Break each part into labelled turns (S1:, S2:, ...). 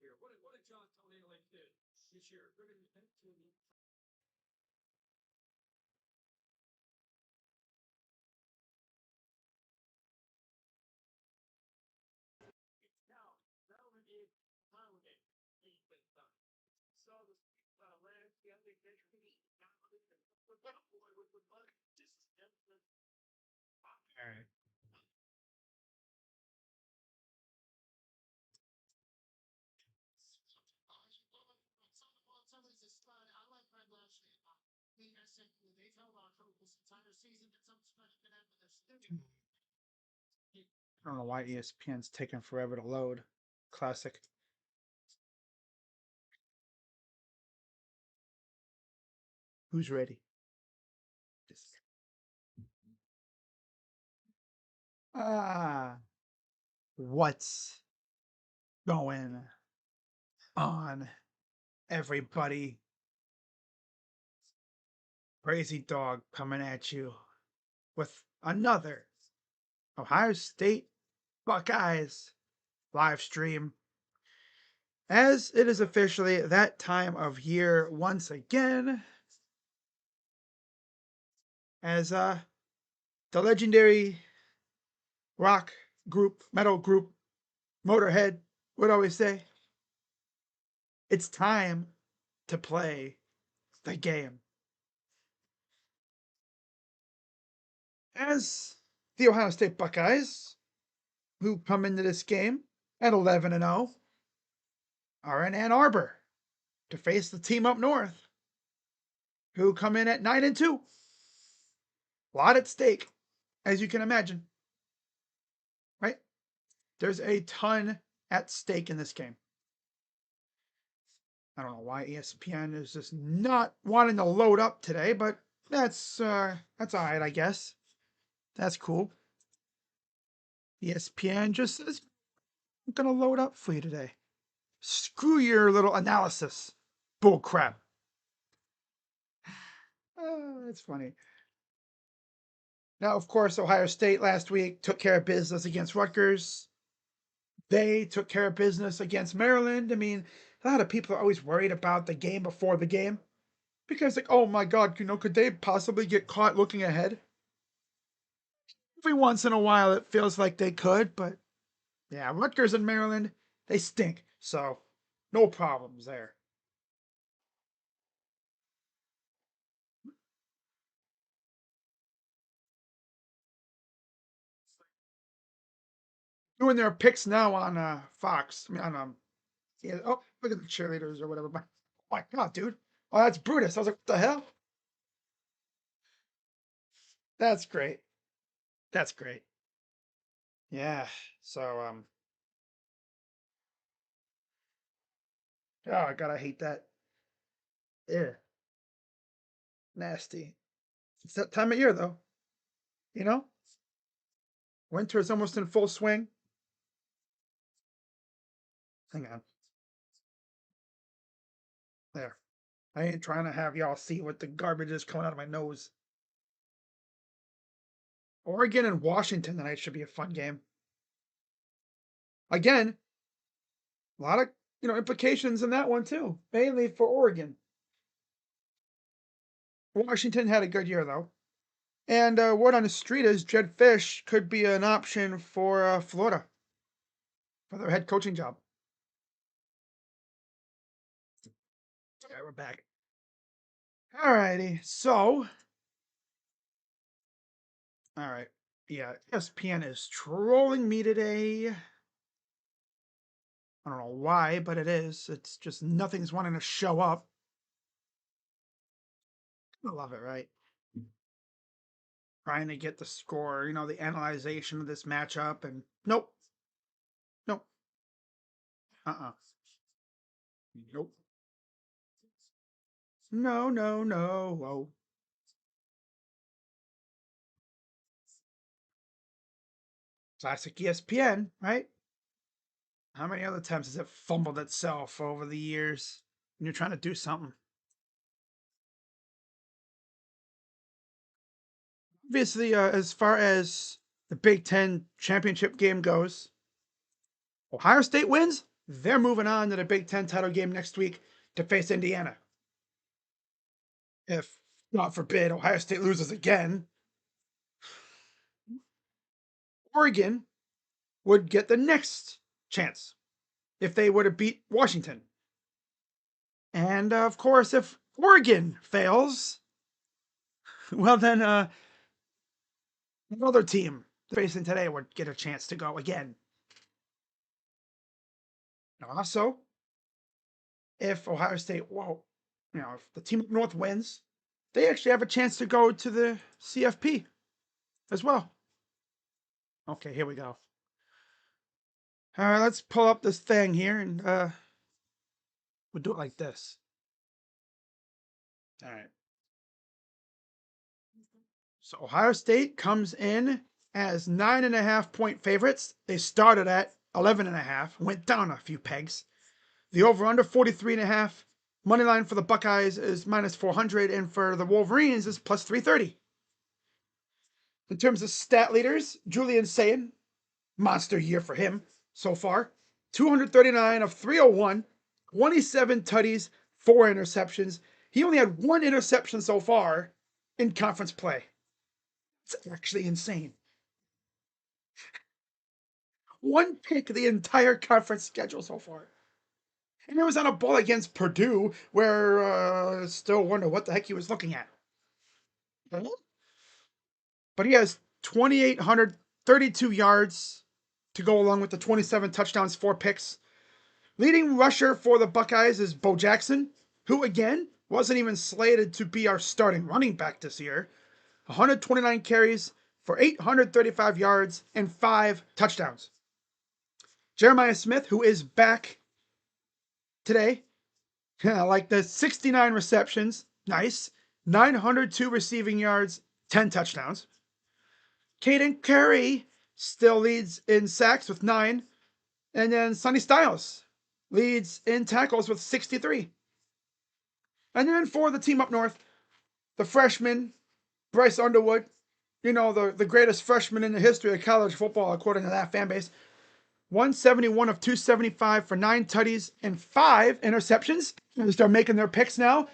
S1: here. What did John Tornado do this year? They're going to
S2: All right. I don't know why ESPN's taking forever to load. Classic. Who's ready? Ah, what's going on, everybody? Crazy Dog coming at you with another Ohio State Buckeyes live stream. As it is officially that time of year once again, as the legendary rock group, metal group, Motorhead would always say, it's time to play the game. As the Ohio State Buckeyes, who come into this game at 11-0, are in Ann Arbor to face the team up north, who come in at 9-2. A lot at stake, as you can imagine. Right? There's a ton at stake in this game. I don't know why ESPN is just not wanting to load up today, but that's all right, I guess. That's cool. ESPN just says, I'm gonna load up for you today. Screw your little analysis. Bull crap. That's funny. Now, of course, Ohio State last week took care of business against Rutgers. They took care of business against Maryland. I mean, a lot of people are always worried about the game before the game. Because, like, oh my God, could they possibly get caught looking ahead? Every once in a while, it feels like they could, but yeah, Rutgers and Maryland, they stink. So, no problems there. Doing their picks now on Fox. I mean, on yeah. Oh, look at the cheerleaders or whatever. Oh my God, dude. Oh, that's Brutus. I was like, what the hell? That's great. That's great. Yeah. So, oh God, I hate that. Yeah. Nasty. It's that time of year, though. You know, winter is almost in full swing. Hang on. There. I ain't trying to have y'all see what the garbage is coming out of my nose. Oregon and Washington tonight should be a fun game. Again, a lot of implications in that one too, mainly for Oregon. Washington had a good year though, and word on the street is Jed Fish could be an option for Florida for their head coaching job. Yeah, we're back. Alrighty, so all right, yeah, ESPN is trolling me today. I don't know why, but it is. It's just nothing's wanting to show up. I love it, right? Trying to get the score, the analyzation of this matchup, and nope. Nope. Nope. No, no, no. Oh. Classic ESPN, right? How many other times has it fumbled itself over the years when you're trying to do something? Obviously, as far as the Big Ten championship game goes, Ohio State wins, they're moving on to the Big Ten title game next week to face Indiana. If, God forbid, Ohio State loses again, Oregon would get the next chance if they were to beat Washington. And of course, if Oregon fails, well, then another team facing today would get a chance to go again. Also, if Ohio State, well, if the team up north wins, they actually have a chance to go to the CFP as well. Okay, here we go. All right, let's pull up this thing here and we'll do it like this. All right. So Ohio State comes in as 9.5-point favorites. They started at 11.5, went down a few pegs. The over-under 43.5. Money line for the Buckeyes is minus 400, and for the Wolverines is plus 330. In terms of stat leaders, Julian Sayin, monster year for him so far. 239 of 301, 27 tutties, 4 interceptions. He only had 1 interception so far in conference play. It's actually insane. 1 pick the entire conference schedule so far. And it was on a ball against Purdue, where I still wonder what the heck he was looking at. But he has 2,832 yards to go along with the 27 touchdowns, 4 picks. Leading rusher for the Buckeyes is Bo Jackson, who again wasn't even slated to be our starting running back this year. 129 carries for 835 yards and 5 touchdowns. Jeremiah Smith, who is back today, like the 69 receptions, nice. 902 receiving yards, 10 touchdowns. Caden Curry still leads in sacks with 9. And then Sonny Styles leads in tackles with 63. And then for the team up north, the freshman, Bryce Underwood, the greatest freshman in the history of college football, according to that fan base. 171 of 275 for 9 tutties and 5 interceptions. They start making their picks now.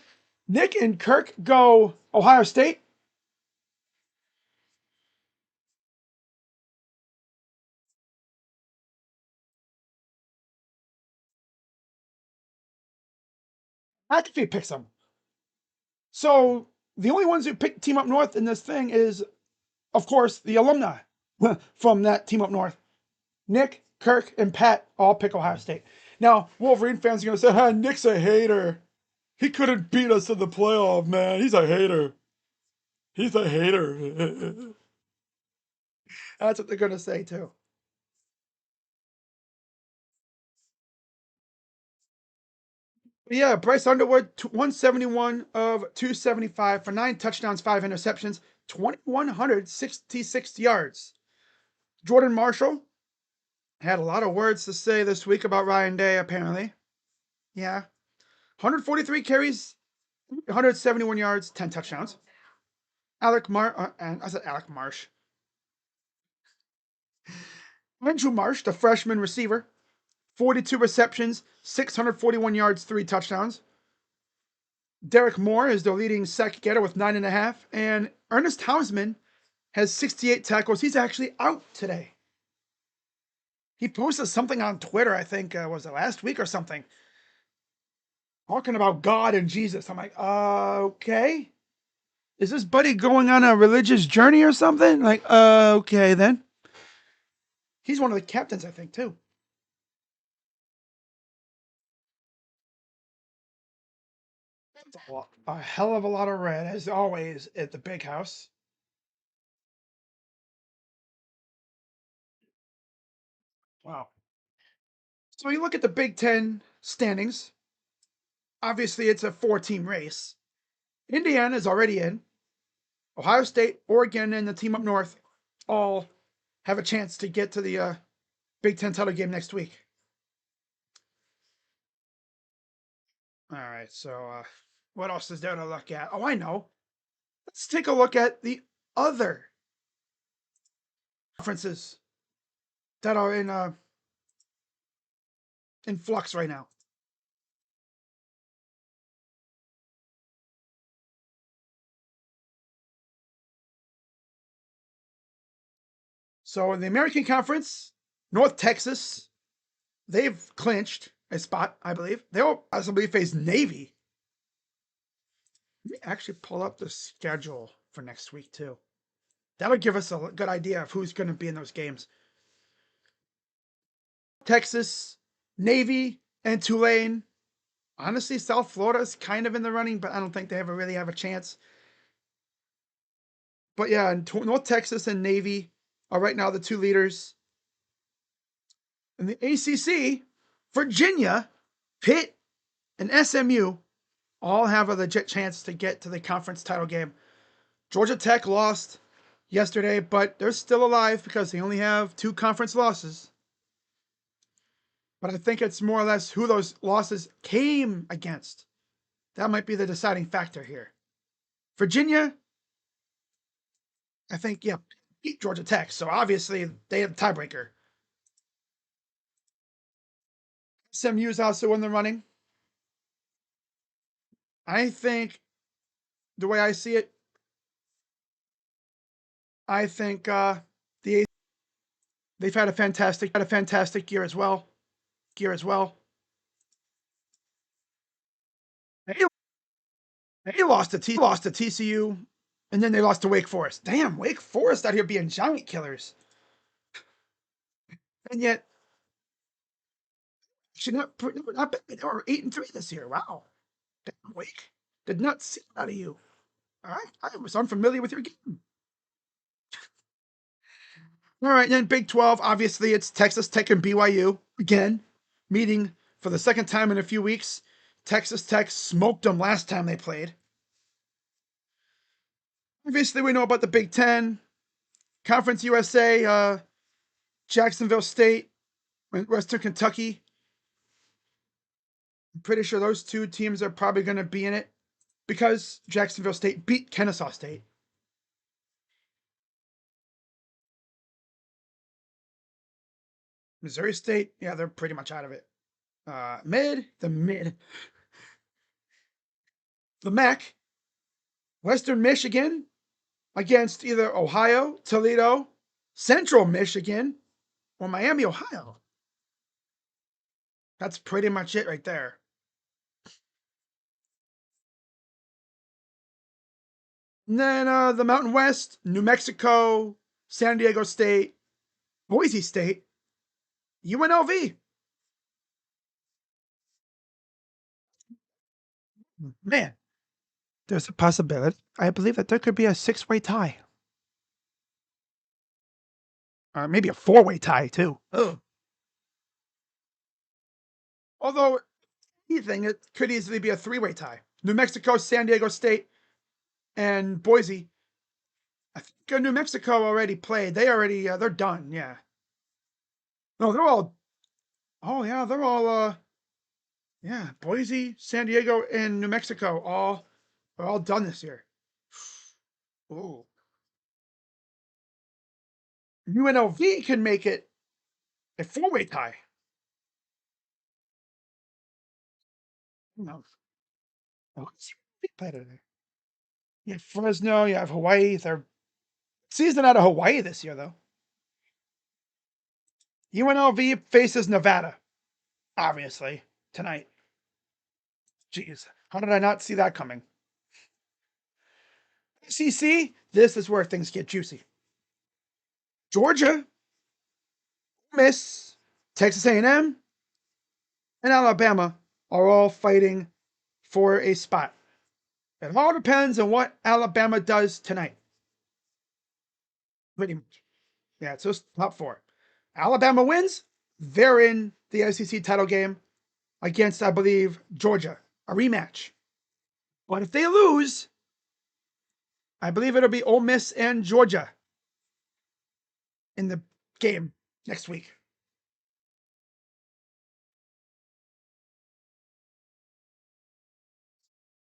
S2: Nick and Kirk go Ohio State. McAfee picks them. So the only ones who pick team up north in this thing is, of course, the alumni from that team up north. Nick, Kirk, and Pat all pick Ohio State. Now, Wolverine fans are going to say, Nick's a hater. He couldn't beat us in the playoff, man. He's a hater. He's a hater. That's what they're going to say, too. But yeah, Bryce Underwood, 171 of 275 for 9 touchdowns, 5 interceptions, 2,166 yards. Jordan Marshall had a lot of words to say this week about Ryan Day, apparently. Yeah. 143 carries, 171 yards, 10 touchdowns. Alec Marsh. Andrew Marsh, the freshman receiver, 42 receptions, 641 yards, 3 touchdowns. Derek Moore is the leading sack getter with 9.5. And Ernest Hausman has 68 tackles. He's actually out today. He posted something on Twitter, I think, was it last week or something? Talking about God and Jesus. I'm like, okay. Is this buddy going on a religious journey or something? Like, okay then. He's one of the captains, I think, too. That's a hell of a lot of red, as always, at the big house. Wow. So you look at the Big Ten standings. Obviously, it's a 4-team race. Indiana is already in. Ohio State, Oregon, and the team up north all have a chance to get to the Big Ten title game next week. All right, so what else is there to look at? Oh, I know. Let's take a look at the other conferences that are in in flux right now. So in the American Conference, North Texas, they've clinched a spot, I believe. They'll possibly face Navy. Let me actually pull up the schedule for next week, too. That'll give us a good idea of who's going to be in those games. Texas, Navy, and Tulane. Honestly, South Florida is kind of in the running, but I don't think they ever really have a chance. But yeah, North Texas and Navy are right now the two leaders. In the ACC, Virginia, Pitt, and SMU all have a legit chance to get to the conference title game. Georgia Tech lost yesterday, but they're still alive because they only have 2 conference losses. But I think it's more or less who those losses came against. That might be the deciding factor here. Virginia, I think, yeah, beat Georgia Tech, so obviously they have the tiebreaker. SMU is also in the running. I think, the way I see it, I think they've had a fantastic year as well. They lost to TCU, and then they lost to Wake Forest. Damn, Wake Forest out here being giant killers, and yet should not bad. They were 8-3 this year. Wow, damn, Wake did not see that out of you. All right, I was unfamiliar with your game. All right, then Big 12. Obviously, it's Texas Tech and BYU again, meeting for the second time in a few weeks. Texas Tech smoked them last time they played. Obviously, we know about the Big 10, Conference USA, Jacksonville State, Western Kentucky. I'm pretty sure those 2 teams are probably going to be in it because Jacksonville State beat Kennesaw State. Missouri State, yeah, they're pretty much out of it. The MAC, Western Michigan against either Ohio, Toledo, Central Michigan, or Miami, Ohio. That's pretty much it right there. And then the Mountain West, New Mexico, San Diego State, Boise State, UNLV. Man, there's a possibility. I believe that there could be a 6-way tie. Or maybe a 4-way tie, too. Ugh. Although, anything, it could easily be a 3-way tie. New Mexico, San Diego State, and Boise. I think New Mexico already played. They're done, yeah. No, they're all, oh yeah, they're all, yeah, Boise, San Diego, and New Mexico are all done this year. Ooh. UNLV can make it a 4-way tie. Who knows? What's play today? You have Fresno, you have Hawaii. They're season out of Hawaii this year, though. UNLV faces Nevada, obviously, tonight. Jeez, how did I not see that coming? SEC, this is where things get juicy. Georgia, Miss, Texas A&M, and Alabama are all fighting for a spot. It all depends on what Alabama does tonight. Pretty much. Yeah, it's just top 4. Alabama wins, they're in the SEC title game against, I believe, Georgia, a rematch. But if they lose, I believe it'll be Ole Miss and Georgia in the game next week.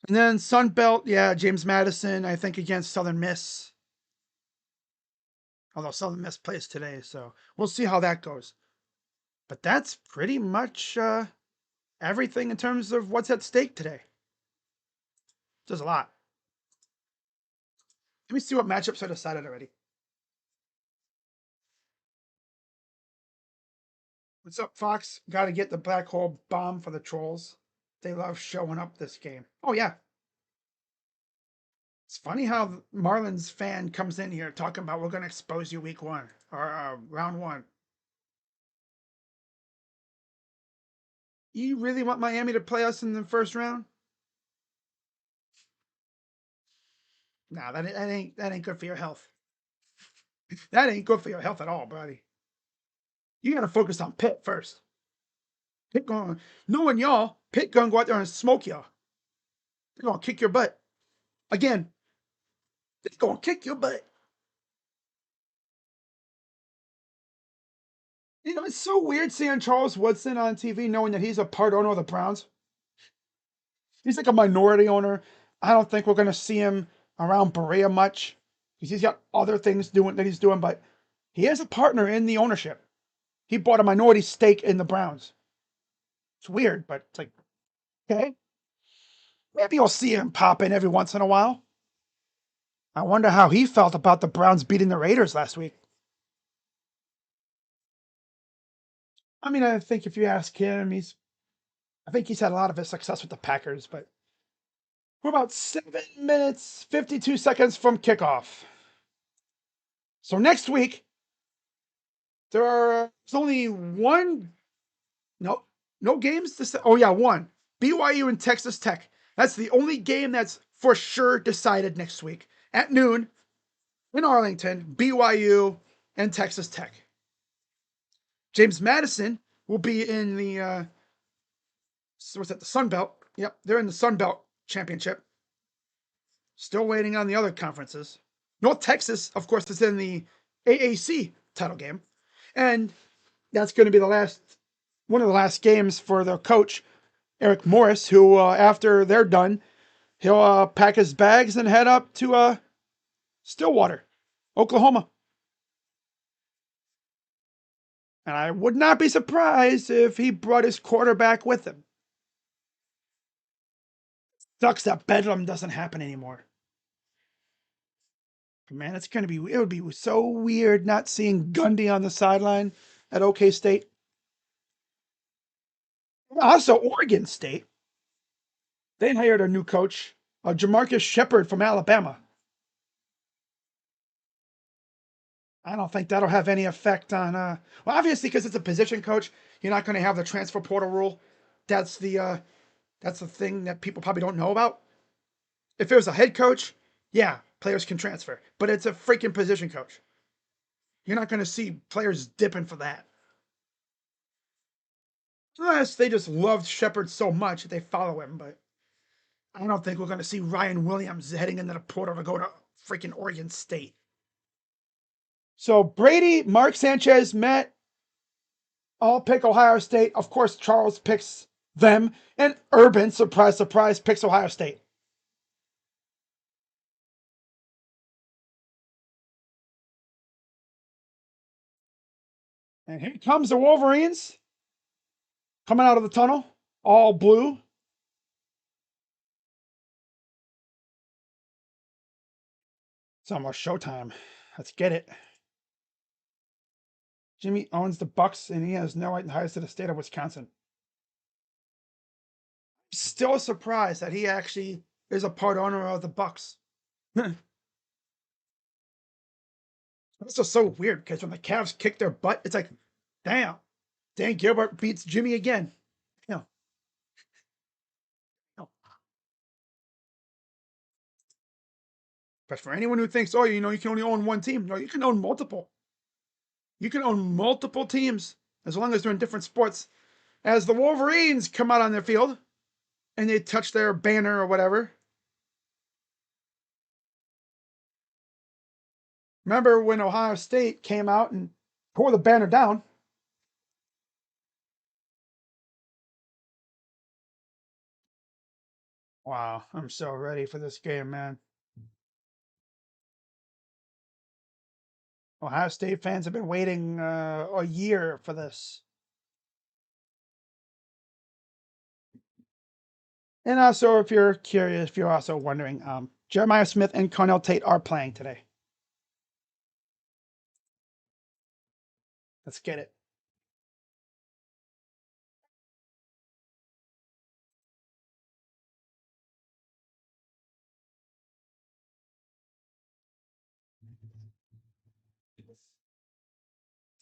S2: And then Sun Belt, yeah, James Madison, I think, against Southern Miss. Although Southern Miss plays today, so we'll see how that goes. But that's pretty much everything in terms of what's at stake today. There's a lot. Let me see what matchups are decided already. What's up, Fox? Got to get the black hole bomb for the trolls. They love showing up this game. Oh, yeah. It's funny how Marlins fan comes in here talking about we're going to expose you week one or round one. You really want Miami to play us in the first round? Nah, that ain't good for your health. That ain't good for your health at all, buddy. You got to focus on Pitt first. Pitt going, knowing y'all, Pitt going to go out there and smoke y'all. They're going to kick your butt. Again, they're going to kick your butt. You know, it's so weird seeing Charles Woodson on TV knowing that he's a part owner of the Browns. He's like a minority owner. I don't think we're going to see him around Berea much because he's got other things doing that he's doing, but he is a partner in the ownership. He bought a minority stake in the Browns. It's weird, but it's like, okay. Maybe you'll see him pop in every once in a while. I wonder how he felt about the Browns beating the Raiders last week. I mean, I think if you ask him, I think he's had a lot of his success with the Packers, but we're about 7 minutes, 52 seconds from kickoff. So next week, there's only one, no games to say. Oh yeah, one. BYU and Texas Tech. That's the only game that's for sure decided next week at noon in Arlington. BYU and Texas Tech. James Madison will be in the what's that? The Sun Belt. Yep, they're in the Sun Belt Championship. Still waiting on the other conferences. North Texas, of course, is in the AAC title game, and that's going to be one of the last games for their coach Eric Morris, who after they're done, he'll pack his bags and head up to Stillwater, Oklahoma. And I would not be surprised if he brought his quarterback with him. Sucks that Bedlam doesn't happen anymore. Man, it would be so weird not seeing Gundy on the sideline at OK State. Also, Oregon State. They hired a new coach, Jamarcus Shepard from Alabama. I don't think that'll have any effect on. Well, obviously, because it's a position coach, you're not going to have the transfer portal rule. That's the thing that people probably don't know about. If it was a head coach, yeah, players can transfer, but it's a freaking position coach. You're not going to see players dipping for that. Unless they just loved Shepard so much that they follow him, but I don't think we're going to see Ryan Williams heading into the portal to go to freaking Oregon State. So Brady, Mark Sanchez, Matt all pick Ohio State. Of course, Charles picks them. And Urban, surprise, surprise, picks Ohio State. And here comes the Wolverines coming out of the tunnel, all blue. It's almost showtime. Let's get it. Jimmy owns the Bucks, and he has no ties to the state of Wisconsin. Still surprised that he actually is a part owner of the Bucks. That's just so weird because when the Cavs kick their butt, it's like, damn, Dan Gilbert beats Jimmy again. Yeah. But for anyone who thinks, oh, you can only own one team, no, you can own multiple. You can own multiple teams as long as they're in different sports. As the Wolverines come out on their field and they touch their banner or whatever. Remember when Ohio State came out and tore the banner down? Wow, I'm so ready for this game, man. Ohio State fans have been waiting a year for this. And also, if you're curious, if you're also wondering, Jeremiah Smith and Cornell Tate are playing today. Let's get it.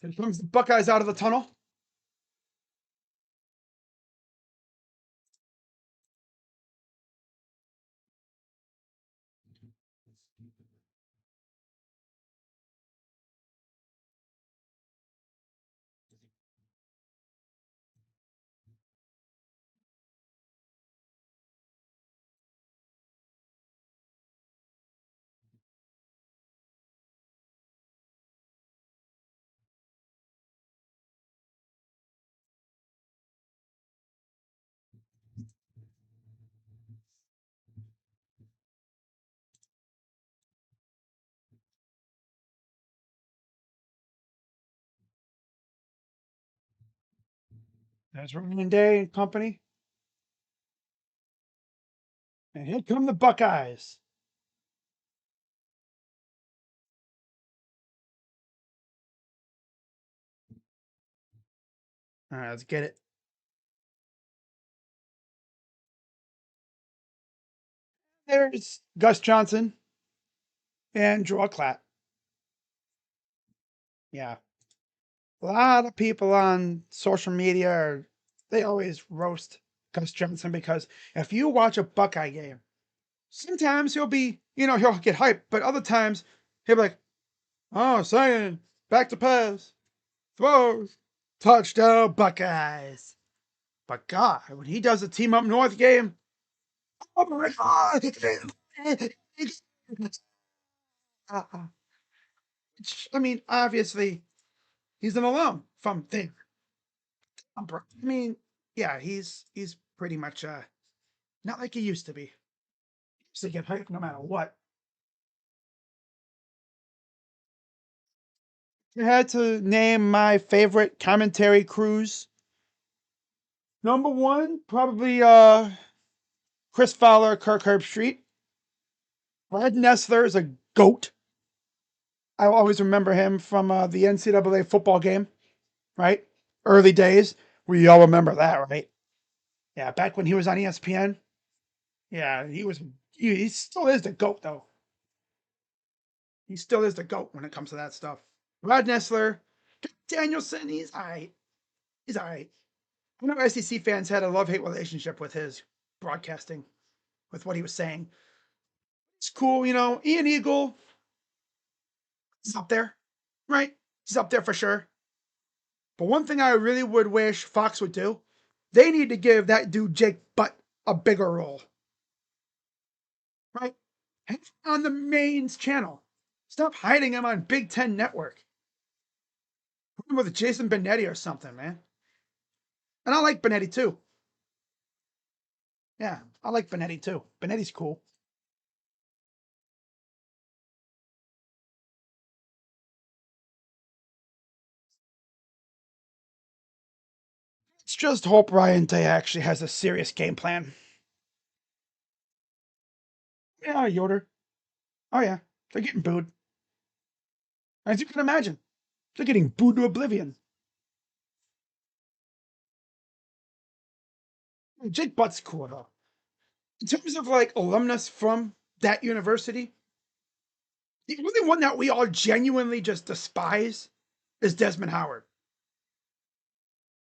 S2: Here comes the Buckeyes out of the tunnel. There's Ryan Day and company. And here come the Buckeyes. All right, let's get it. There's Gus Johnson and Drew Clatt. Yeah. A lot of people on social media they always roast Gus Johnson because if you watch a Buckeye game, sometimes he'll be, he'll get hyped, but other times he'll be like, oh, saying back to pass, throws, touchdown, Buckeyes. But God, when he does a team up north game, oh my God. I mean, obviously, he's an alum from there. I mean, yeah, he's pretty much not like he used to be. He used to get hyped no matter what. If I had to name my favorite commentary crews, number one, probably Chris Fowler, Kirk Herbstreit. Brad Nessler is a goat. I always remember him from the NCAA football game, right? Early days. We all remember that, right? Yeah, back when he was on ESPN. Yeah, he was. He still is the goat, though. He still is the GOAT when it comes to that stuff. Rod Nessler, Danielson, he's all right. He's all right. I know SEC fans had a love-hate relationship with his broadcasting, with what he was saying. It's cool, Ian Eagle, he's up there, right? He's up there for sure. But one thing I really would wish Fox would do, they need to give that dude Jake Butt a bigger role, right? On the mains channel. Stop hiding him on Big Ten Network. Put him with Jason Benetti or something, man. And I like Benetti too. Yeah, I like Benetti too. Benetti's cool. Let's just hope Ryan Day actually has a serious game plan. Yeah, Yoder. Oh yeah, they're getting booed. As you can imagine, they're getting booed to oblivion. Jake Butt's cool though. In terms of like alumnus from that university, the only one that we all genuinely just despise is Desmond Howard.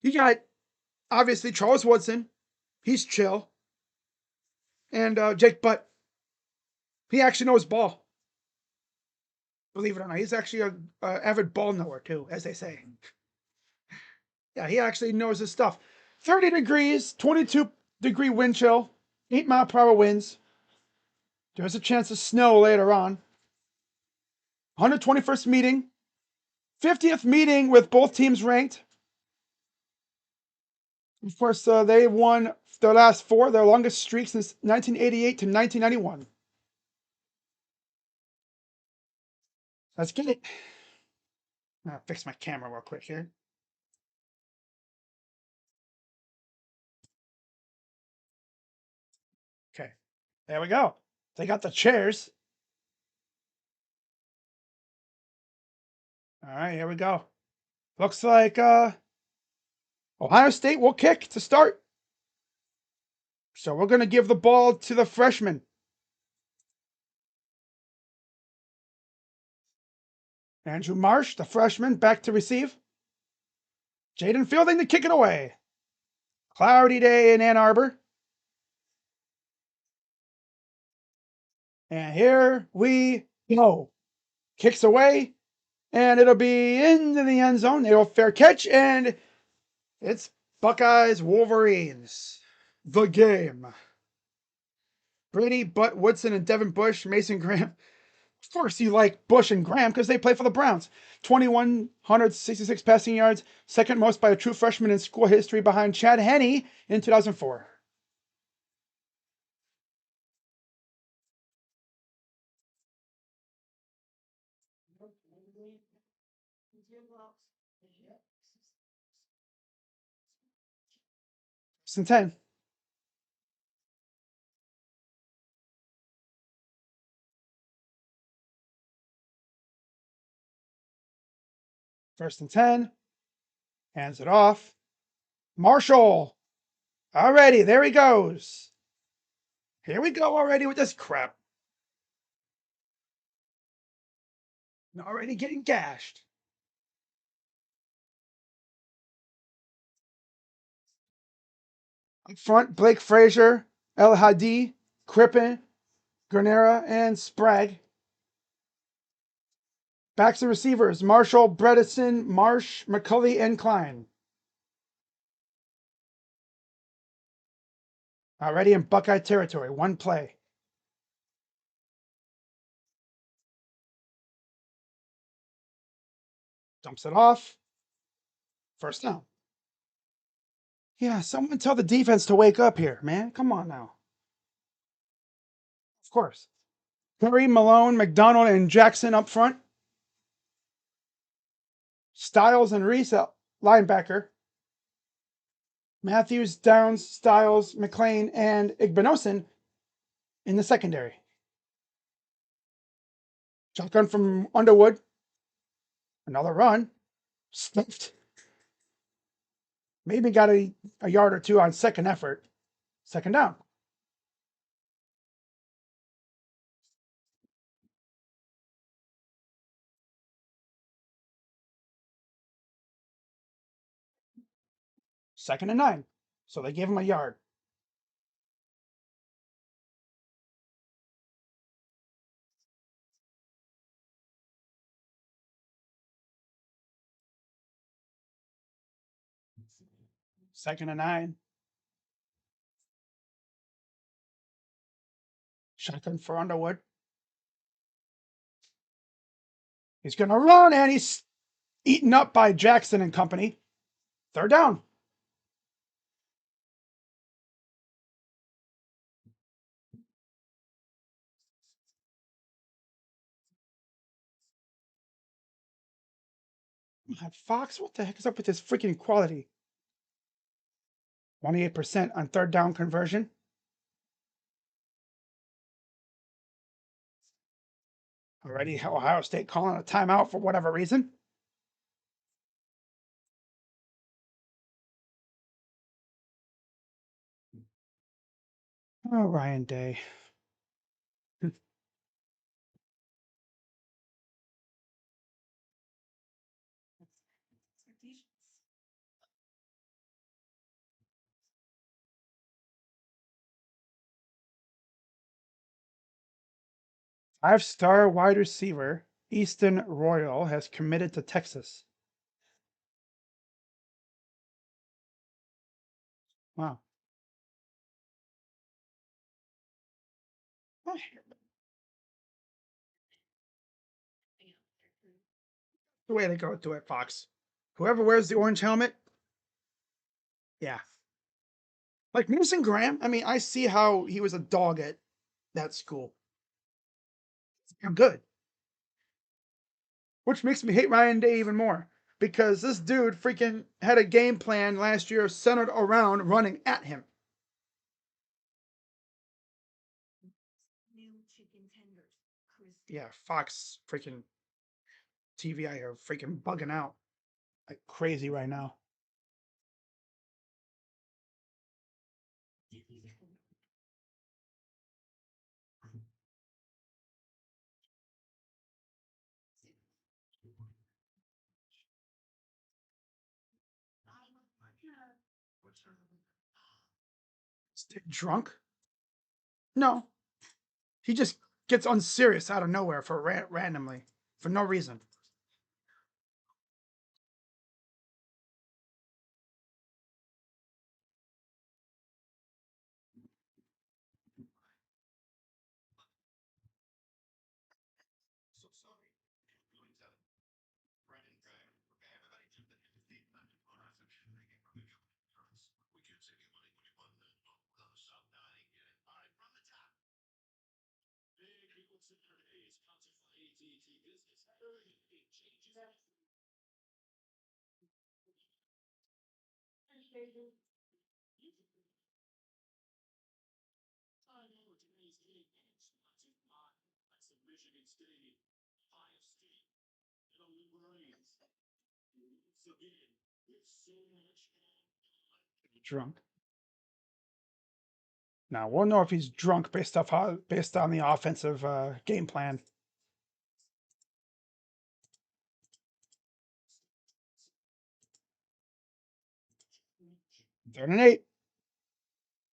S2: You got obviously Charles Woodson, he's chill, and Jake Butt, he actually knows ball. Believe it or not, he's actually a avid ball knower too, as they say. Yeah, he actually knows his stuff. 30 degrees, 22-degree wind chill, 8-mile-per-hour winds. There's a chance of snow later on. 121st meeting, 50th meeting with both teams ranked. Of course, they won their last four, their longest streak since 1988 to 1991. Let's get it. I'll fix my camera real quick here. There we go. They got the chairs. All right, here we go. Looks like Ohio State will kick to start. So we're going to give the ball to the freshman. Andrew Marsh, the freshman, back to receive. Jaden Fielding to kick it away. Cloudy day in Ann Arbor. And here we go. Kicks away, and it'll be into the end zone. It'll fair catch, and it's Buckeyes Wolverines. The game. Brady, Butt, Woodson, and Devin Bush, Mason Graham. Of course, you like Bush and Graham because they play for the Browns. 2,166 passing yards, second most by a true freshman in school history behind Chad Henne in 2004. First and 10. First and 10. Hands it off. Marshall. Alrighty, there he goes. Here we go already with this crap. Already getting gashed. Up front, Blake Frazier, El Hadi, Crippen, Granera, and Sprague. Backs and receivers, Marshall, Bredesen, Marsh, McCulley, and Klein. Already in Buckeye territory, one play. Dumps it off. First down. Yeah, someone tell the defense to wake up here, man. Come on now. Of course. Curry, Malone, McDonald, and Jackson up front. Styles and Reese, linebacker. Matthews, Downs, Styles, McLean, and Igbinosun in the secondary. Shotgun from Underwood. Another run. Stuffed. Maybe got a yard or two on second effort. Second down. Second and 9. So they gave him a yard. Second and 9. Shotgun for Underwood. He's going to run, and he's eaten up by Jackson and company. Third down. Fox, what the heck is up with this freaking quality? 28% on third down conversion. Already Ohio State calling a timeout for whatever reason. Oh, Ryan Day. 5-star wide receiver Easton Royal has committed to Texas. Wow. The way to go do it, Fox. Whoever wears the orange helmet, yeah. Like Mason Graham, I mean, I see how he was a dog at that school. I'm good. Which makes me hate Ryan Day even more. Because this dude freaking had a game plan last year centered around running at him. yeah, Fox freaking TV out here freaking bugging out like crazy right now. Drunk? No, he just gets unserious out of nowhere for randomly for no reason. Drunk. Now we'll know if he's drunk based on the offensive game plan. 3rd and 8.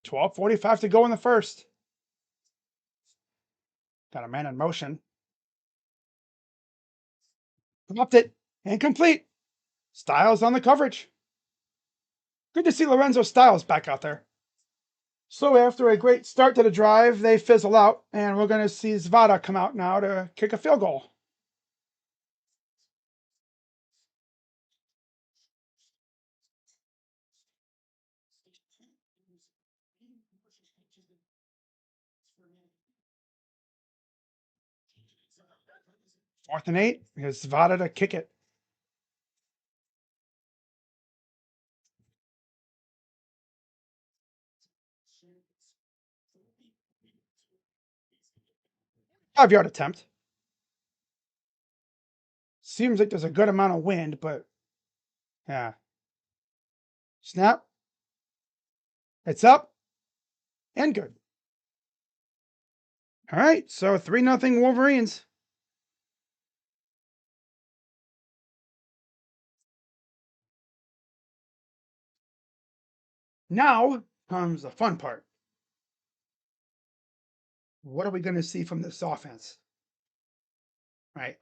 S2: 12:45 to go in the first. Got a man in motion. Dropped it. Incomplete. Styles on the coverage. Good to see Lorenzo Styles back out there. So after a great start to the drive, they fizzle out, and we're going to see Zvada come out now to kick a field goal. Fourth and 8. Here's Zvada to kick it. Five-yard attempt. Seems like there's a good amount of wind, but yeah. Snap. It's up and good. All right, so 3-0 Wolverines. Now comes the fun part. What are we going to see from this offense? Right.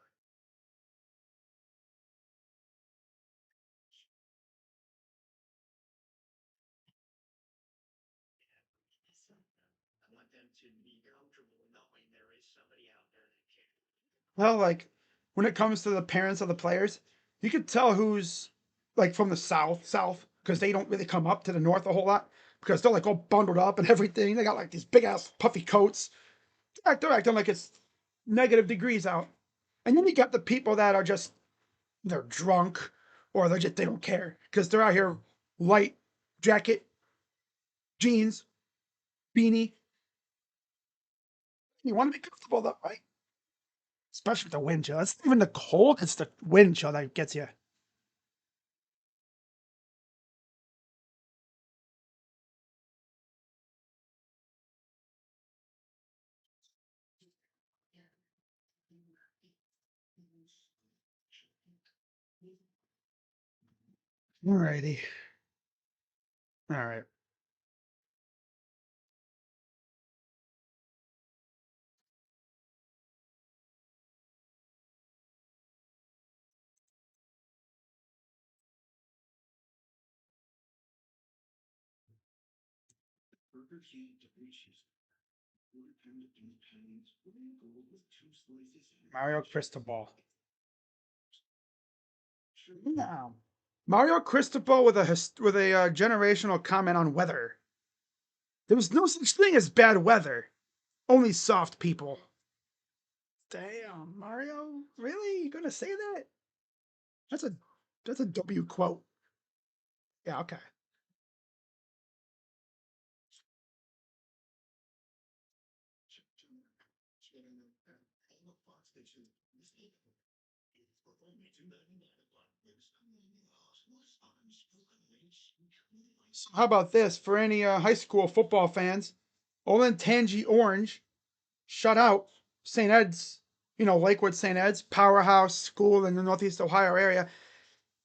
S2: Well, like when it comes to the parents of the players, you could tell who's like from the south, because they don't really come up to the north a whole lot because they're like all bundled up and everything. They got like these big ass puffy coats. They're acting like it's negative degrees out. And then you got the people that are just they're drunk or they don't care because they're out here light jacket, jeans, beanie. You want to be comfortable though, right? Especially with the wind chill. It's not even the cold, it's the wind chill that gets you. Alrighty. All right. Mario Cristobal. No. Mario Cristobal with a generational comment on weather. There was no such thing as bad weather. Only soft people. Damn, Mario? Really? You gonna say that? That's a that's a W quote. Yeah, okay. So how about this for any high school football fans? Olentangy Orange shut out St. Ed's, Lakewood St. Ed's, powerhouse school in the Northeast Ohio area.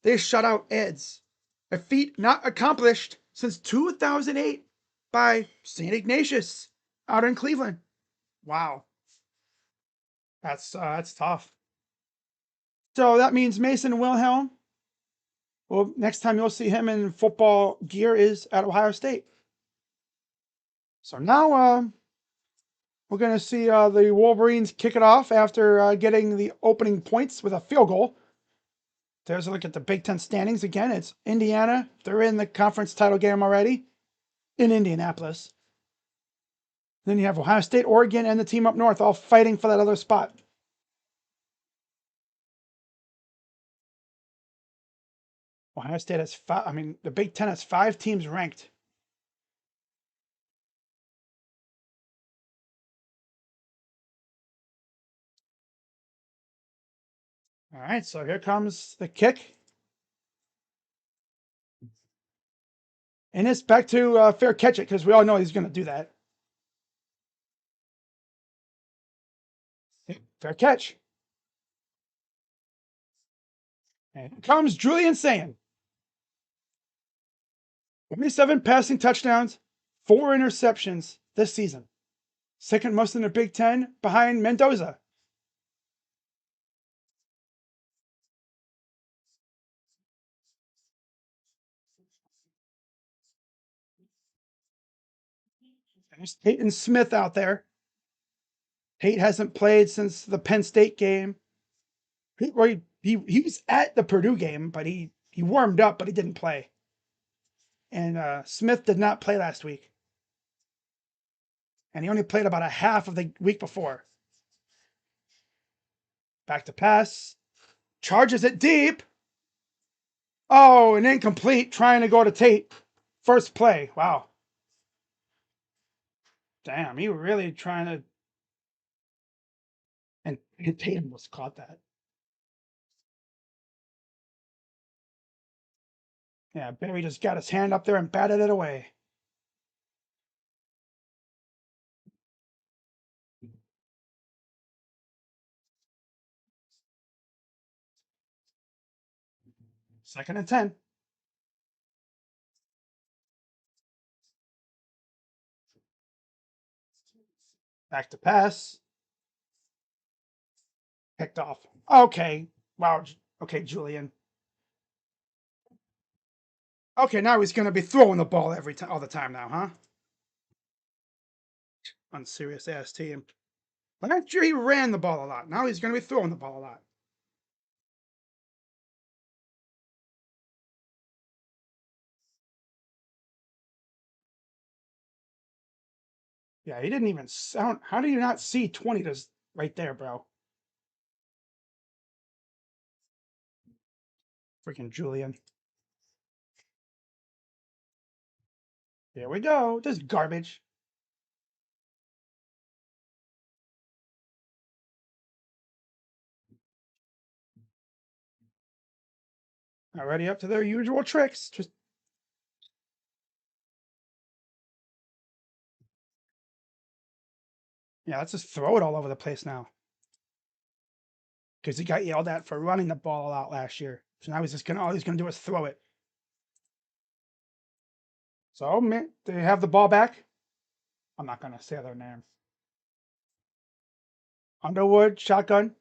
S2: They shut out Ed's, a feat not accomplished since 2008 by St. Ignatius out in Cleveland. Wow, that's tough. So that means Mason Wilhelm. Well, next time you'll see him in football gear is at Ohio State. So now we're going to see the Wolverines kick it off after getting the opening points with a field goal. There's a look at the Big Ten standings again. It's Indiana. They're in the conference title game already in Indianapolis. Then you have Ohio State, Oregon, and the team up north all fighting for that other spot. Ohio State has five. I mean, the Big Ten has 5 teams ranked. All right, so here comes the kick. And it's back to fair catch it because we all know he's going to do that. Fair catch. And here comes Julian Sayin. 27 passing touchdowns, 4 interceptions this season. Second most in the Big Ten behind Mendoza. There's Peyton Smith out there. Tate hasn't played since the Penn State game. He was at the Purdue game, but he warmed up, but he didn't play. And Smith did not play last week. And he only played about a half of the week before. Back to pass. Charges it deep. Oh, an incomplete trying to go to Tate. First play. Wow. Damn, he really trying to. And Tatum was caught that. Yeah, Barry just got his hand up there and batted it away. Second and 10. Back to pass. Picked off. Okay. Wow. Okay, Julian. Okay, now he's going to be throwing the ball every time, all the time now, huh? Unserious ass team. Last year he ran the ball a lot. Now he's going to be throwing the ball a lot. Yeah, he didn't even sound. How do you not see 20 just right there, bro? Freaking Julian. Here we go. This is garbage. Already up to their usual tricks. Just yeah, let's just throw it all over the place now. Because he got yelled at for running the ball out last year. So now he's just gonna all he's gonna do is throw it. So they have the ball back. I'm not gonna say their name. Underwood, shotgun.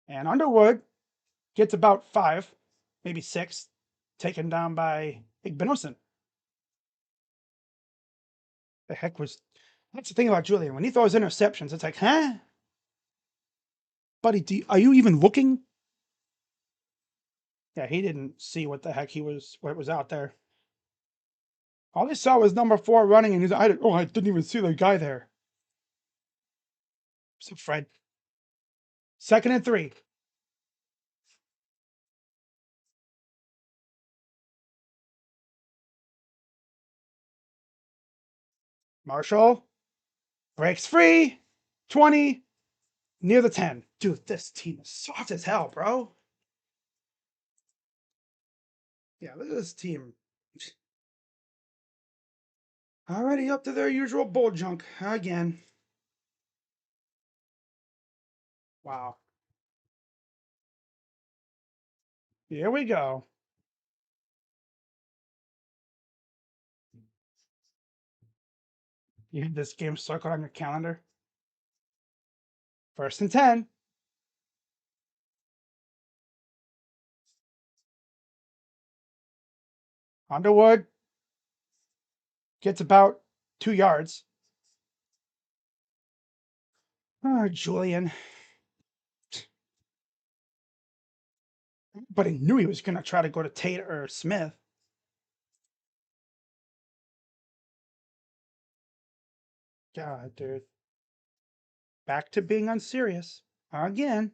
S2: And Underwood gets about 5, maybe 6, taken down by Igbinosun. The heck was that's the thing about Julian. When he throws interceptions, it's like, huh? Buddy, are you even looking? Yeah, he didn't see what the heck what was out there. All he saw was number 4 running, and I didn't even see the guy there. So Fred. Second and 3. Marshall breaks free. 20. Near the 10. Dude, this team is soft as hell, bro. Yeah, look at this team. Already up to their usual bull junk again. Wow. Here we go. You had this game circled on your calendar. 1st and 10. Underwood gets about 2 yards. Oh, Julian. But he knew he was going to try to go to Tate or Smith. God, dude. Back to being unserious. Again.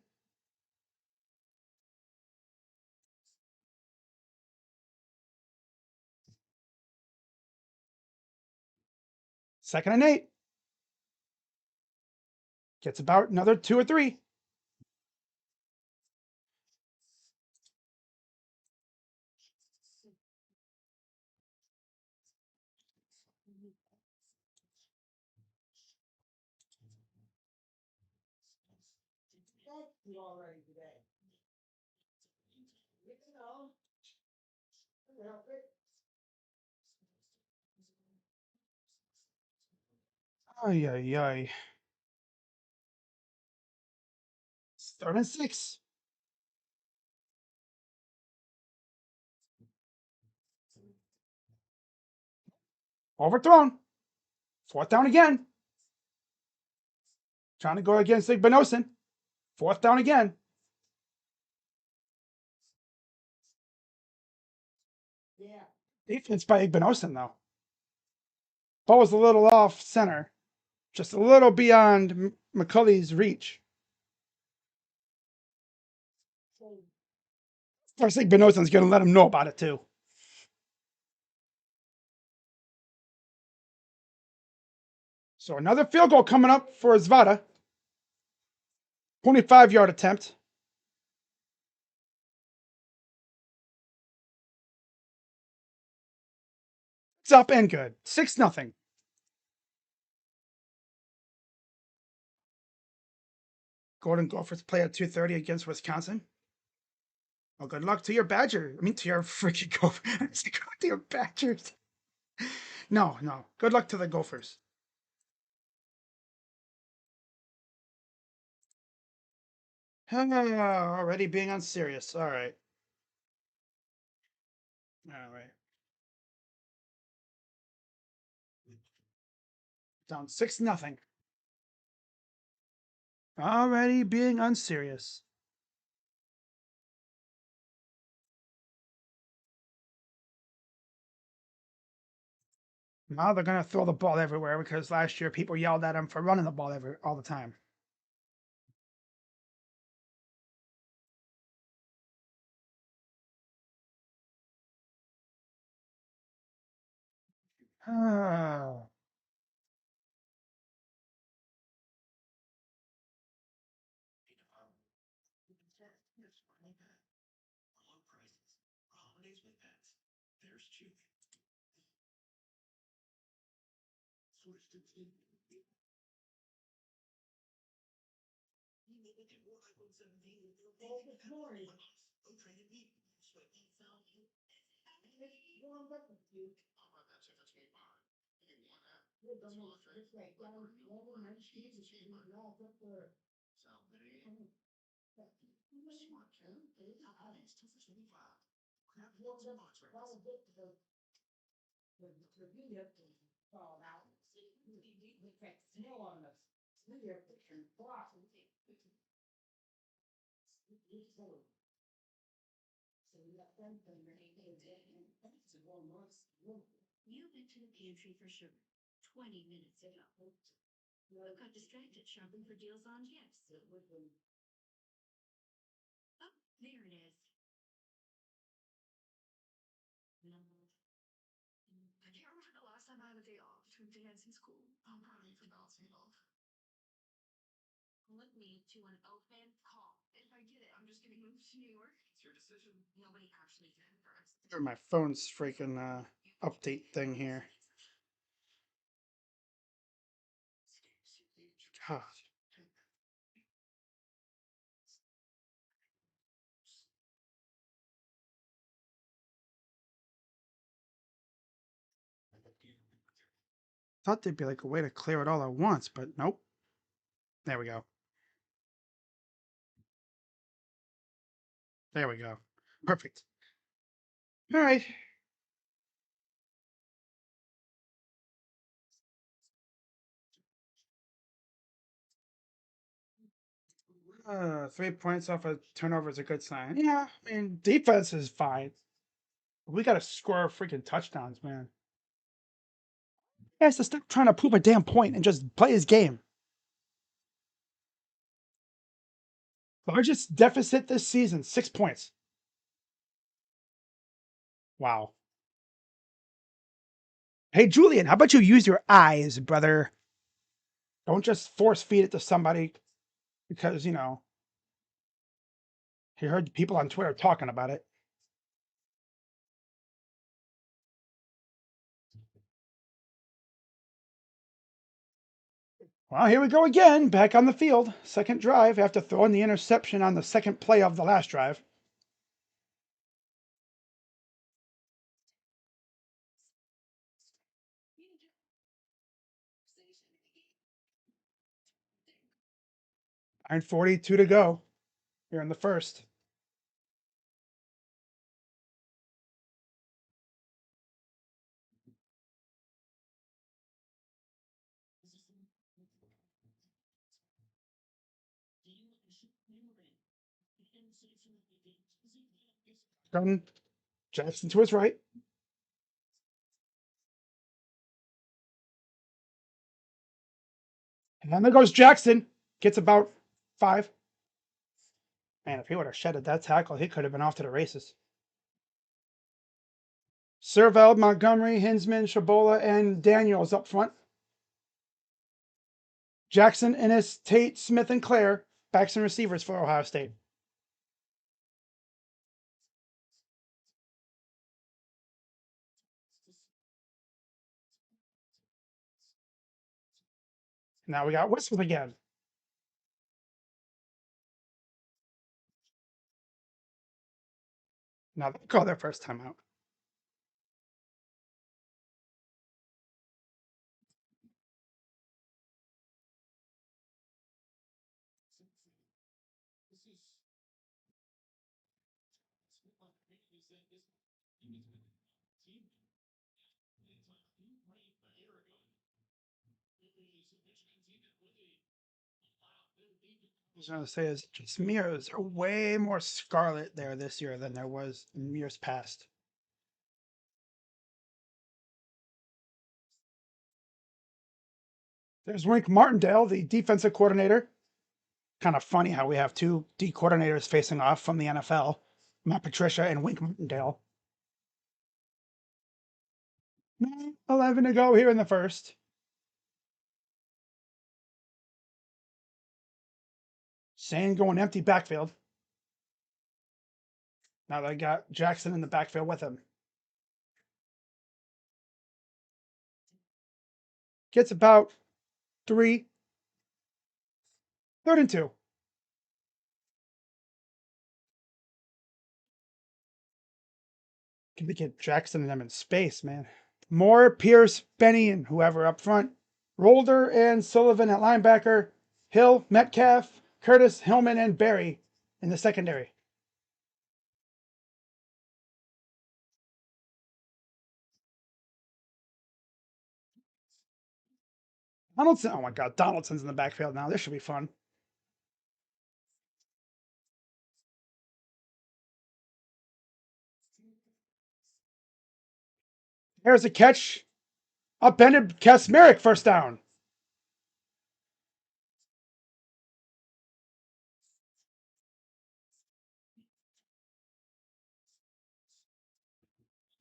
S2: Second and 8. Gets about another 2 or 3. Ay, ay, ay. 3rd and 6. Overthrown. 4th down again. Trying to go against Igbenosin. 4th down again. Defense by Igbenosin, though. Ball was a little off center. Just a little beyond McCulley's reach. First thing Benosin's going to let him know about it, too. So another field goal coming up for Zvada. 25-yard attempt. It's up and good. 6-0. Golden Gophers play at 2:30 against Wisconsin. Well, good luck to your Badger. I mean, to your freaking Gophers. Good luck to your Badgers. No. Good luck to the Gophers. Already being unserious. All right. Down 6-0. Already being unserious. Now they're going to throw the ball everywhere because last year people yelled at them for running the ball all the time. Ah.
S3: You went to the pantry for sugar 20 minutes ago. But got distracted shopping for deals on gifts. Oh, there it is. I can't remember the last time I had a day off between dance and school. I'm proud of you for balancing it off. Flip me to an open call. If I get it, I'm just gonna move to New York.
S1: It's your decision.
S3: Nobody actually can for us.
S2: Or my phone's freaking update thing here. God. Thought there'd be like a way to clear it all at once, but nope. There we go. There we go. Perfect. All right. 3 points off a turnover is a good sign. Yeah, I mean, defense is fine. We got to score freaking touchdowns, man. He has to stop trying to prove a damn point and just play his game. Largest deficit this season, 6 points. Wow. Hey, Julian, how about you use your eyes, brother? Don't just force feed it to somebody because, he heard people on Twitter talking about it. Well, here we go again, back on the field. Second drive after throwing the interception on the second play of the last drive. And 42 to go here in the first. Gun Jackson to his right. And there goes Jackson. Gets about 5. Man, if he would have shedded that tackle, he could have been off to the races. Serveld, Montgomery, Hinsman, Shabola, and Daniels up front. Jackson, Ennis, Tate, Smith, and Claire, backs and receivers for Ohio State. Now we got whistles again. Now they'll call their first time out. I was going to say is just mirrors are way more scarlet there this year than there was in years past. There's Wink Martindale, the defensive coordinator. Kind of funny how we have two D coordinators facing off from the NFL, Matt Patricia and Wink Martindale. 11 to go here in the first. Sane going empty backfield. Now they got Jackson in the backfield with him. Gets about 3. 3rd and 2. Can we get Jackson and them in space, man? Moore, Pierce, Benny, and whoever up front. Rolder and Sullivan at linebacker. Hill, Metcalf, Curtis, Hillman, and Barry in the secondary. Donaldson, oh my God, Donaldson's in the backfield now. This should be fun. There's a catch. Upended Kasmerick, first down.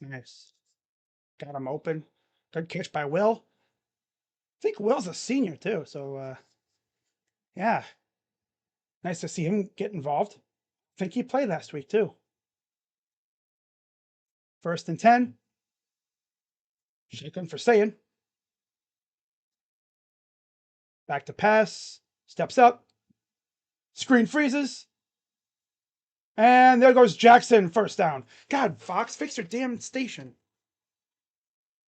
S2: Nice. Got him open. Good catch by Will. I think Will's a senior too, so yeah. Nice to see him get involved. I think he played last week too. 1st and 10. Shotgun for saying. Back to pass. Steps up. Screen freezes. And there goes Jackson, 1st down. God, Fox, fix your damn station.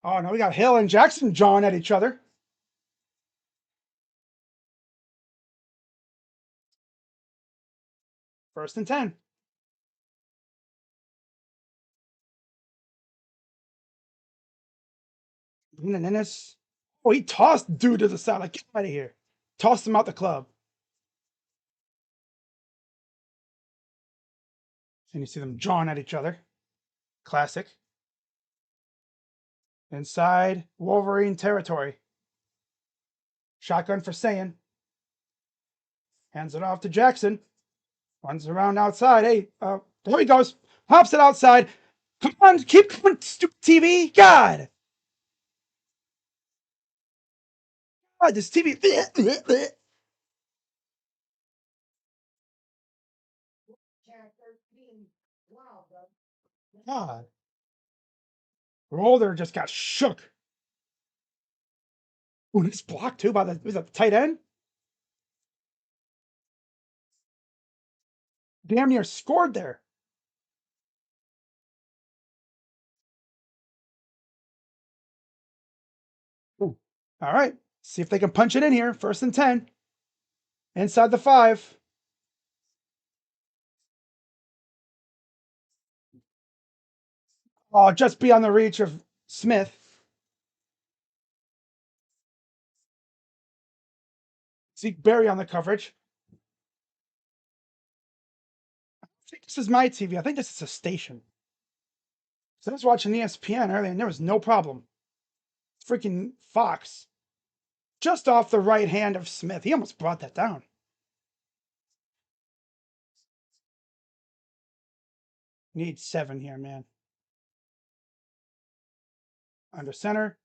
S2: Oh, no, we got Hill and Jackson jawing at each other. First and 10. Oh, he tossed dude to the side. Like, get out of here. Tossed him out the club. And you see them jawing at each other. Classic. Inside Wolverine territory. Shotgun for Saiyan. Hands it off to Jackson. Runs around outside. Hey, there he goes. Hops it outside. Come on, keep going, stupid TV. God, this TV. God. Roller just got shook. Ooh, this blocked too by the tight end. Damn near scored there. Ooh. All right. See if they can punch it in here. 1st and 10. Inside the 5. Oh, just beyond the reach of Smith. Zeke Berry on the coverage. I think this is my TV. I think this is a station. So I was watching ESPN earlier and there was no problem. Freaking Fox. Just off the right hand of Smith. He almost brought that down. Need 7 here, man. Under center.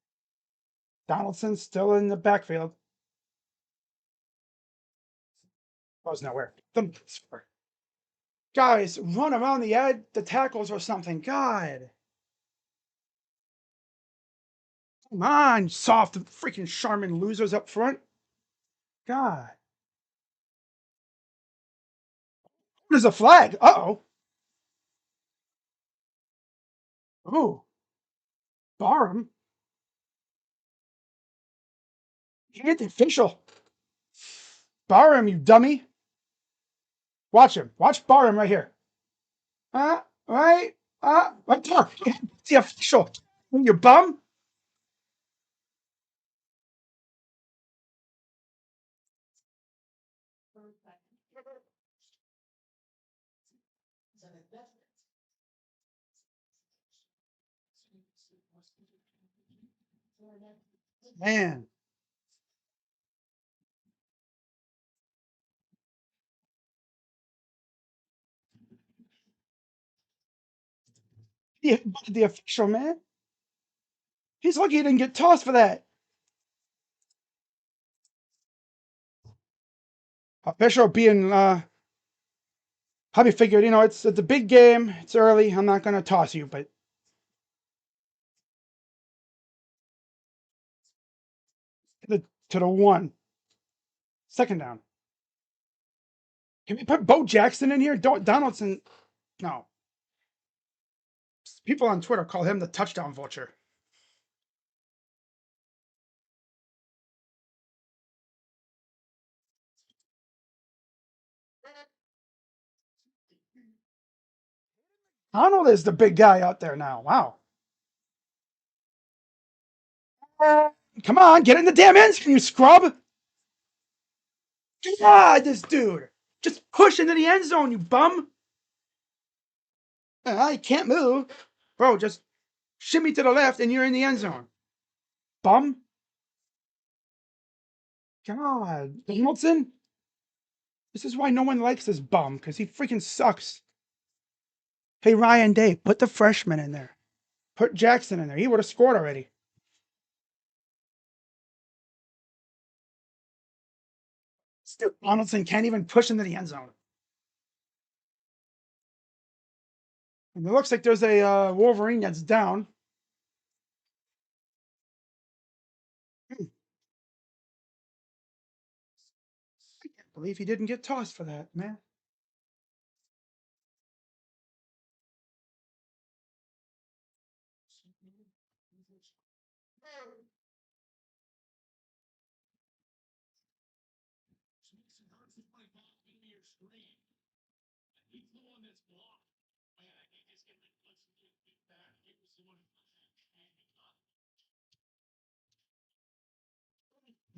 S2: Donaldson still in the backfield. Goes nowhere. Guys, run around the tackles or something. God. Come on, soft freaking Charmin losers up front. God. There's a flag. Uh-oh. Ooh. Barham. You hit the official. Barham, you dummy. Watch him. Watch Barham right here. Right there. The official. You bum. Man. The official, man. He's lucky he didn't get tossed for that. Official being probably figured, it's a big game. It's early. I'm not gonna toss you, but to the 1. 2nd down. Can we put Bo Jackson in here? Donaldson. No. People on Twitter call him the touchdown vulture. Donald is the big guy out there now. Wow. Come on, get in the damn ends, can you scrub? God, this dude. Just push into the end zone, you bum. I can't move. Bro, just shimmy to the left and you're in the end zone. Bum. God. Donaldson? This is why no one likes this bum, because he freaking sucks. Hey, Ryan Day, put the freshman in there. Put Jackson in there. He would have scored already. Still, Donaldson can't even push into the end zone. And it looks like there's a Wolverine that's down. I can't believe he didn't get tossed for that, man.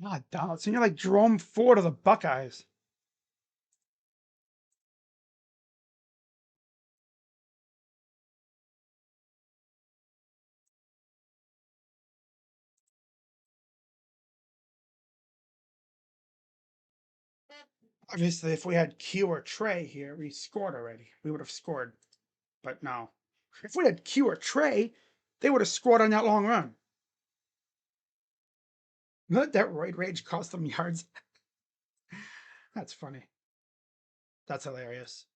S2: God, Donaldson, you're like Jerome Ford of the Buckeyes. Obviously, if we had Q or Trey here, we scored already. We would have scored. But no. If we had Q or Trey, they would have scored on that long run. That roid rage cost them yards. That's funny. That's hilarious.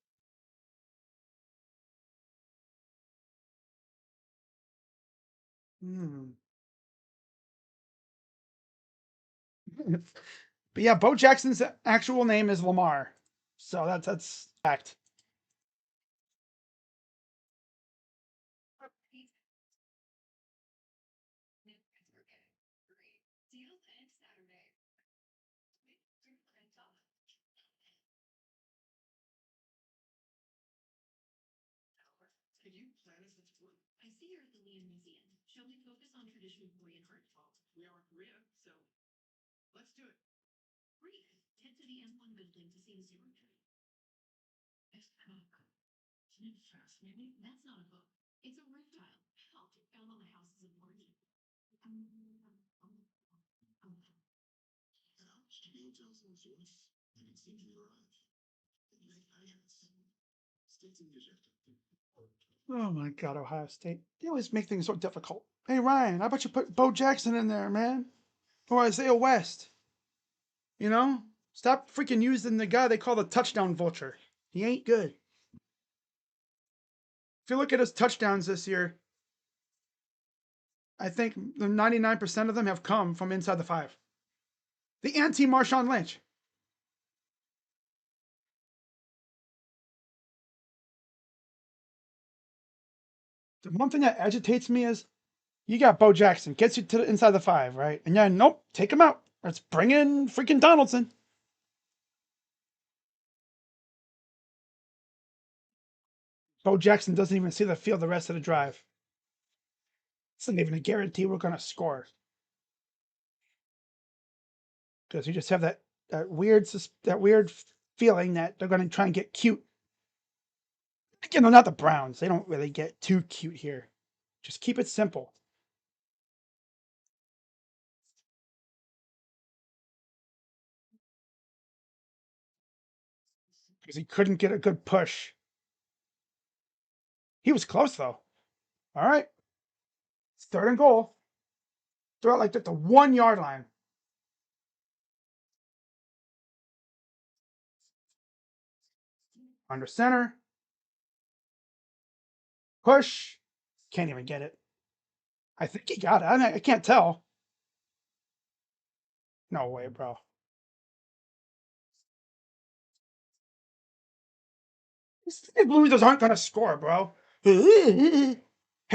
S2: Hmm. But yeah, Bo Jackson's actual name is Lamar. So that's fact.
S3: I see you're at the Liam Museum. Shall we focus on traditional Korean art?
S1: We are in Korea, so let's do it.
S3: Great. Head to the M1 building to see the zero tree.
S1: It's kind of fascinating.
S3: That's not a book. It's a roof tile. Hell, found on the houses of origin.
S1: Studio tells them source, and it seems you arrive.
S2: Oh my God, Ohio State. They always make things so difficult. Hey, Ryan, how about you put Bo Jackson in there, man? Or Isaiah West? You know? Stop freaking using the guy they call the touchdown vulture. He ain't good. If you look at his touchdowns this year, I think the 99% of them have come from inside the 5. The anti-Marshawn Lynch. The one thing that agitates me is you got Bo Jackson, gets you to the inside the 5, right? And yeah, nope, take him out. Let's bring in freaking Donaldson. Bo Jackson doesn't even see the field the rest of the drive. It's not even a guarantee we're going to score. Because you just have that weird feeling that they're going to try and get cute. Again, they're not the Browns. They don't really get too cute here. Just keep it simple. Because he couldn't get a good push. He was close though. All right. It's 3rd and goal. Throw it like at the 1-yard line. Under center. Push. Can't even get it. I think he got it. I can't tell. No way, bro. These Blues aren't going to score, bro. Hey,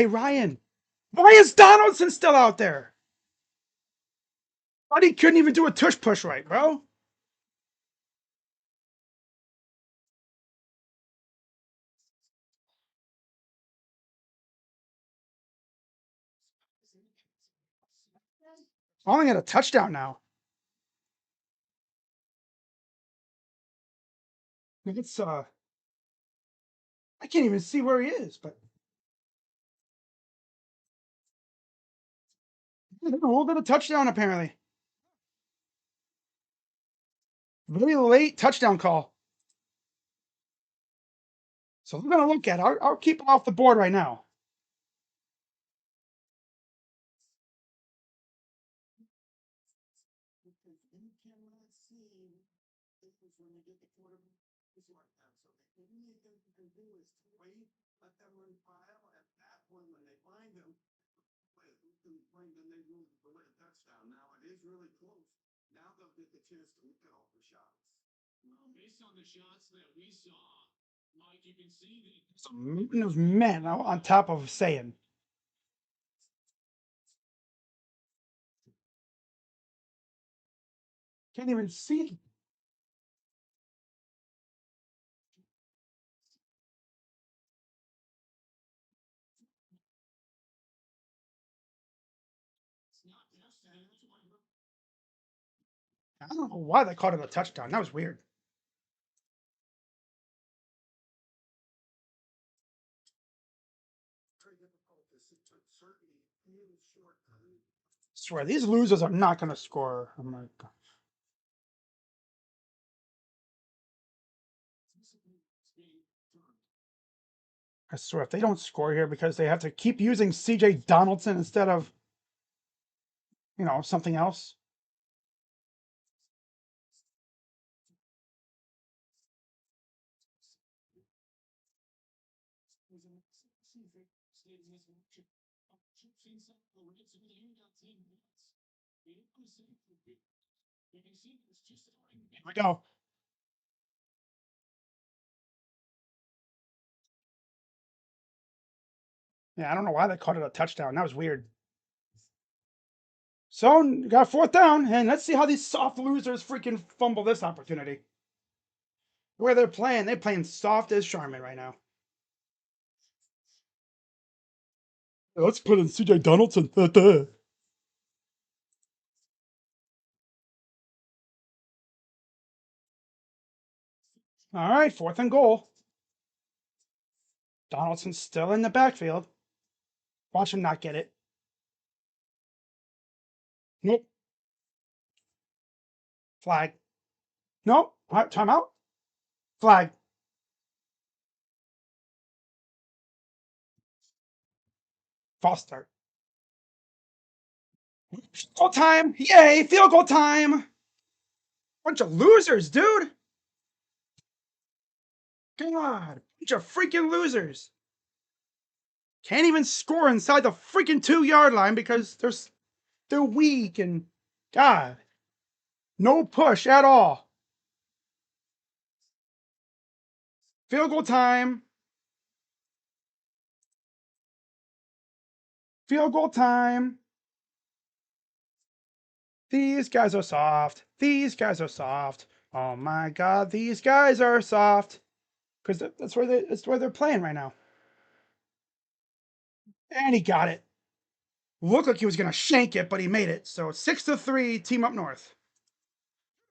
S2: Ryan. Why is Donaldson still out there? Buddy couldn't even do a tush push right, bro. Only had a touchdown now. It's I can't even see where he is, but he did a little bit of touchdown apparently. Very late touchdown call. So we're gonna look at it. I'll keep him off the board right now.
S4: do is to wait, let them run file, at that point, when they find them, then they move for a touchdown. Now it is really close. Now they'll get the chance to look at all the shots.
S1: Well, based on the shots that we saw, Mike, you can see that
S2: Some mountain of men on top of saying. Can't even see them.
S1: it's not just that. That's why we're
S2: I don't know why they called it a touchdown. That was weird.
S4: Very difficult to certainly really short time.
S2: Swear these losers are not going to score. Oh my god.
S1: being turned.
S2: I swear if they don't score here because they have to keep using CJ Donaldson instead of, something else. Here we go. Yeah, I don't know why they called it a touchdown. That was weird. So, got 4th down, and let's see how these soft losers freaking fumble this opportunity. The way they're playing soft as Charmin right now. Let's put in CJ Donaldson. All right, 4th and goal. Donaldson's still in the backfield. Watch him not get it. Nope. Flag. Nope. Timeout. Flag. False start. Goal time. Yay, field goal time. Bunch of losers, dude. God, bunch of freaking losers. Can't even score inside the freaking 2-yard line because they're weak and God. No push at all. Field goal time. Field goal time. These guys are soft. These guys are soft. Oh my God, these guys are soft. Because that's where they're playing right now. And he got it. Looked like he was gonna shank it, but he made it. So 6-3, team up north.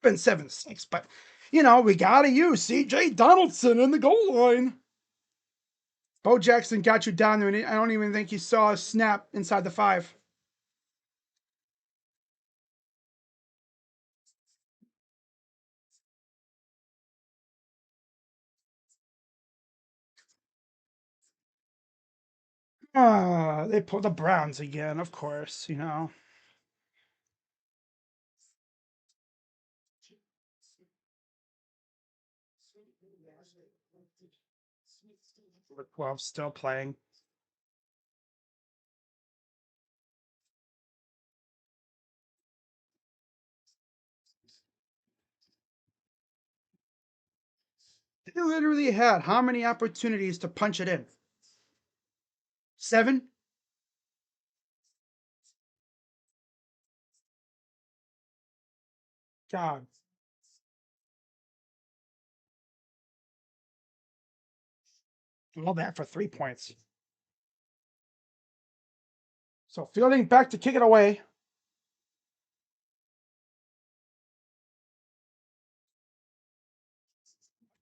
S2: Been 7-6, but we gotta use CJ Donaldson in the goal line. Bo Jackson got you down there, and I don't even think he saw a snap inside the 5. They pulled the Browns again, of course, With 12 still playing. They literally had how many opportunities to punch it in? 7? God. All that for 3 points. So Fielding back to kick it away.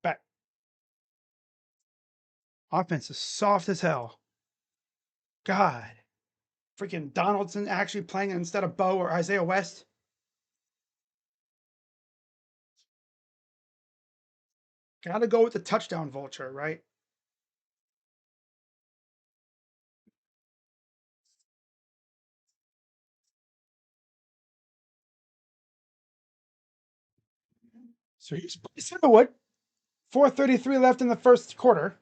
S2: Back. Offense is soft as hell. God. Freaking Donaldson actually playing instead of Bo or Isaiah West. Gotta go with the touchdown vulture, right? So here's Bryce Underwood. 4:33 left in the first quarter.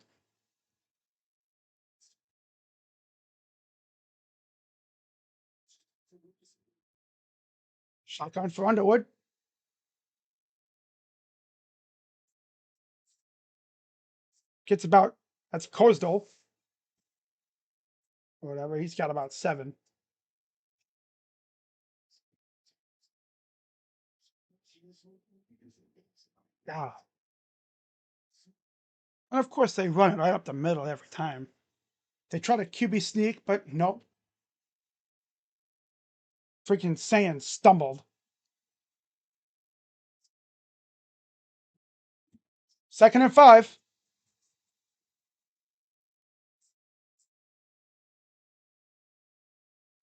S2: Shotgun for Underwood. Gets about, that's Coastal. Or whatever. He's got about 7. Yeah. And of course, they run it right up the middle every time. They try to QB sneak, but nope. Freaking Saiyan stumbled. 2nd and 5.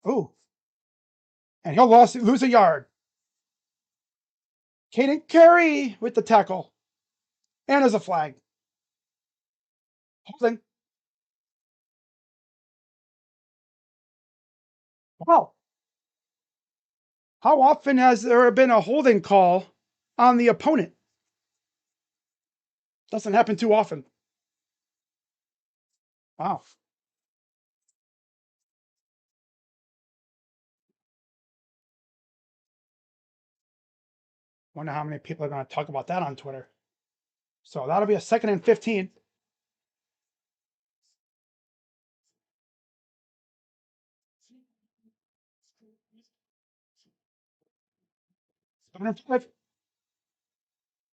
S2: Ooh. And he'll lose a yard. Caden Carey with the tackle. And there's a flag. Holding. Wow. How often has there been a holding call on the opponent? Doesn't happen too often. Wow. Wonder how many people are going to talk about that on Twitter. So that'll be a 2nd and 15.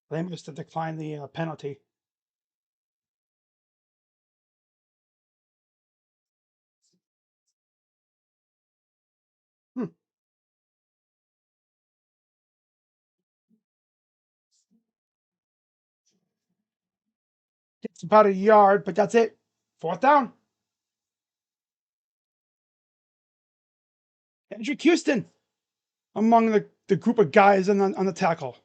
S2: They must have declined the penalty. It's about a yard, but that's it. 4th down. Andrew Houston among the group of guys on the tackle.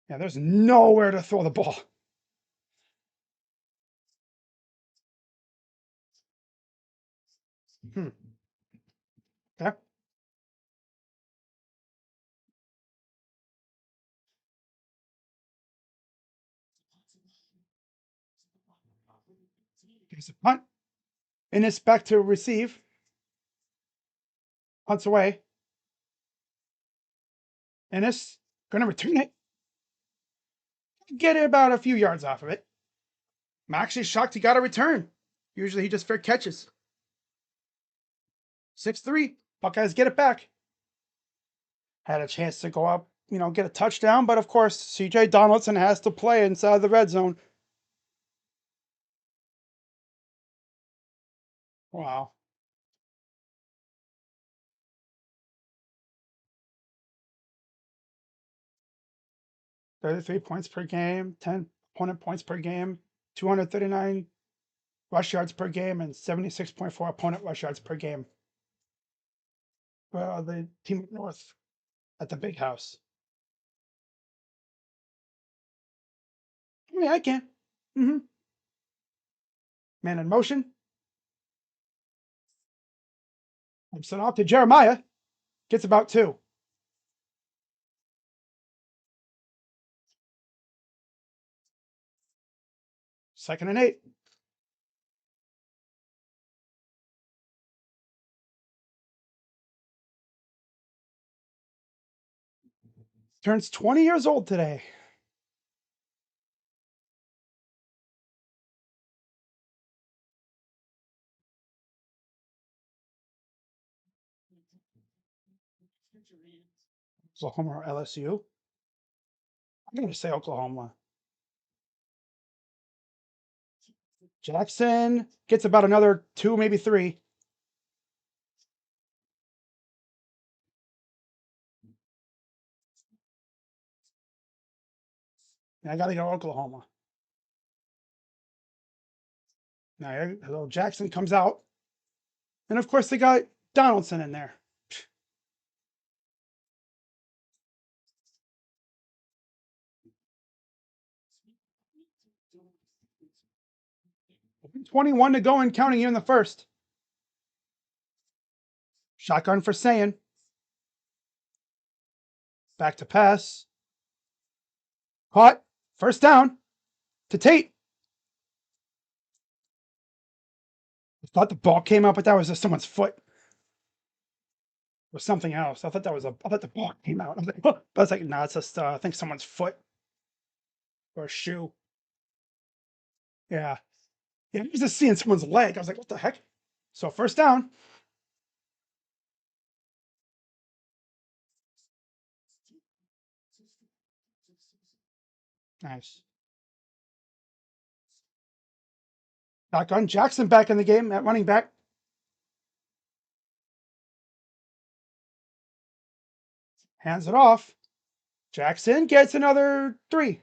S2: Yeah, there's nowhere to throw the ball. Okay. Here's a punt. And it's back to receive. Punts away. And it's going to return it. Get about a few yards off of it. I'm actually shocked he got a return. Usually he just fair catches. 6-3. Buckeyes get it back. Had a chance to go up, get a touchdown, but of course, CJ Donaldson has to play inside the red zone. Wow. 33 points per game, 10 opponent points per game, 239 rush yards per game, and 76.4 opponent rush yards per game. Well, the team up north at the big house. Yeah, I can. Man in motion. I'm sent off to Jeremiah. Gets about 2. Second and 8. Turns 20 years old today. Oklahoma or LSU? I'm going to say Oklahoma. Jackson gets about another 2, maybe 3. I got to go Oklahoma. Now, little Jackson comes out. And of course, they got Donaldson in there. 21 to go and counting here in the first. Shotgun for Saiyan. Back to pass. Caught. First down to Tate. thought the ball came out, but that was just someone's foot or something else. I thought the ball came out. I was like, but I was like, nah, it's just I think someone's foot or a shoe. Yeah. Yeah, I was just seeing someone's leg. I was like, what the heck? So first down. Nice. Shotgun. Jackson back in the game at running back. Hands it off. Jackson gets another 3.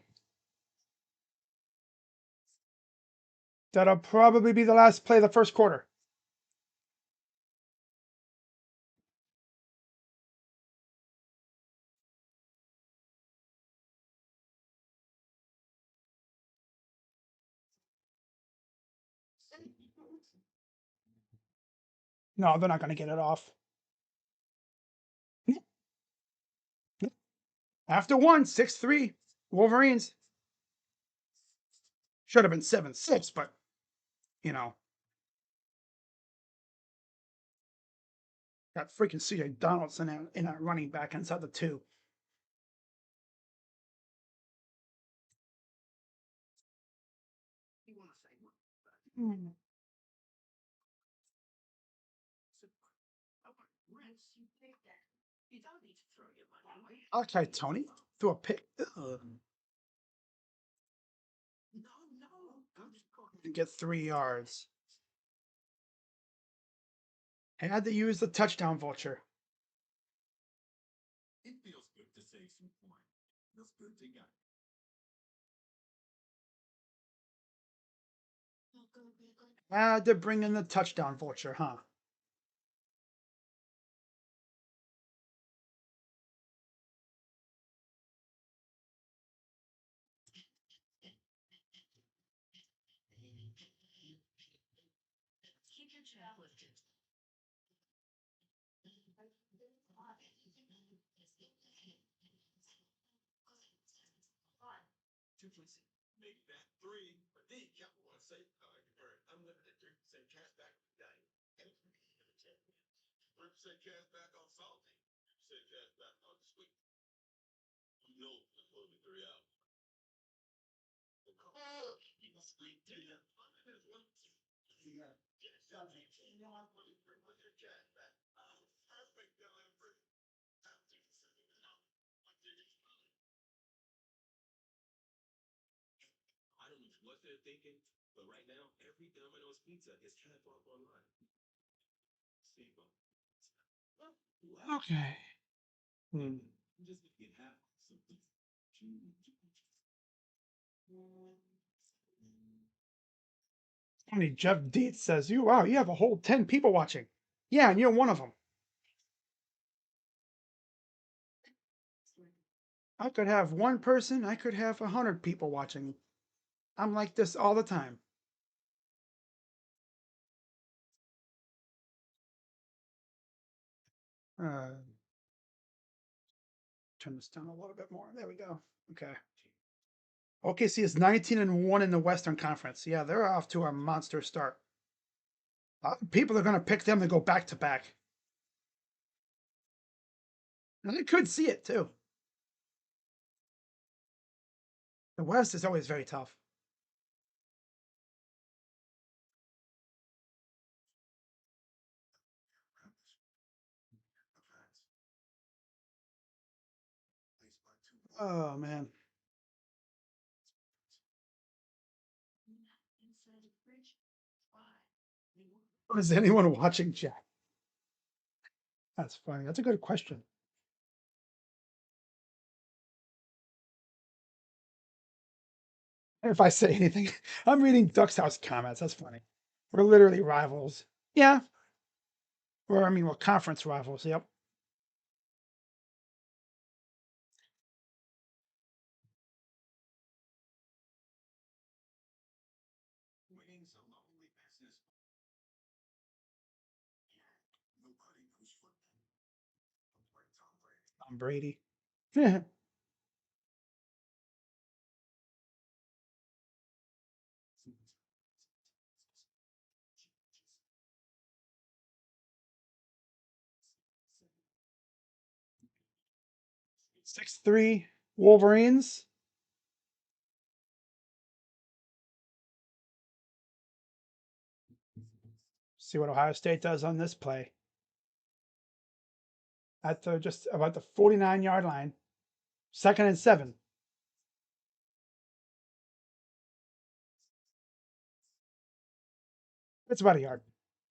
S2: That'll probably be the last play of the first quarter. No, they're not going to get it off. After 1, 6-3. Wolverines. Should have been 7-6, but, you know. Got freaking CJ Donaldson in a running back inside the 2. Mm.
S3: You don't need to throw your money away.
S2: Okay, Tony. Threw a pick. Ugh.
S3: No, I'm just going
S2: And get 3 yards. Had to use the touchdown vulture.
S1: It feels good to save some coin. Feels good to get.
S2: Had to bring in the touchdown vulture, huh?
S3: keep your chin lifted.
S1: Maybe that 3, but then you kept one safe card. You earned unlimited 3% cash back per day. 3% cash back on salty. 3% cash back on sweet. You know it's supposed to be 3 hours. I don't know what they're thinking, but right now, every Domino's pizza is half off online.
S2: Okay. Hmm.
S1: Just get half.
S2: Funny, Jeff Dietz says, wow, you have a whole 10 people watching. Yeah, and you're one of them. I could have 1 person. I could have 100 people watching. I'm like this all the time. Turn this down a little bit more. There we go. Okay. OKC is 19-1 in the Western Conference. Yeah, they're off to a monster start. People are going to pick them to go back to back. And I could see it too. The West is always very tough. Oh, man.
S3: Inside the fridge.
S2: Is anyone watching Jack? That's funny. That's a good question. If I say anything, I'm reading Duck's House comments. That's funny. We're literally rivals. Yeah. Or, I mean, we're conference rivals. Yep.
S4: Winning's a lonely business. Nobody knows football. Like Tom Brady.
S2: Tom Brady. Yeah. 6-3 Wolverines. See what Ohio State does on this play. At the just about the 49-yard line. 2nd and 7. It's about a yard.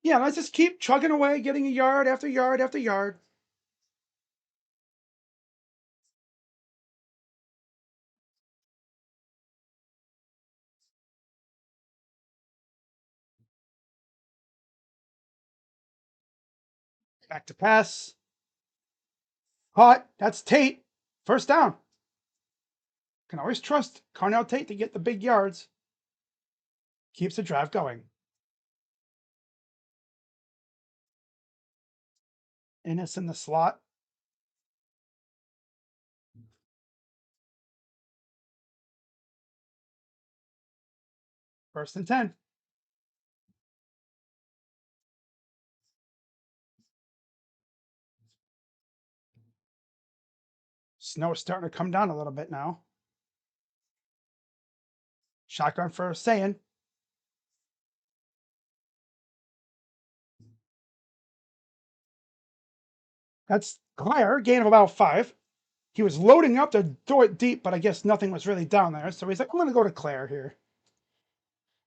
S2: Yeah, let's just keep chugging away, getting a yard after yard after yard. Back to pass. Caught. That's Tate. First down. Can always trust Carnell Tate to get the big yards. Keeps the drive going. Ennis in the slot. First and 10. Snow is starting to come down a little bit now. Shotgun for Sayin. That's Claire, gain of about 5. He was loading up to throw it deep, but I guess nothing was really down there. So he's like, I'm going to go to Claire here.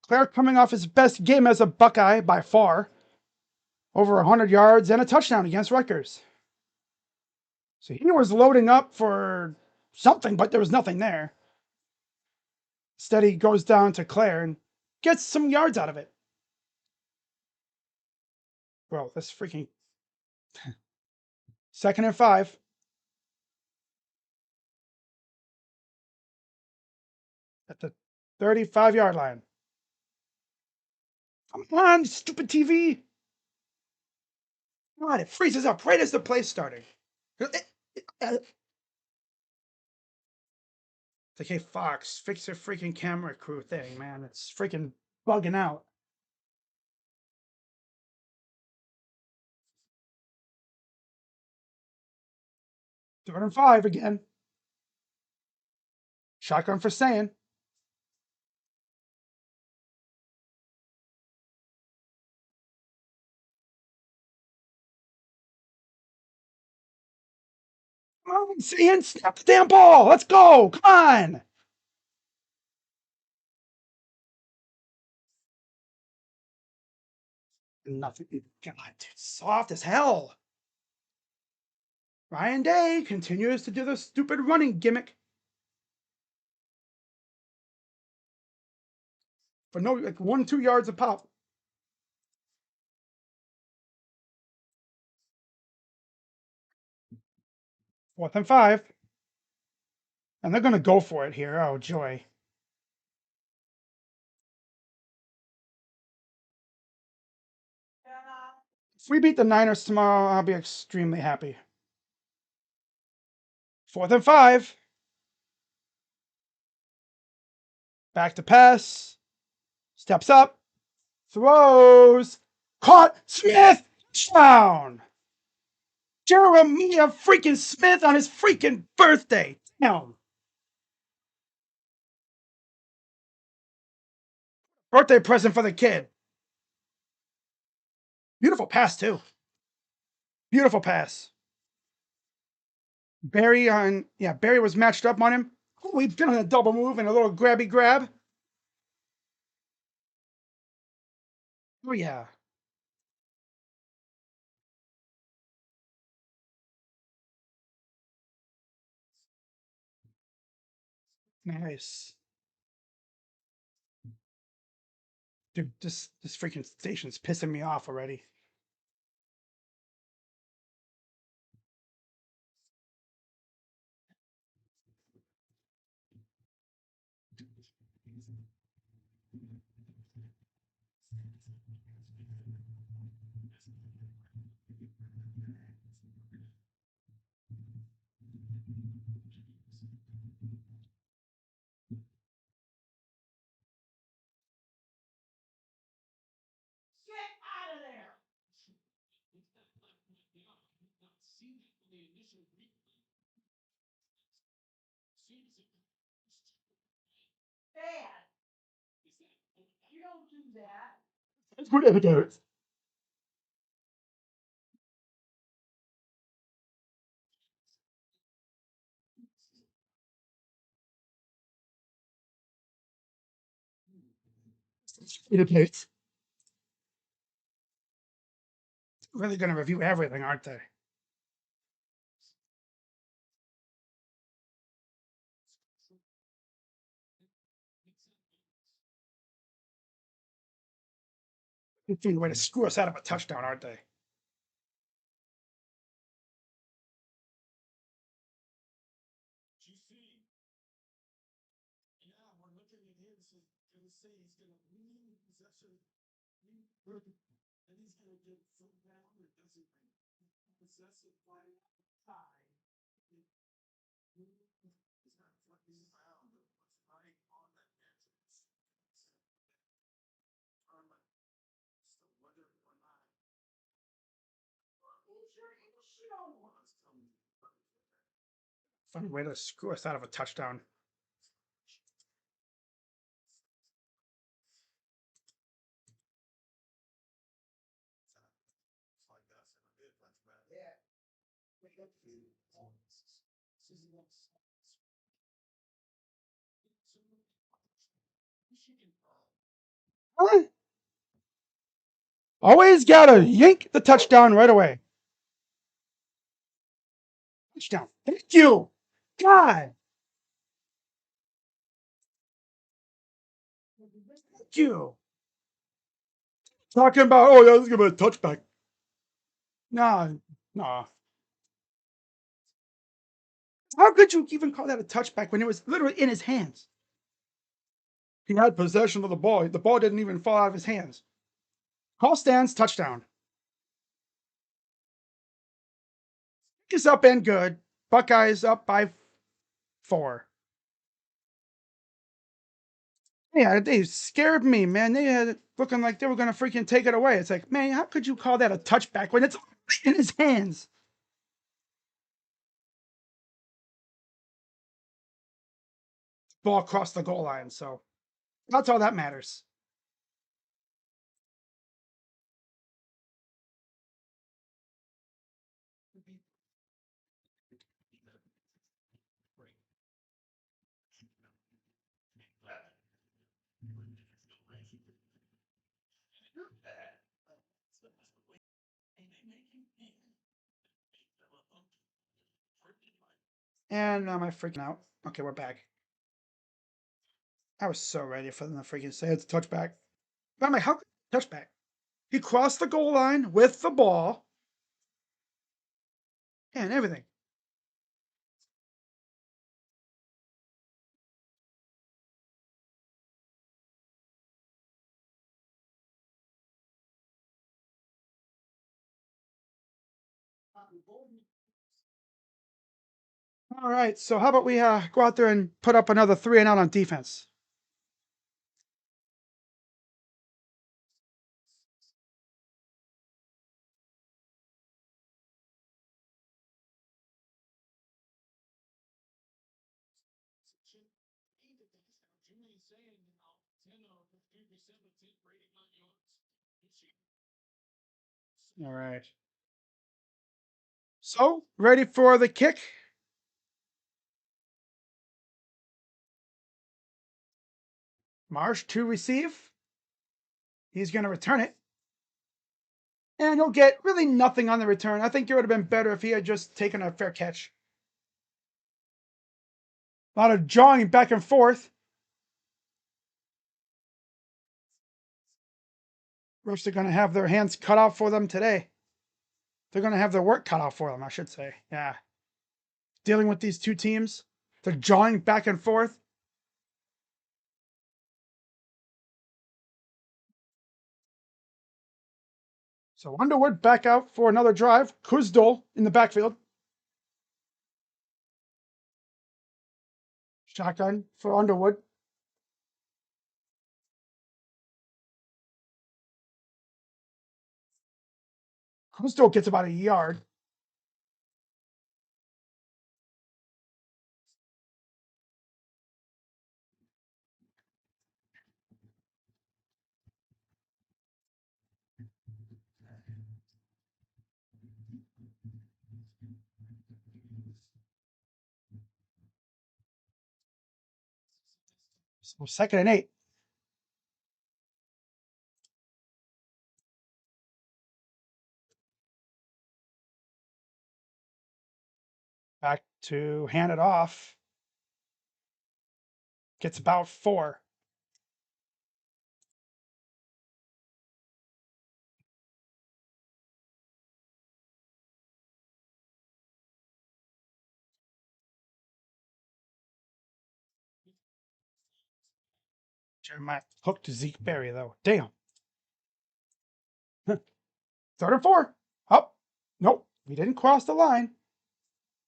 S2: Claire coming off his best game as a Buckeye by far. Over 100 yards and a touchdown against Rutgers. So he was loading up for something, but there was nothing there. Instead, he goes down to Claire and gets some yards out of it. Bro, this freaking 2nd and 5. At the 35-yard line. Come on, stupid TV. God, it freezes up right as the play's starting. It's like, hey, Fox, fix your freaking camera crew thing, man. It's freaking bugging out. Third and 5 again. Shotgun for Sayin. Come on, Sayin, snap the damn ball. Let's go. Come on. Nothing. God, dude, soft as hell. Ryan Day continues to do the stupid running gimmick. For no, like 1-2 yards a pop. Fourth and 5. And they're going to go for it here. Oh, joy. If we beat the Niners tomorrow, I'll be extremely happy. 4th and 5. Back to pass. Steps up. Throws. Caught. Smith. Touchdown. Jeremiah freaking Smith on his freaking birthday. Damn. Birthday present for the kid. Beautiful pass, too. Beautiful pass. Barry was matched up on him. Oh, we've done a double move and a little grabby grab. Oh, yeah. Nice. Dude, this freaking station's pissing me off already. That's what it is. It is. Really going to review everything, aren't they? They figure a way to screw us out of a touchdown, aren't they?
S1: GC. Yeah, we're looking at him, so gonna say he's gonna win possession. And he's gonna get foot down or doesn't possessive play tie. He's not flipping around, but what's right on that match. Still whether or not.
S2: Funny way to screw us out of a touchdown. Huh? Always gotta yank the touchdown right away. Touchdown. Thank you. God. Thank you. Talking about, oh, yeah, this is gonna be a touchback. Nah, nah. How could you even call that a touchback when it was literally in his hands? He had possession of the ball. The ball didn't even fall out of his hands. Call stands, touchdown. Is up and good. Buckeyes up by 4. Yeah, they scared me, man. They had it looking like they were going to freaking take it away. It's like, man, how could you call that a touchback when it's in his hands? Ball crossed the goal line, so that's all that matters. And am I freaking out? Okay, we're back. I was so ready for them to freaking say it's a touchback. But I'm like, how touchback? He crossed the goal line with the ball and everything. All right, so how about we go out there and put up another 3 and out on defense? All right. So, ready for the kick? Marsh to receive. He's going to return it. And he'll get really nothing on the return. I think it would have been better if he had just taken a fair catch. A lot of jawing back and forth. Refs are going to have their hands cut off for them today. They're going to have their work cut off for them, I should say. Yeah. Dealing with these two teams. They're jawing back and forth. So Underwood back out for another drive. Kuzdol in the backfield. Shotgun for Underwood. Kuzdol gets about a yard. So 2nd and 8. Back to hand it off. Gets about 4. Jeremiah hooked to Zeke Berry, though. Damn. 3rd and 4. Up. Nope. He didn't cross the line.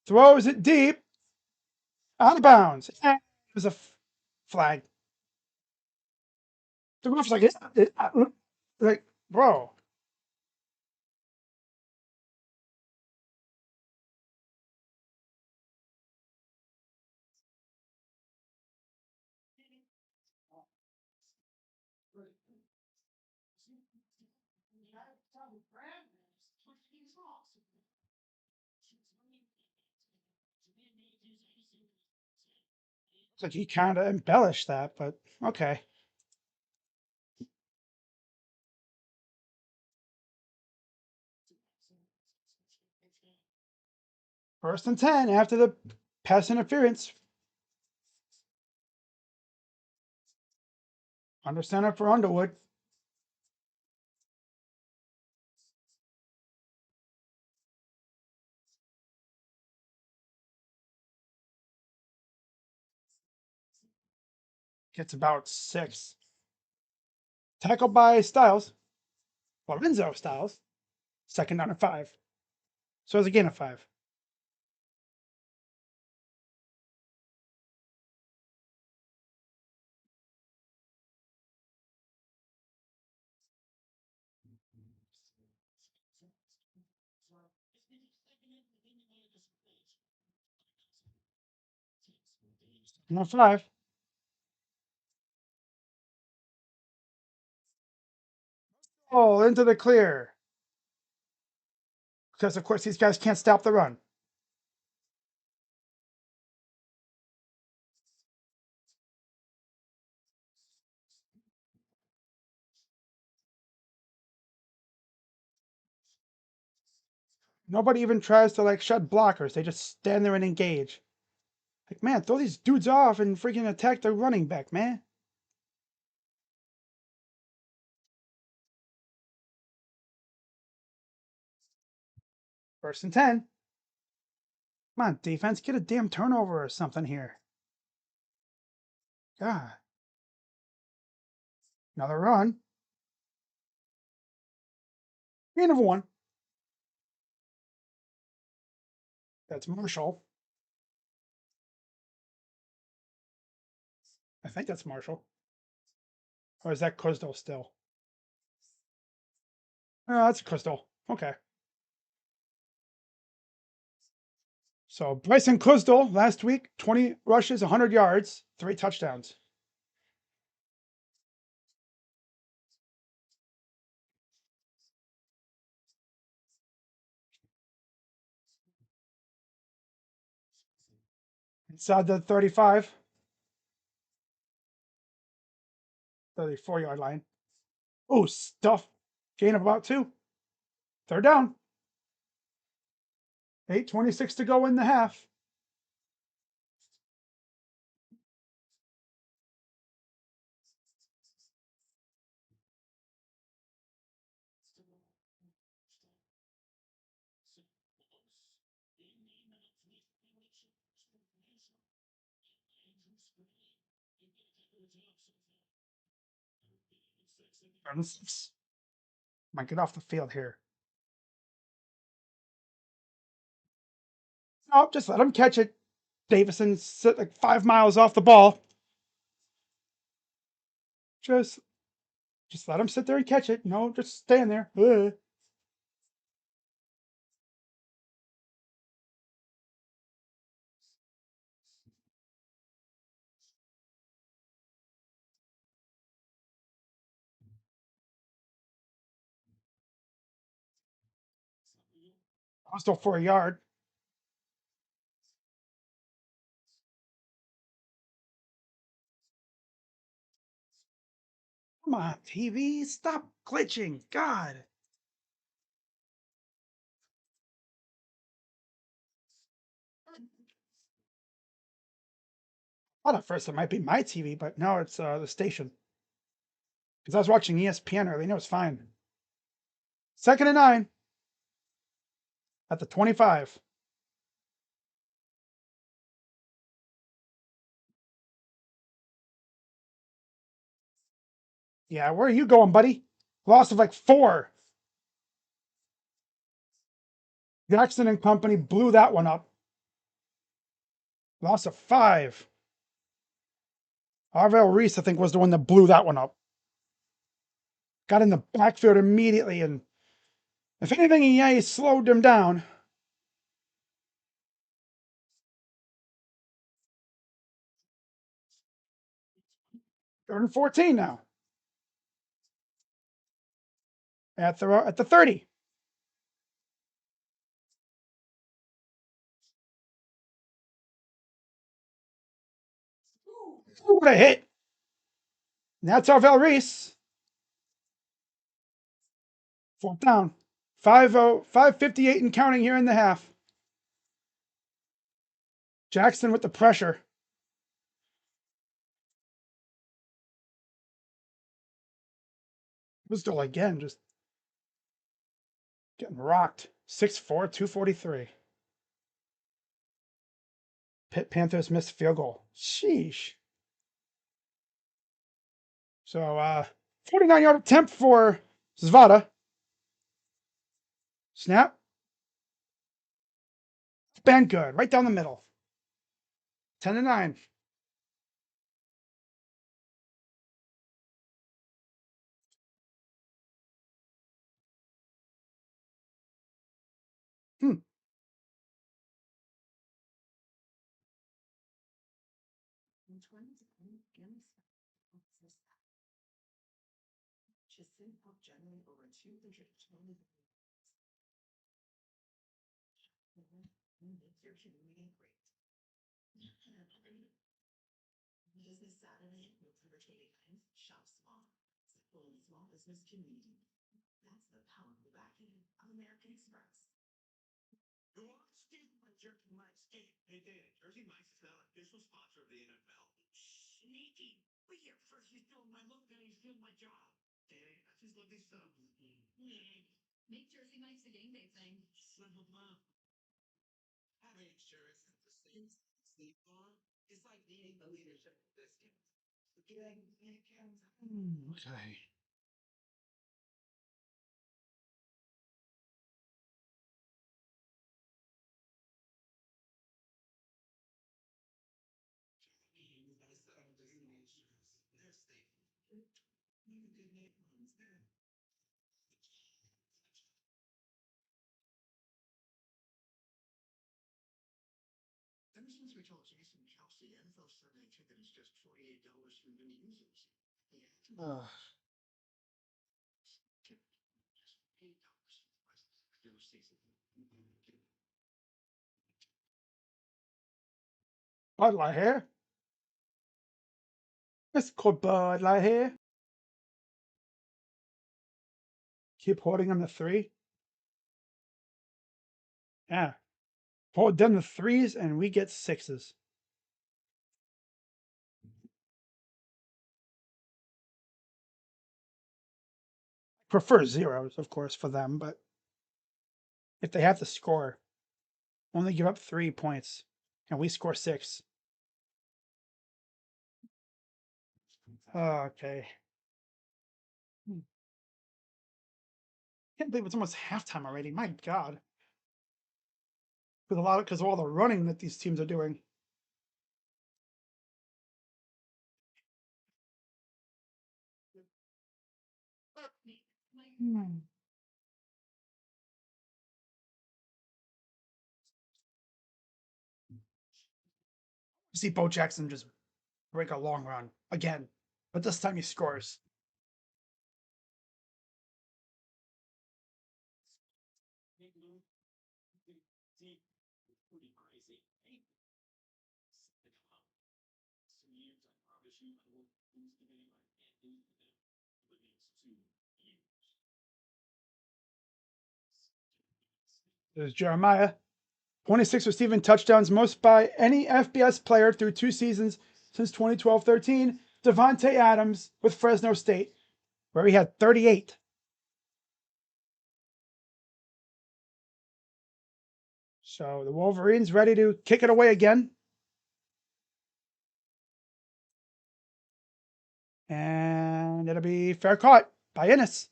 S2: Throws it deep. Out of bounds. And it was a flag. The ref's like, bro. It's like he kind of embellished that, but okay. First and 10 after the pass interference. Under center for Underwood. Gets about 6. Tackled by Styles. Lorenzo Styles. 2nd down and 5. So it's a gain of 5. Number 5. Oh, into the clear. Because, of course, these guys can't stop the run. Nobody even tries to, like, shut blockers. They just stand there and engage. Like, man, throw these dudes off and freaking attack the running back, man. First and 10. Come on, defense, get a damn turnover or something here. God. Another run. Gain of 1. That's Marshall. I think that's Marshall. Or is that Crystal still? Oh, that's Crystal. Okay. So Bryson Crystal last week, 20 rushes, 100 yards, 3 touchdowns. Inside the 35, 34-yard line. Oh, stuff. Gain of about 2. 3rd down. 8:26 to go in the half. Might get off the field here. No, just let him catch it. Davison sit like 5 miles off the ball. Just let him sit there and catch it. No, just stand there. I'm still for a yard. Come on, TV, stop glitching. God. I thought at first it might be my TV, but no, it's the station. Because I was watching ESPN earlier, and it was fine. 2nd and 9 at the 25. Yeah, where are you going, buddy? Loss of like 4. Jackson and company blew that one up. Loss of 5. Arvell Reese, I think, was the one that blew that one up. Got in the backfield immediately, and if anything, yeah, he slowed them down. 3rd and 14 now. At the 30. What a hit. And that's Arvell Reese. 4th down. 5:58 and counting here in the half. Jackson with the pressure. Wisdall again, just getting rocked. 6'4", 243. Pitt Panthers missed field goal. Sheesh. So 49-yard attempt for Zvada. Snap. Been good. Right down the middle. 10-9.
S1: Generate over 220. You're communicating great. Business Saturday, November 29th, shop small. Simple and small business community. That's the power of the back end of American Express. Go on, Steve, my Jersey Mike's game. Hey, Dana, Jersey Mike's is now an official sponsor of the NFL. Sneaky. But yeah, first he's doing my look, then he's doing my job. Dana, I just love these subs.
S3: Make Jersey Mike's a game day thing.
S1: Simple plan. Having insurance at the State Farm is like needing the leadership of this game.
S2: Okay.
S1: Ever since we told Jason Kelsey, NFL Sunday ticket is just $48 for new users. Yeah. Just $8 for new season.
S2: Bud Light here. It's called Bud Light here. Keep holding them to 3. Yeah. Hold them to 3s, and we get 6s. Prefer 0s, of course, for them, but if they have to score, only give up 3 points, and we score 6. Okay. Can't believe it's almost halftime already. My God. Because of all the running that these teams are doing. See Bo Jackson just break a long run again, but this time he scores.
S1: Pretty crazy. Some years I promise you I won't lose the game. I can't lose the game.
S2: There's Jeremiah. 26 receiving touchdowns, most by any FBS player through 2 seasons since 2012-13. Devontae Adams with Fresno State, where he had 38. So the Wolverines ready to kick it away again. And it'll be fair caught by Ennis.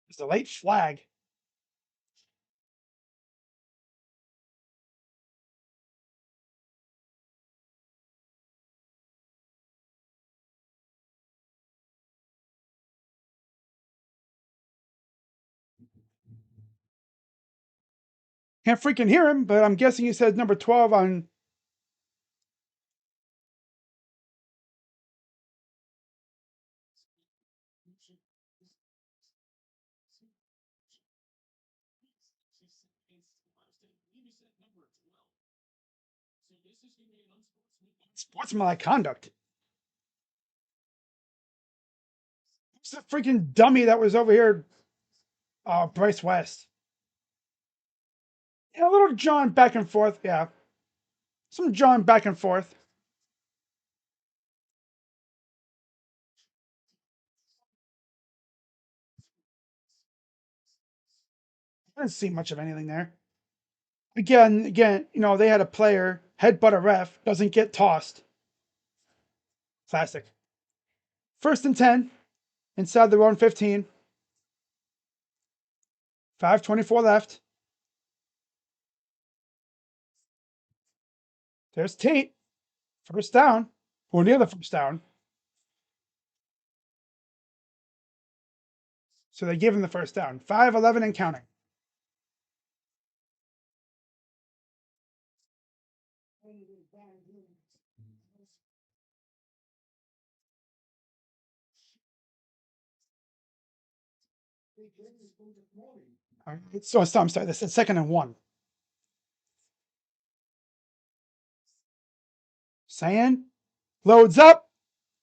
S2: It's a late flag. Can't freaking hear him, but I'm guessing he says number 12 on. Sportsmanlike conduct. Who's the freaking dummy that was over here? Bryce West. Yeah, a little John back and forth. Yeah. Some John back and forth. I didn't see much of anything there. Again, they had a player headbutt a ref, doesn't get tossed. Classic. 1st and 10, inside the 115. 5:24 left. There's Tate. First down. Or near the first down. So they give him the first down. 5:11 and counting. All right, so I'm sorry. This is 2nd and 1. Saying loads up,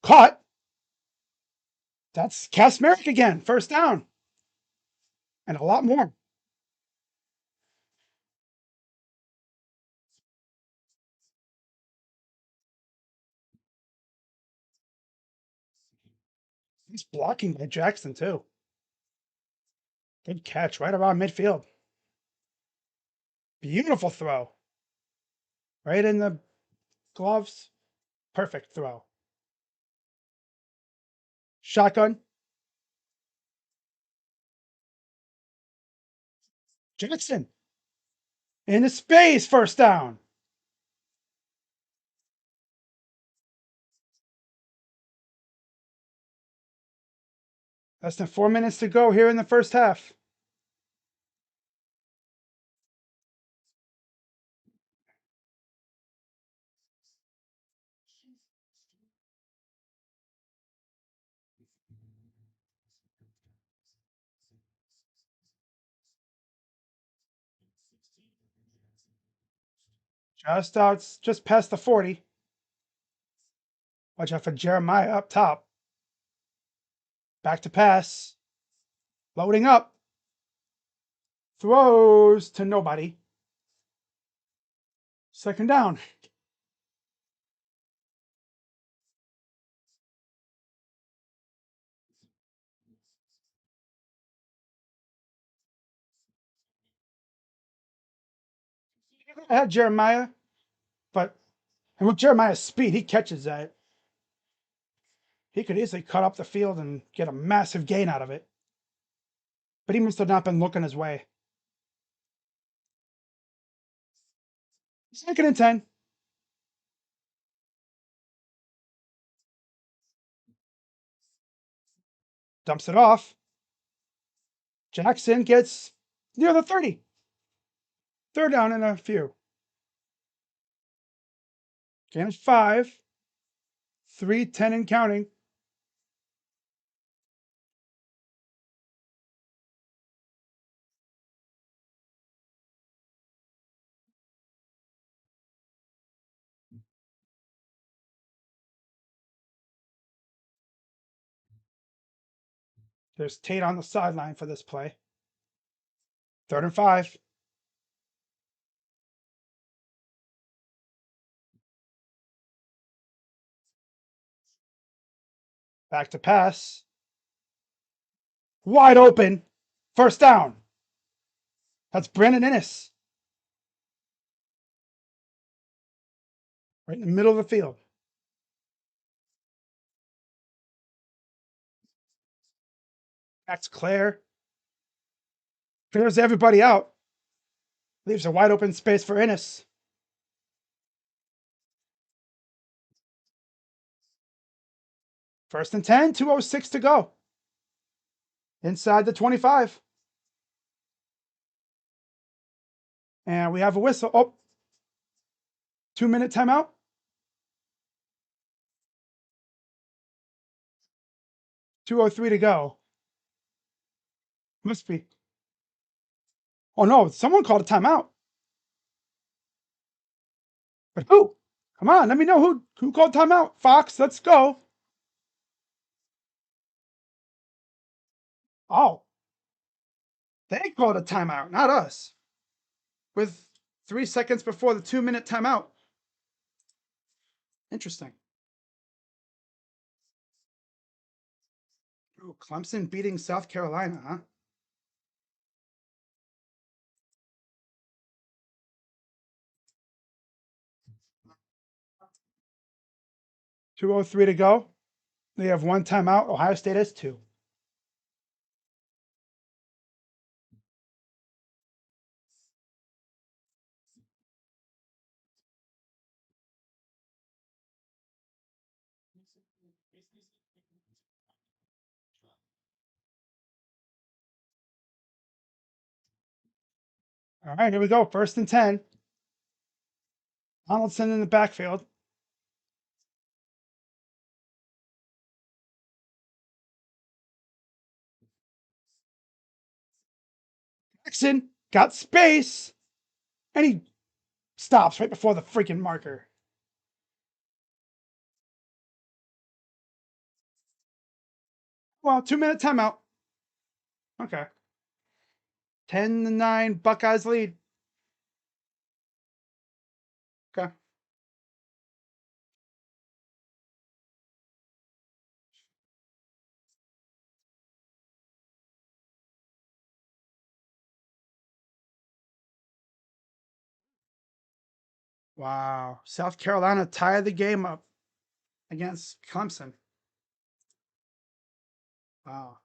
S2: caught. That's Kasmerick again. First down. And a lot more. He's blocking by Jackson, too. Good catch right around midfield. Beautiful throw. Right in the gloves. Perfect throw. Shotgun. Jackson. In the space. First down. Less than 4 minutes to go here in the first half. Just past the 40. Watch out for Jeremiah up top. Back to pass. Loading up. Throws to nobody. 2nd down. I had Jeremiah, but and with Jeremiah's speed, he catches that. He could easily cut up the field and get a massive gain out of it. But he must have not been looking his way. 2nd and 10. Dumps it off. Jackson gets near the 30. 3rd down and a few. Game is 5. 3, 10 and counting. There's Tate on the sideline for this play. 3rd and 5. Back to pass. Wide open. First down. That's Brandon Innes. Right in the middle of the field. That's Claire. Clears everybody out. Leaves a wide open space for Innes. First and 10, 2:06 to go. Inside the 25. And we have a whistle. Oh, 2-minute timeout. .203 to go. Must be. Oh no, someone called a timeout. But who? Come on, let me know who called timeout. Fox, let's go. Oh, they called a timeout, not us. With 3 seconds before the 2-minute timeout. Interesting. Oh, Clemson beating South Carolina, huh? .203 to go. They have 1 timeout. Ohio State has 2. All right, here we go. 1st and 10. Donaldson in the backfield. Jackson got space. And he stops right before the freaking marker. Well, 2-minute timeout. Okay. 10-9, Buckeyes lead. Okay. Wow. South Carolina tied the game up against Clemson. Wow.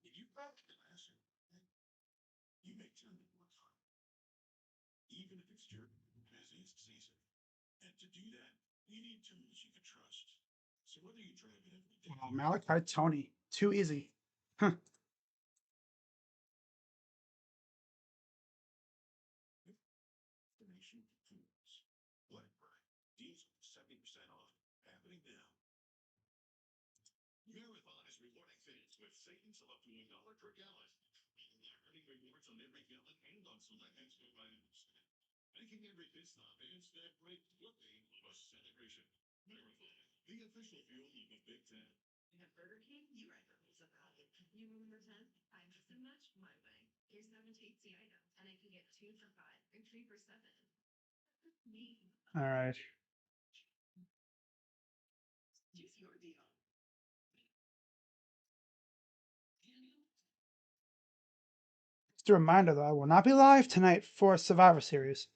S1: If you practice last year, you make 10 to 1 time, even if it's your busiest season. And to do that, you need tools you can trust. So whether you drive it every day,
S2: Wow, Malachi Tony. Too easy. Huh.
S1: destination tools. Black Friday deals with 70% off happening now. Marathon is rewarding fans with savings of up to $1 per gallon. They're earning rewards on every gallon and on select export items. Making every pit stop and snack break look of a celebration. Marathon, the official fuel of the Big Ten.
S3: At Burger King, you are the rules of value. You remember 10? I mix and match my way. Here's 7 tasty items, and I can get 2 for 5 or 3 for 7. Me.
S2: All right.
S3: Choose your deal.
S2: Just a reminder, though, I will not be live tonight for Survivor Series.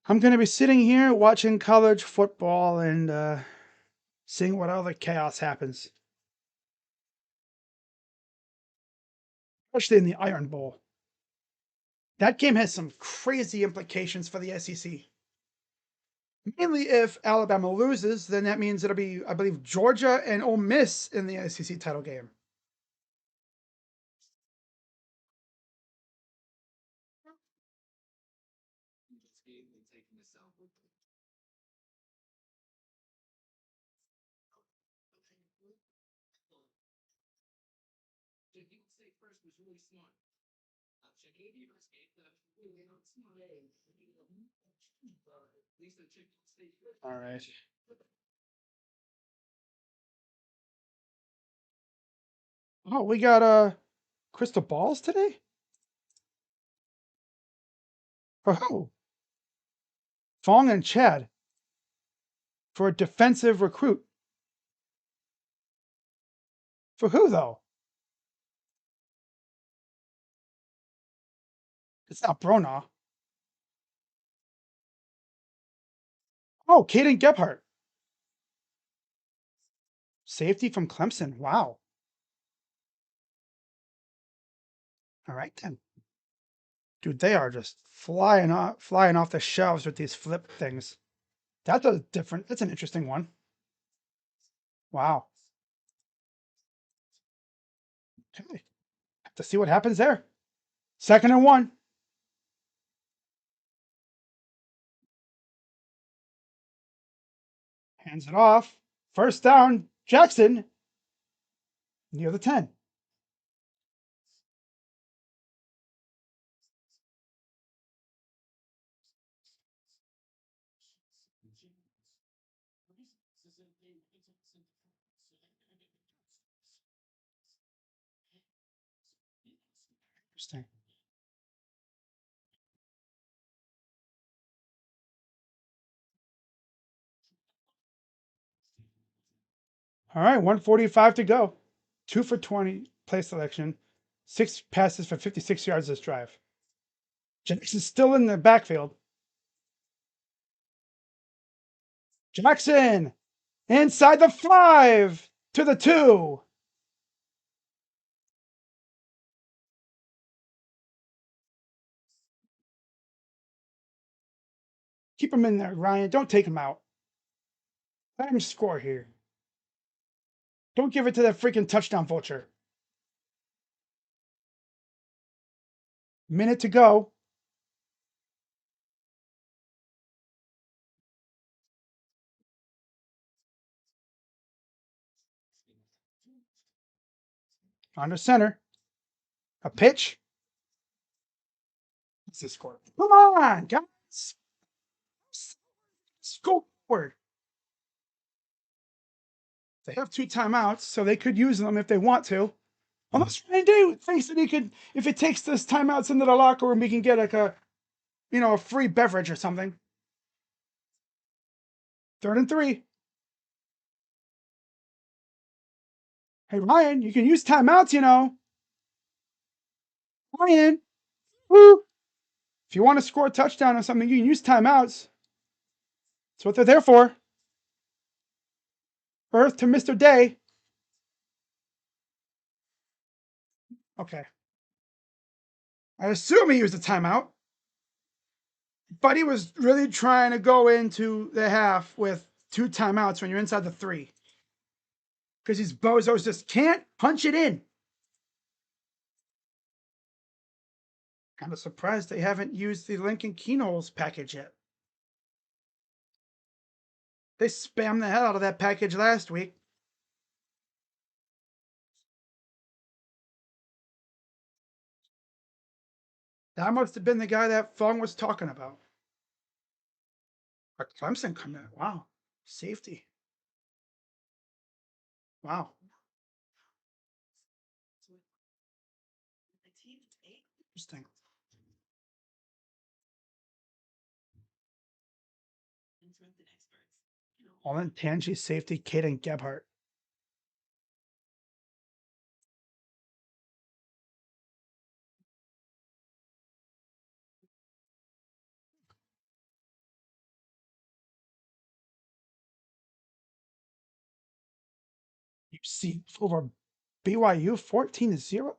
S2: I'm going to be sitting here watching college football and seeing what other chaos happens. Especially in the Iron Bowl. That game has some crazy implications for the SEC. Mainly if Alabama loses, then that means it'll be, I believe, Georgia and Ole Miss in the SEC title game. All right. Oh, we got crystal balls today? For who? Fong and Chad. For a defensive recruit. For who though? It's not Brona. Oh, Caden Gebhart. Safety from Clemson. Wow. All right then. Dude, they are just flying off the shelves with these flip things. That's an interesting one. Wow. Okay. Have to see what happens there. 2nd and 1. Hands it off. First down, Jackson. Near the 10. Interesting. All right, 145 to go. 2 for 20 play selection. 6 passes for 56 yards this drive. Jackson's still in the backfield. Jackson inside the 5 to the 2. Keep him in there, Ryan. Don't take him out. Let him score here. Don't give it to that freaking touchdown vulture. Minute to go. On to center. A pitch. What's the score? Come on, guys. Score. They have 2 timeouts, so they could use them if they want to. Unless Ryan Day thinks that he could, if it takes this timeouts into the locker room, he can get like a free beverage or something. 3rd and 3. Hey, Ryan, you can use timeouts, Ryan, woo. If you want to score a touchdown or something, you can use timeouts. That's what they're there for. Earth to Mr. Day. Okay. I assume he used a timeout, but he was really trying to go into the half with 2 timeouts when you're inside the 3. Because these bozos just can't punch it in. Kind of surprised they haven't used the Lincoln Keynoles package yet. They spammed the hell out of that package last week. That must have been the guy that Fong was talking about. A Clemson commit. Wow. Safety. Wow. Interesting. All in Tangy safety, Caden Gebhart. You see over BYU 14-0.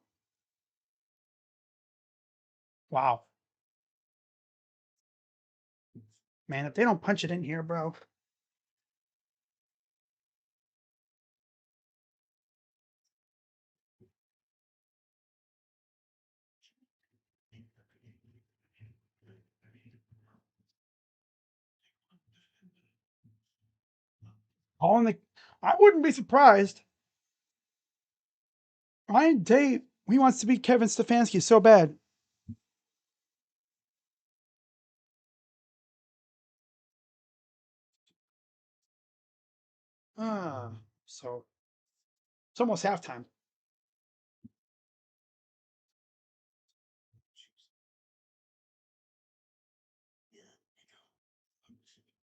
S2: Wow. Man, if they don't punch it in here, bro. I wouldn't be surprised. Ryan Day, he wants to beat Kevin Stefanski so bad. So it's almost halftime.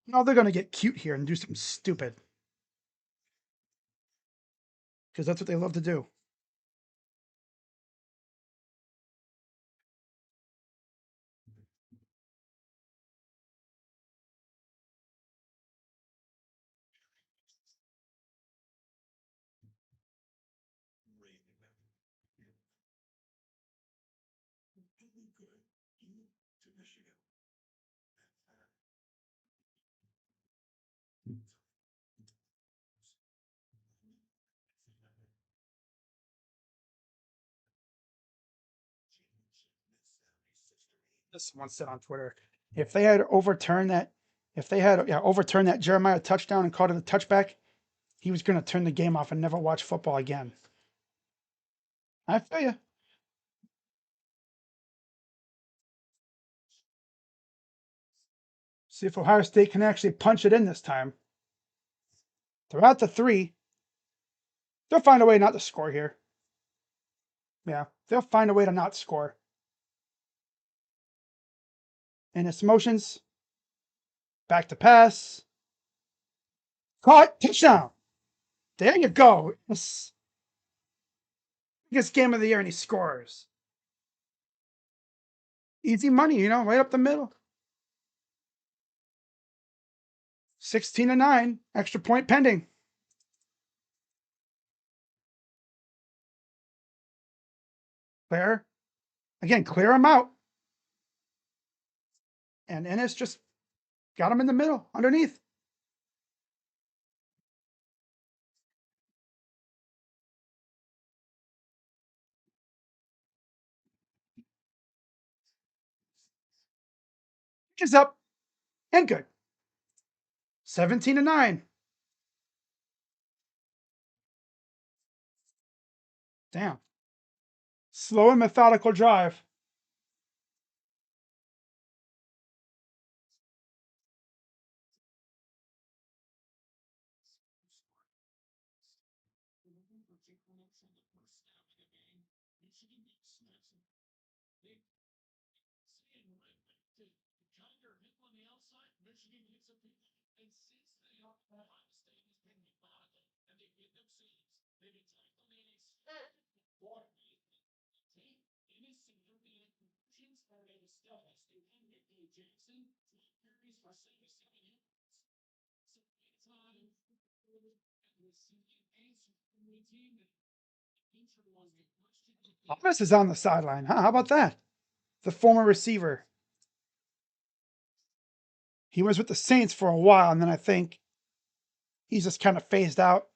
S2: No, they're gonna get cute here and do something stupid. Because that's what they love to do. This one said on Twitter, if they had overturned that, overturned that Jeremiah touchdown and called it a touchback, he was going to turn the game off and never watch football again. I feel you. See if Ohio State can actually punch it in this time. They're at the 3. They'll find a way not to score here. Yeah, they'll find a way to not score. And it's motions. Back to pass. Caught. Touchdown. There you go. It's biggest game of the year, and he scores. Easy money, right up the middle. 16-9. Extra point pending. Clear. Again, clear him out. And Ennis just got him in the middle, underneath. Is up and good. 17-9. Damn. Slow and methodical drive. Thomas is on the sideline. Huh? How about that? The former receiver. He was with the Saints for a while, and then I think he's just kind of phased out.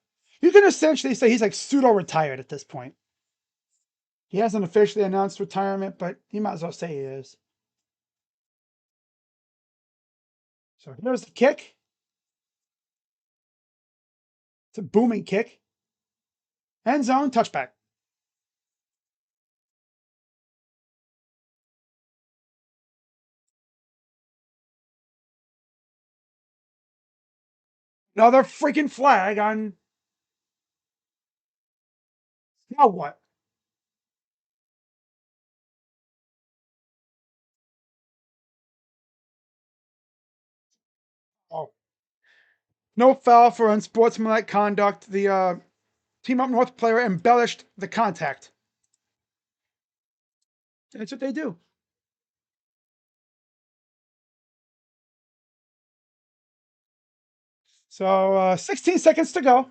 S2: You can essentially say he's like pseudo retired at this point. He hasn't officially announced retirement, but he might as well say he is. So here's the kick. It's a booming kick. End zone, touchback. Another freaking flag on. Now what? Oh. No foul for unsportsmanlike conduct. The Team Up North player embellished the contact. That's what they do. So 16 seconds to go.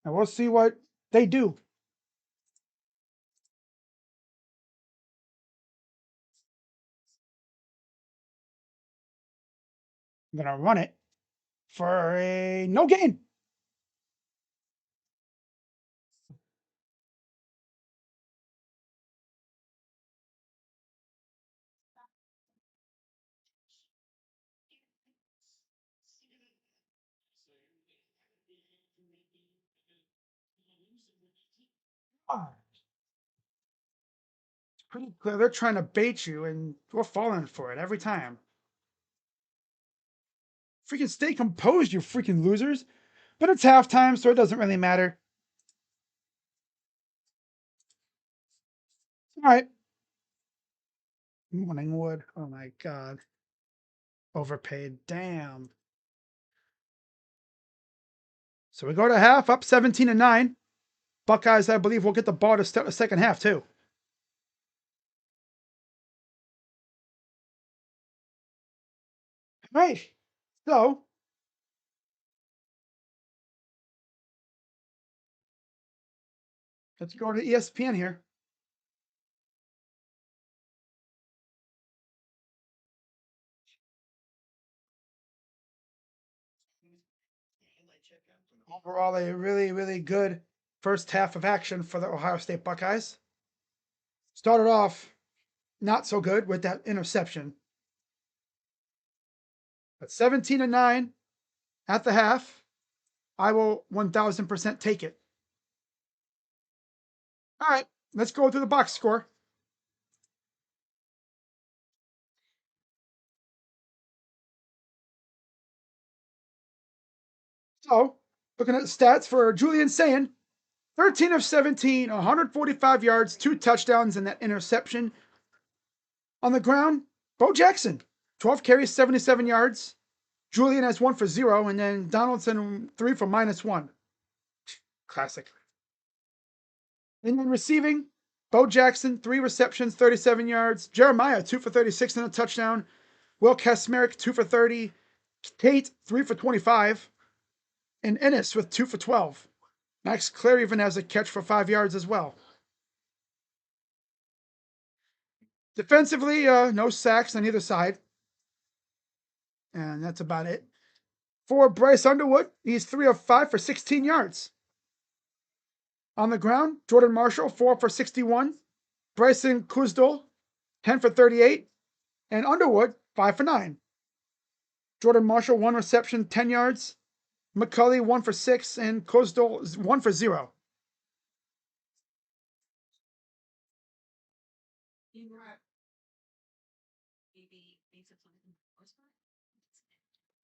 S2: And we'll see what they do. I'm going to run it for a no gain. Ah, it's pretty clear they're trying to bait you, and we're falling for it every time. Freaking stay composed, you freaking losers. But it's halftime, so it doesn't really matter. All right. Morningwood. Oh my God. Overpaid. Damn. So we go to half, up 17-9. Buckeyes, I believe, will get the ball to start the second half, too. All right. So let's go to ESPN here. Overall, a really, really good first half of action for the Ohio State Buckeyes. Started off not so good with that interception. But 17-9 at the half, I will 1000% take it. All right, let's go through the box score. So, looking at the stats for Julian Sayin, 13 of 17, 145 yards, 2 touchdowns, and that interception. On the ground, Bo Jackson, 12 carries, 77 yards. Julian has 1 for 0, and then Donaldson 3 for -1. Classic. And then receiving, Bo Jackson, 3 receptions, 37 yards. Jeremiah, 2 for 36 and a touchdown. Will Kasmerick, 2 for 30. Tate, 3 for 25. And Ennis with 2 for 12. Max Clare even has a catch for 5 yards as well. Defensively, no sacks on either side. And that's about it. For Bryce Underwood, he's 3 of 5 for 16 yards. On the ground, Jordan Marshall, 4 for 61. Bryson Kuzdal, 10 for 38. And Underwood, 5 for 9. Jordan Marshall, 1 reception, 10 yards. McCulley, 1 for 6. And Kuzdal, 1 for 0.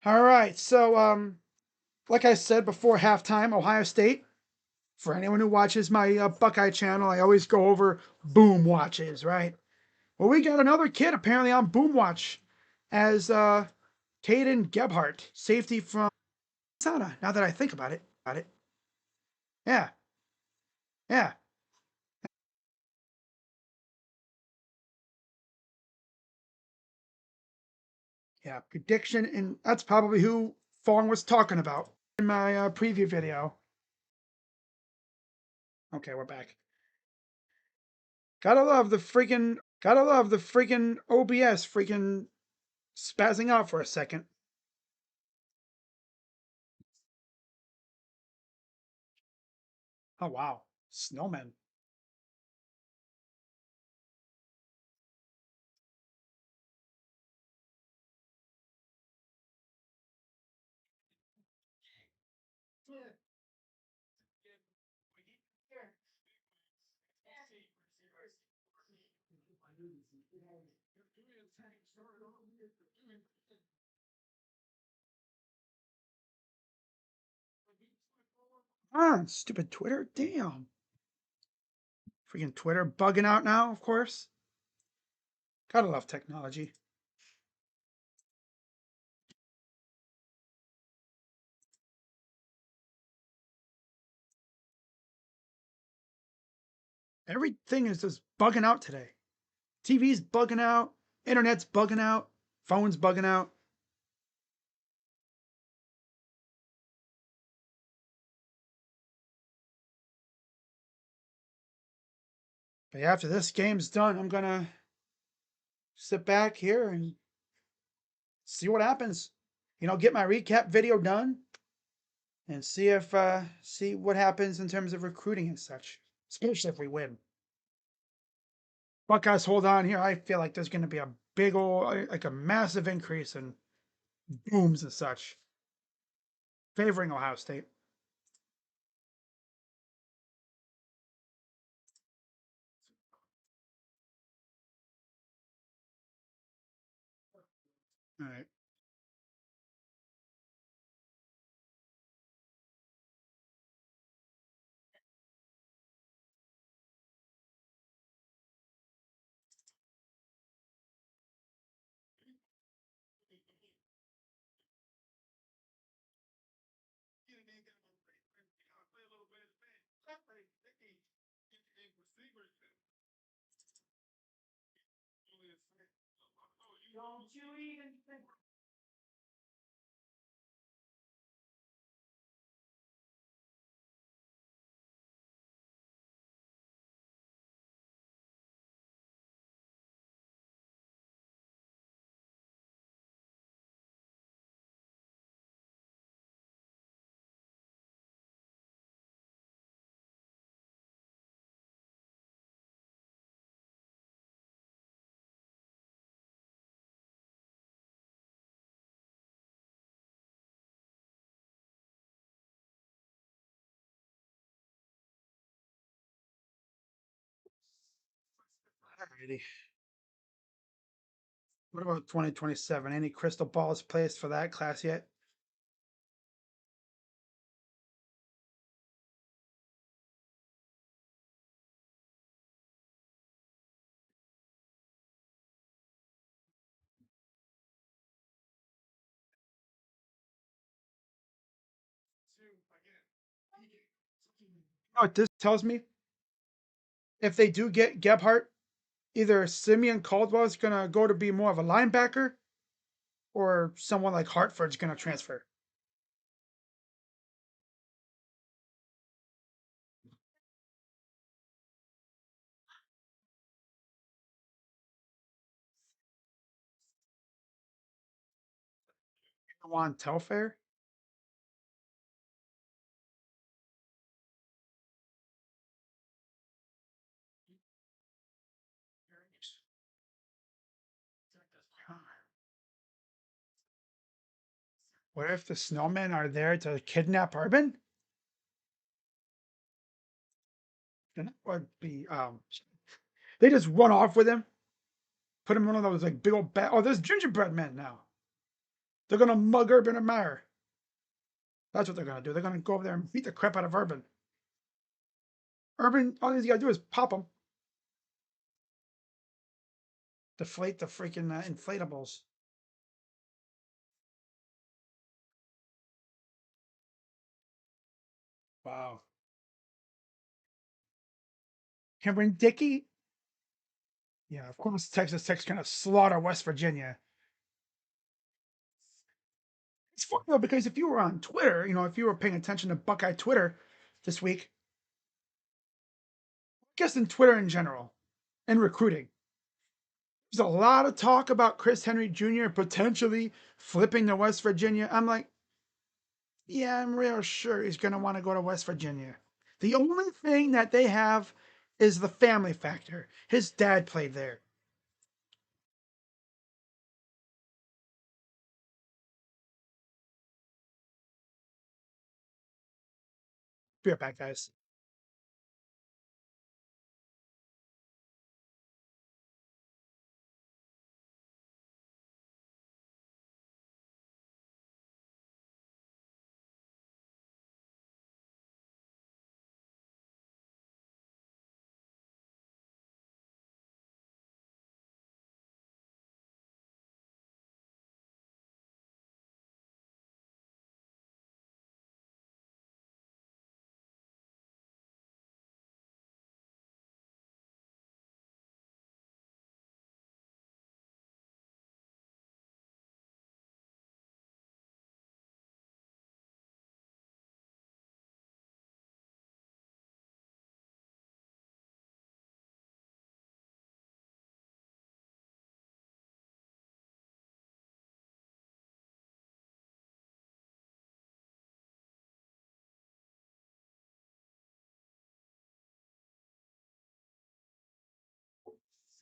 S2: All right, so like I said before halftime, Ohio State. For anyone who watches my Buckeye channel, I always go over boom watches, right? Well, we got another kid apparently on boom watch as Caden Gebhardt, safety from Arizona. Now that I think about it, yeah, yeah. Yeah, prediction, and that's probably who Fong was talking about in my preview video. Okay, we're back. Gotta love the freaking OBS freaking spazzing out for a second. Oh wow, snowmen. Ah, stupid Twitter. Damn. Freaking Twitter bugging out now, of course. Gotta love technology. Everything is just bugging out today. TV's bugging out, internet's bugging out, phone's bugging out. But after this game's done, I'm gonna sit back here and see what happens. get my recap video done and see what happens in terms of recruiting and such, especially if we win. Buckeyes, hold on here. I feel like there's going to be a big old, like a massive increase in booms and such, favoring Ohio State. All right.
S1: Don't you even think.
S2: Alrighty. What about 2027? Any crystal balls placed for that class yet? You know what this tells me? If they do get Gebhardt, either Simeon Caldwell is going to go to be more of a linebacker, or someone like Hartford's going to transfer. Juan Telfair? What if the snowmen are there to kidnap Urban? Then that would be they just run off with him, put him in one of those like big old Oh, there's gingerbread men now. They're gonna mug Urban and Meyer. That's what they're gonna do. They're gonna go over there and beat the crap out of Urban. Urban, all he's gotta do is pop him. Deflate the freaking inflatables. Wow. Cameron Dickey? Yeah, of course Texas Tech's gonna slaughter West Virginia. It's funny though, because if you were on Twitter, if you were paying attention to Buckeye Twitter this week, I guess in Twitter in general, and recruiting, there's a lot of talk about Chris Henry Jr. potentially flipping to West Virginia. I'm like, yeah, I'm real sure he's going to want to go to West Virginia. The only thing that they have is the family factor. His dad played there. Be right back, guys.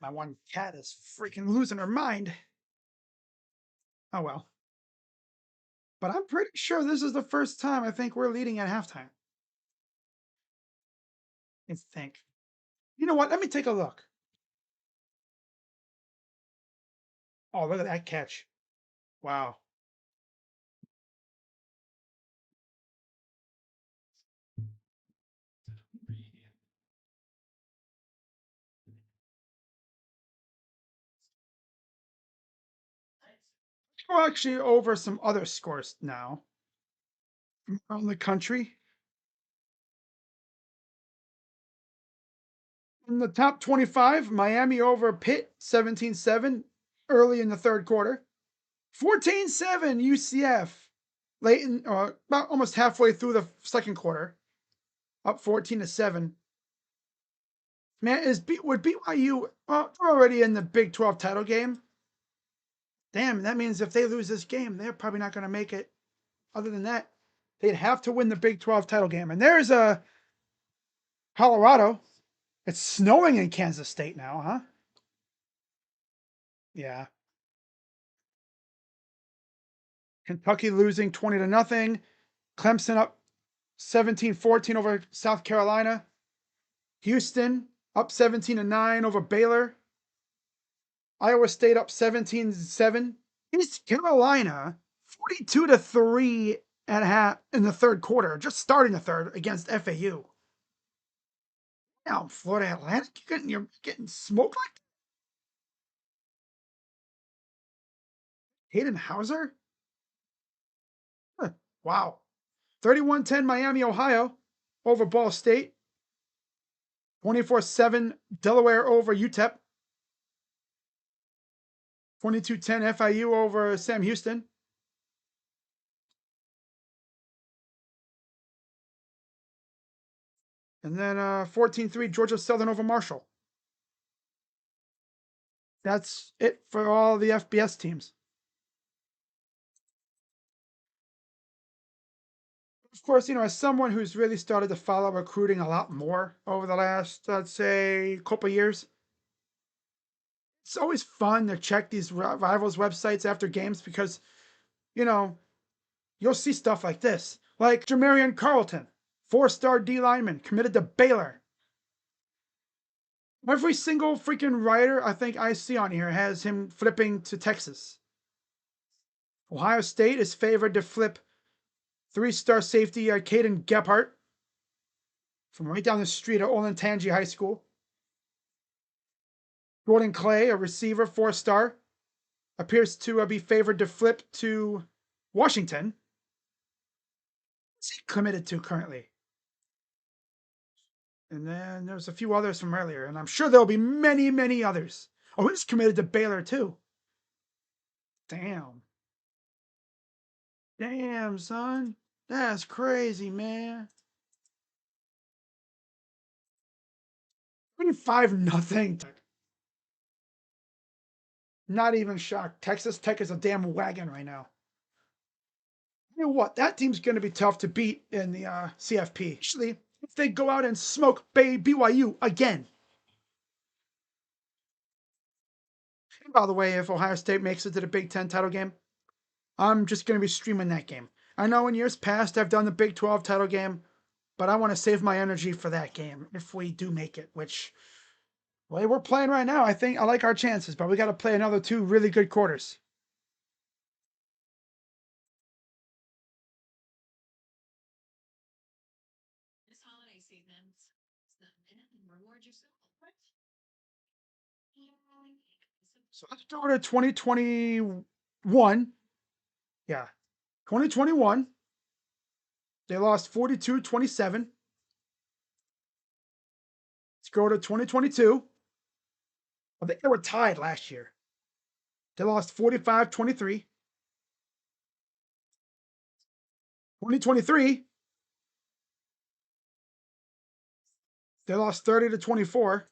S2: My one cat is freaking losing her mind. Oh well. But I'm pretty sure this is the first time I think we're leading at halftime. I think. You know what? Let me take a look. Oh, look at that catch. Wow. We're actually over some other scores now around the country. In the top 25, Miami over Pitt 17-7 early in the third quarter. 14-7 UCF late in about almost halfway through the second quarter. Up 14-7. Man, would BYU they're already in the Big 12 title game? Damn, that means if they lose this game, they're probably not going to make it. Other than that, they'd have to win the Big 12 title game. And there's a Colorado. It's snowing in Kansas State now, huh? Yeah. Kentucky losing 20-0. Clemson up 17-14 over South Carolina. Houston up 17-9 over Baylor. Iowa State up 17-7. East Carolina 42-3 at half in the third quarter, just starting the third against FAU. Now Florida Atlantic, you're getting smoked like that? Hayden Hauser? Huh, wow. 31-10 Miami, Ohio over Ball State. 24-7 Delaware over UTEP. 22-10 FIU over Sam Houston. And then 14-3 Georgia Southern over Marshall. That's it for all the FBS teams. Of course, as someone who's really started to follow recruiting a lot more over the last, let's say, couple years, it's always fun to check these rivals websites after games because, you'll see stuff like this. Like Jamarian Carlton, 4-star D lineman, committed to Baylor. Every single freaking writer I think I see on here has him flipping to Texas. Ohio State is favored to flip 3-star safety Caden Gephardt from right down the street at Olentangy High School. Gordon Clay, a receiver, 4-star, appears to be favored to flip to Washington. What's he committed to currently? And then there's a few others from earlier, and I'm sure there'll be many, many others. Oh, he's committed to Baylor too. Damn. Damn, son. That's crazy, man. 25-0. Not even shocked. Texas Tech is a damn wagon right now. You know what? That team's going to be tough to beat in the CFP. Actually, if they go out and smoke BYU again. And by the way, if Ohio State makes it to the Big Ten title game, I'm just going to be streaming that game. I know in years past I've done the Big 12 title game, but I want to save my energy for that game if we do make it, which, well, we're playing right now. I think I like our chances, but we got to play another 2 really good quarters.
S3: This holiday season, reward yourself.
S2: So let's go to 2021. Yeah. 2021. They lost 42-27. Let's go to 2022. I think they were tied last year. They lost 45-23. 2023. They lost 30-24.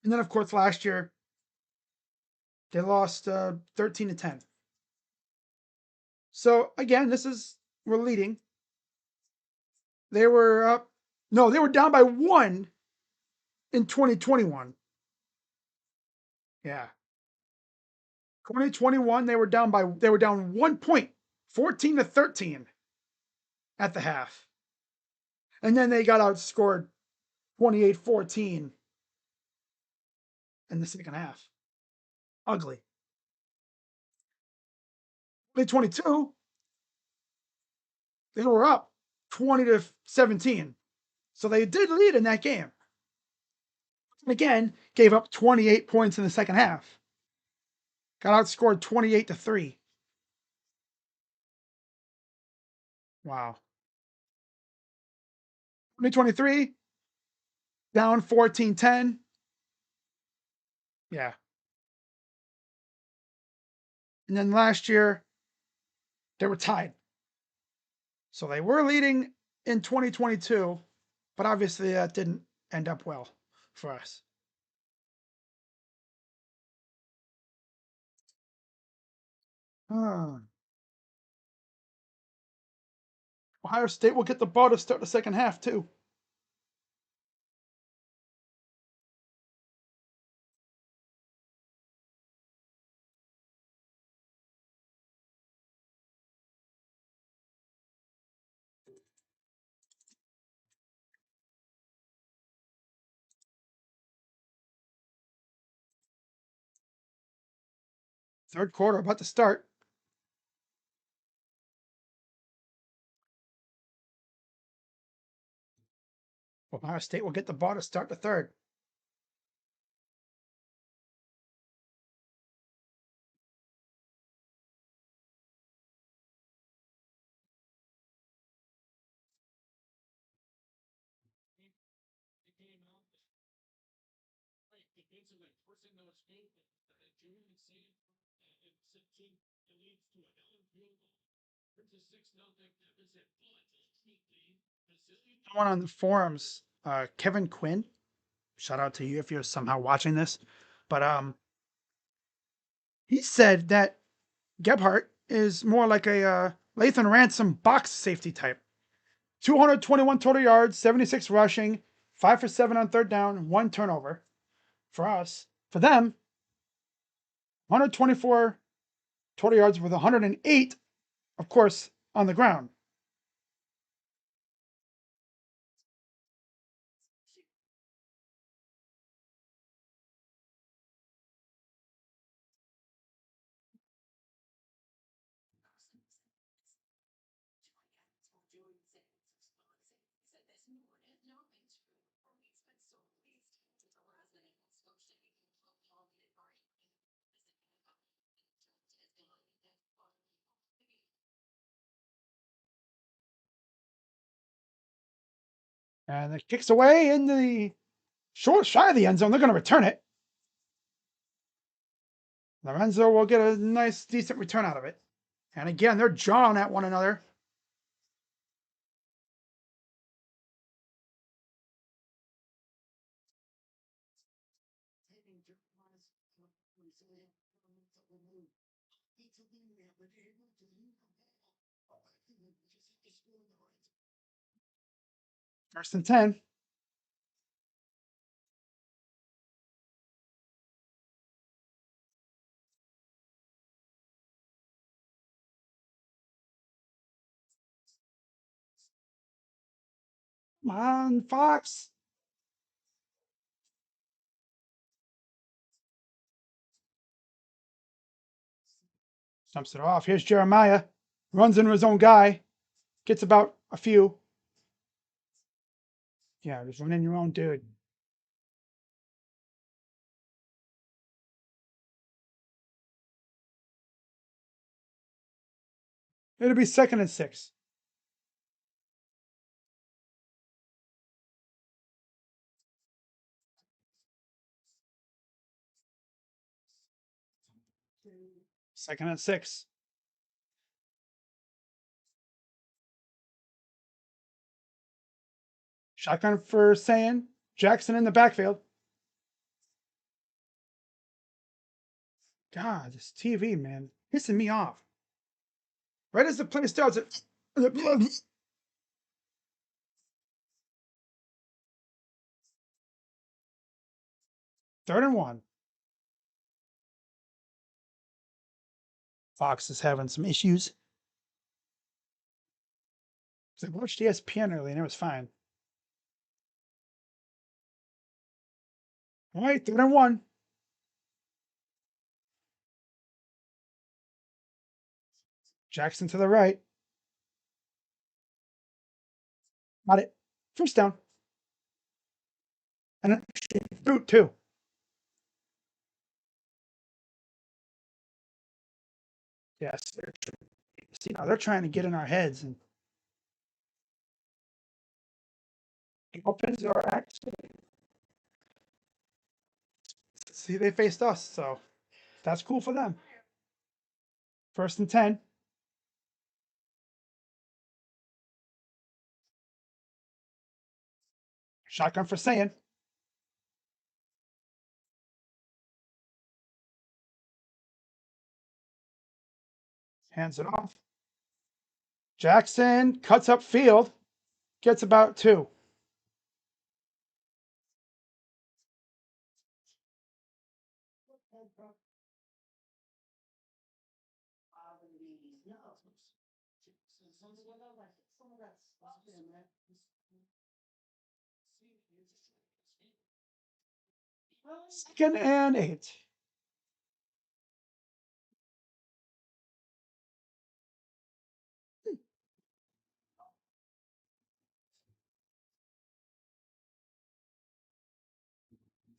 S2: And then, of course, last year, they lost 13-10. So, again, we're leading. They were up. No, they were down by 1 in 2021. Yeah. 2021, they were down 1 point, 14-13 at the half. And then they got outscored 28-14 in the second half. Ugly. 2022, they were up 20-17. So they did lead in that game. And again, gave up 28 points in the second half. Got outscored 28-3. Wow. 2023, down 14-10. Yeah. And then last year, they were tied. So they were leading in 2022, but obviously that didn't end up well for us. Ohio State will get the ball to start the second half, too. Third quarter about to start. Ohio State will get the ball to start the third.
S1: Defensively, forcing those field goals. June and Sam at 17, it leads to a field goal. It's a 6-0 deficit,
S2: Someone on the forums, Kevin Quinn, shout out to you if you're somehow watching this, but he said that Gebhardt is more like a Lathan Ransom box safety type. 221 total yards, 76 rushing, 5 for 7 on third down, 1 turnover for us. For them, 124 total yards with 108, of course, on the ground. And it kicks away in the short shy of the end zone. They're going to return it. Lorenzo will get a nice, decent return out of it. And again, they're jawing at one another. First and 10. Come on, Fox. Stumps it off. Here's Jeremiah. Runs into his own guy. Gets about a few. Yeah, just run in your own dude. It'll be 2nd and 6. Second and 6. Shotgun for Sayin. Jackson in the backfield. God, this TV, man, pissing me off. Right as the play starts, it. 3rd and 1. Fox is having some issues. I watched ESPN early and it was fine. All right, 3-1. Jackson to the right. Got it. First down. And fruit too. Yes. See, now they're trying to get in our heads and Dolphins are actually. See, they faced us, so that's cool for them. 1st and 10. Shotgun for saying. Hands it off. Jackson cuts up field. Gets about 2. Second and 8.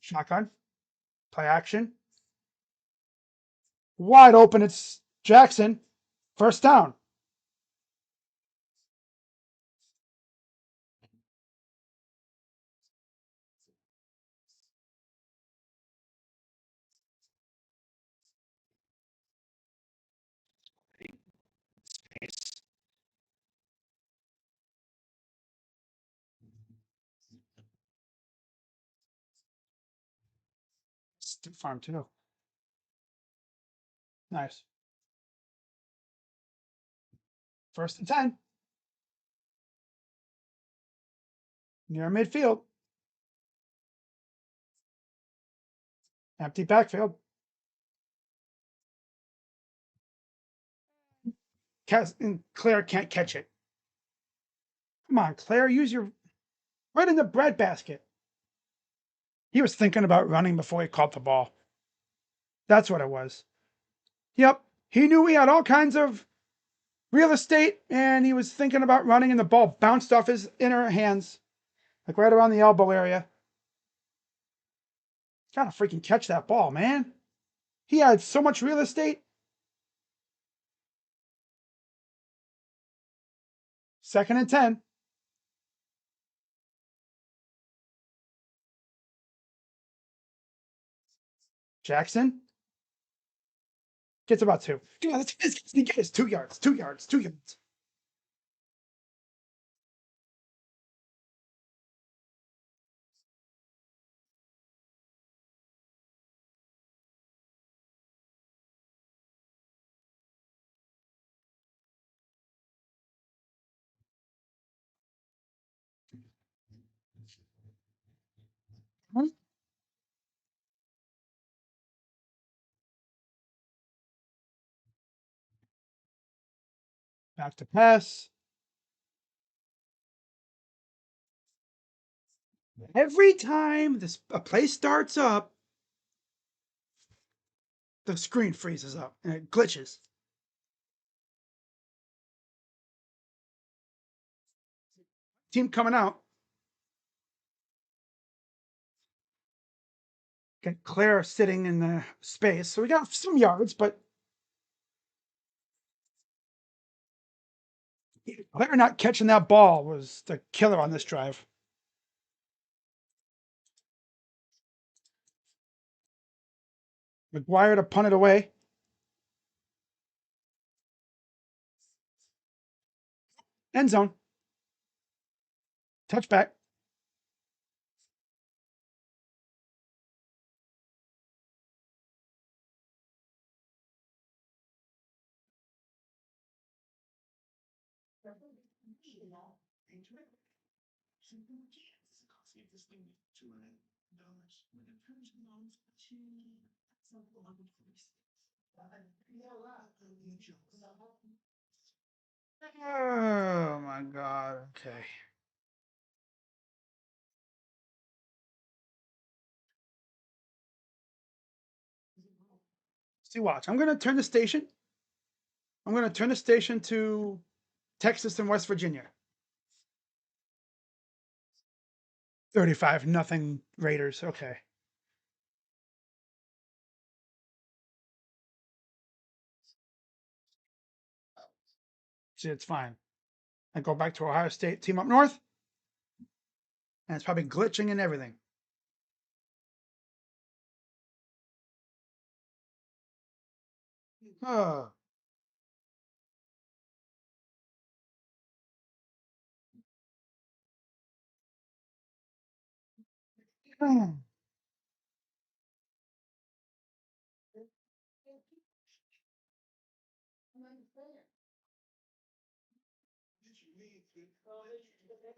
S2: Shotgun. Play action. Wide open. It's Jackson. First down. Stiff farm too. Nice. 1st and 10. Near midfield. Empty backfield. And Claire can't catch it. Come on, Claire, use your right in the bread basket. He was thinking about running before he caught the ball. That's what it was. Yep. He knew he had all kinds of real estate and he was thinking about running and the ball bounced off his inner hands, like right around the elbow area. Gotta freaking catch that ball, man. He had so much real estate. 2nd and 10. Jackson gets about 2. He gets 2 yards, 2 yards, 2 yards. Back to pass. Every time a play starts up, the screen freezes up and it glitches. Team coming out. Got Claire sitting in the space, so we got some yards, but Claire not catching that ball was the killer on this drive. McGuire to punt it away. End zone. Touchback. Oh my God. Okay. See, watch. I'm gonna turn the station. I'm gonna turn the station to Texas and West Virginia. 35 nothing Raiders. Okay. See, it's fine. I go back to Ohio State team up north, and it's probably glitching and everything. Oh.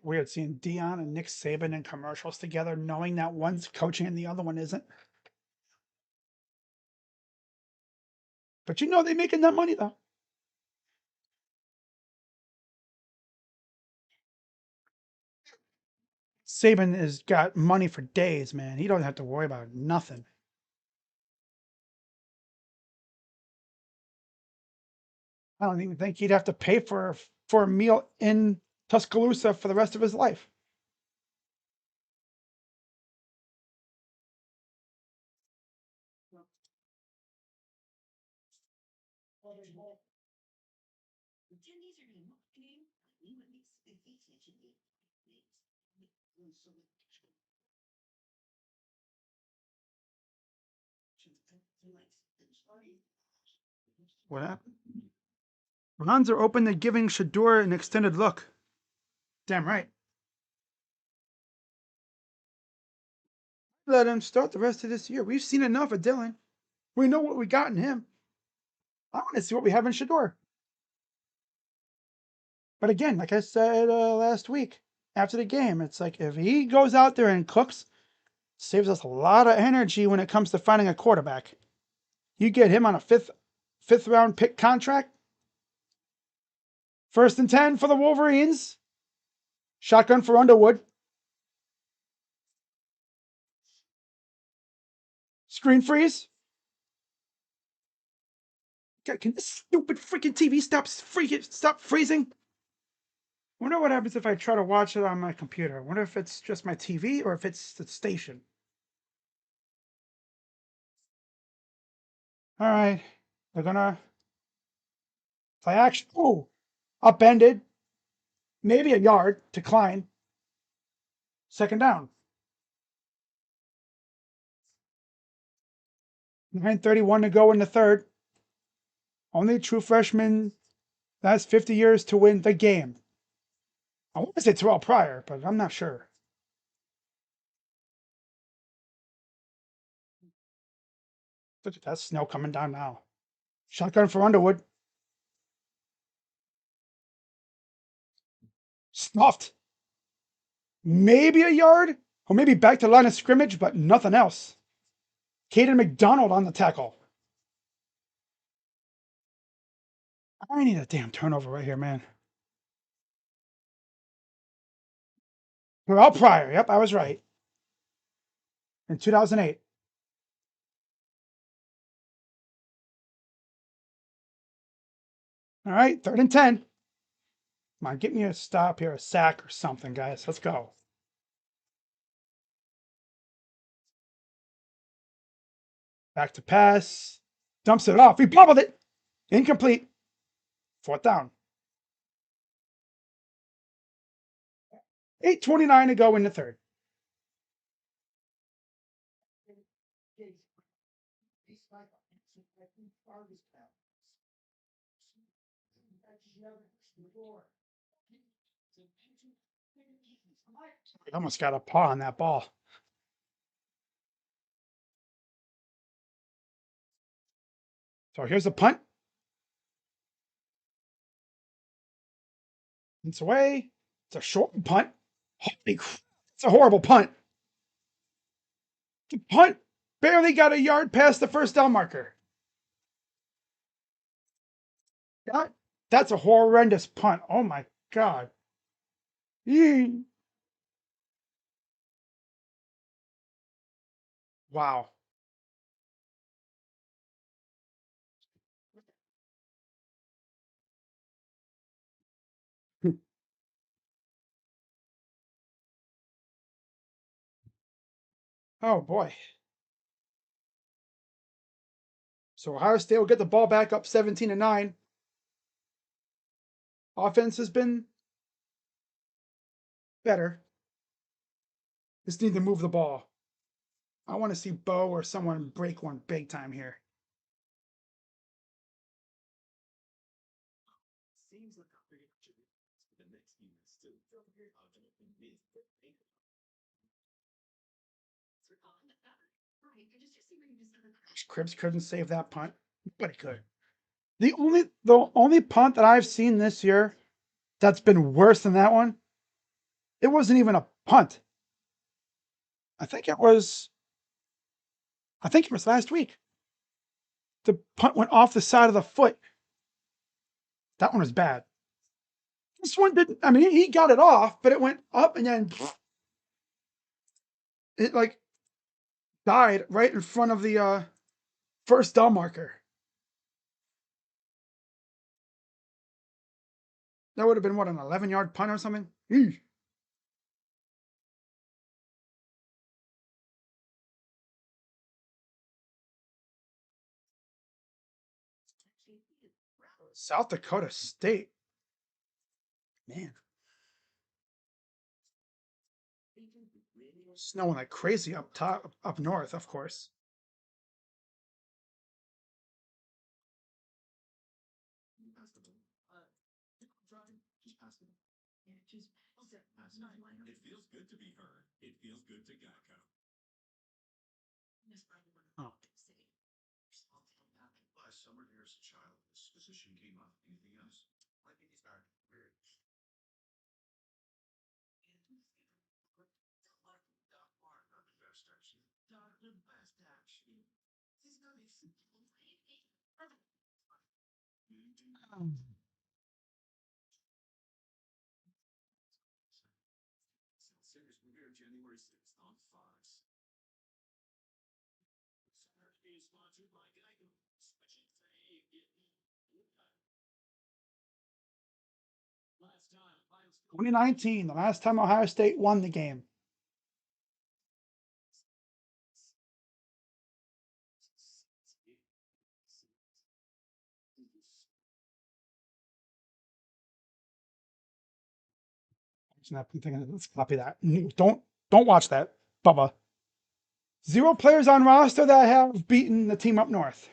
S2: Weird seeing Dion and Nick Saban in commercials together, knowing that one's coaching and the other one isn't. But you know they making that money though. Saban has got money for days, man. He don't have to worry about nothing. I don't even think he'd have to pay for a meal in Tuscaloosa for the rest of his life.
S3: Attendees are going to marketing, new and vacation.
S2: What happened? Ron's are open to giving Shador an extended look. Damn right. Let him start the rest of this year. We've seen enough of Dylan. We know what we got in him. I want to see what we have in Shador. But again, like I said last week after the game, it's like if he goes out there and cooks, saves us a lot of energy when it comes to finding a quarterback. You get him on a fifth round pick contract. 1st and 10 for the Wolverines. Shotgun for Underwood. Screen freeze. God, can this stupid freaking TV stop freezing? I wonder what happens if I try to watch it on my computer. I wonder if it's just my TV or if it's the station. All right. They're going to play action. Oh, upended. Maybe a yard. Decline. 2nd down. 9:31 to go in the 3rd. Only true freshman that's 50 years to win the game. I want to say Terrell Pryor, but I'm not sure. Look at that snow coming down now. Shotgun for Underwood. Stuffed. Maybe a yard, or maybe back to line of scrimmage, but nothing else. Caden McDonald on the tackle. I need a damn turnover right here, man. Terrell Pryor. Yep, I was right. In 2008. All right, 3rd and 10. Come on, get me a stop here, a sack or something, guys. Let's go. Back to pass. Dumps it off. He bobbled it. Incomplete. 4th down. 8:29 to go in the 3rd. I almost got a paw on that ball. So here's the punt. It's away. It's a short punt. Holy crap. It's a horrible punt. The punt barely got a yard past the 1st down marker. That's a horrendous punt. Oh my God. Yee. Wow. Oh boy. So Ohio State will get the ball back up 17-9. Offense has been better. Just need to move the ball. I want to see Bo or someone break one big time here.
S1: Seems like a big attribute to the next game is still
S2: Cribs couldn't save that punt, but he could. The only punt that I've seen this year that's been worse than that one, it wasn't even a punt. I think it was last week. The punt went off the side of the foot. That one was bad. This one didn't. I mean, he got it off, but it went up and then it like died right in front of the first down marker. That would have been what, an 11-yard punt or something? Eesh. South Dakota State. Man. Snowing like crazy up top, up north, of course.
S1: It feels good to be heard. It feels good to Geico.
S2: Oh.
S4: Last summer, here's a child. This position came up. Anything else? I think he's starting weird. Not the best, actually. Not the best, actually. He's gonna be series premiere January 6th on Fox. Saturday is sponsored by Geico. Switching today, get last time,
S2: 2019, the last time Ohio State won the game. Let's copy that. Don't watch that, Bubba. 0 players on roster that have beaten the team up north.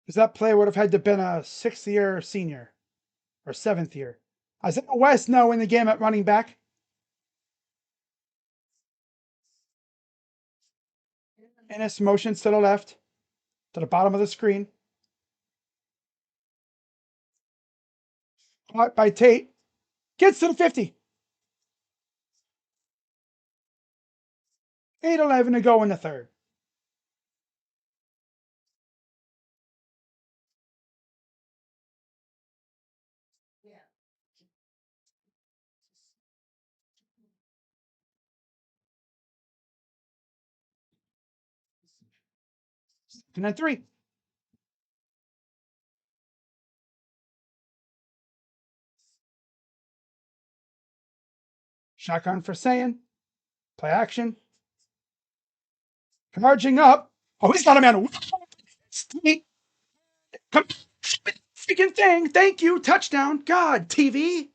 S2: Because that player would have had to been a 6th-year senior or 7th year. Isaiah West now in the game at running back. Ennis motions to the left, to the bottom of the screen. Caught by Tate. Gets to the 50. 8:11 to go in the third. And then 3. Shotgun for Sayin. Play action. Charging up. Oh, he's got a man. Come, freaking thing. Thank you. Touchdown. God, TV.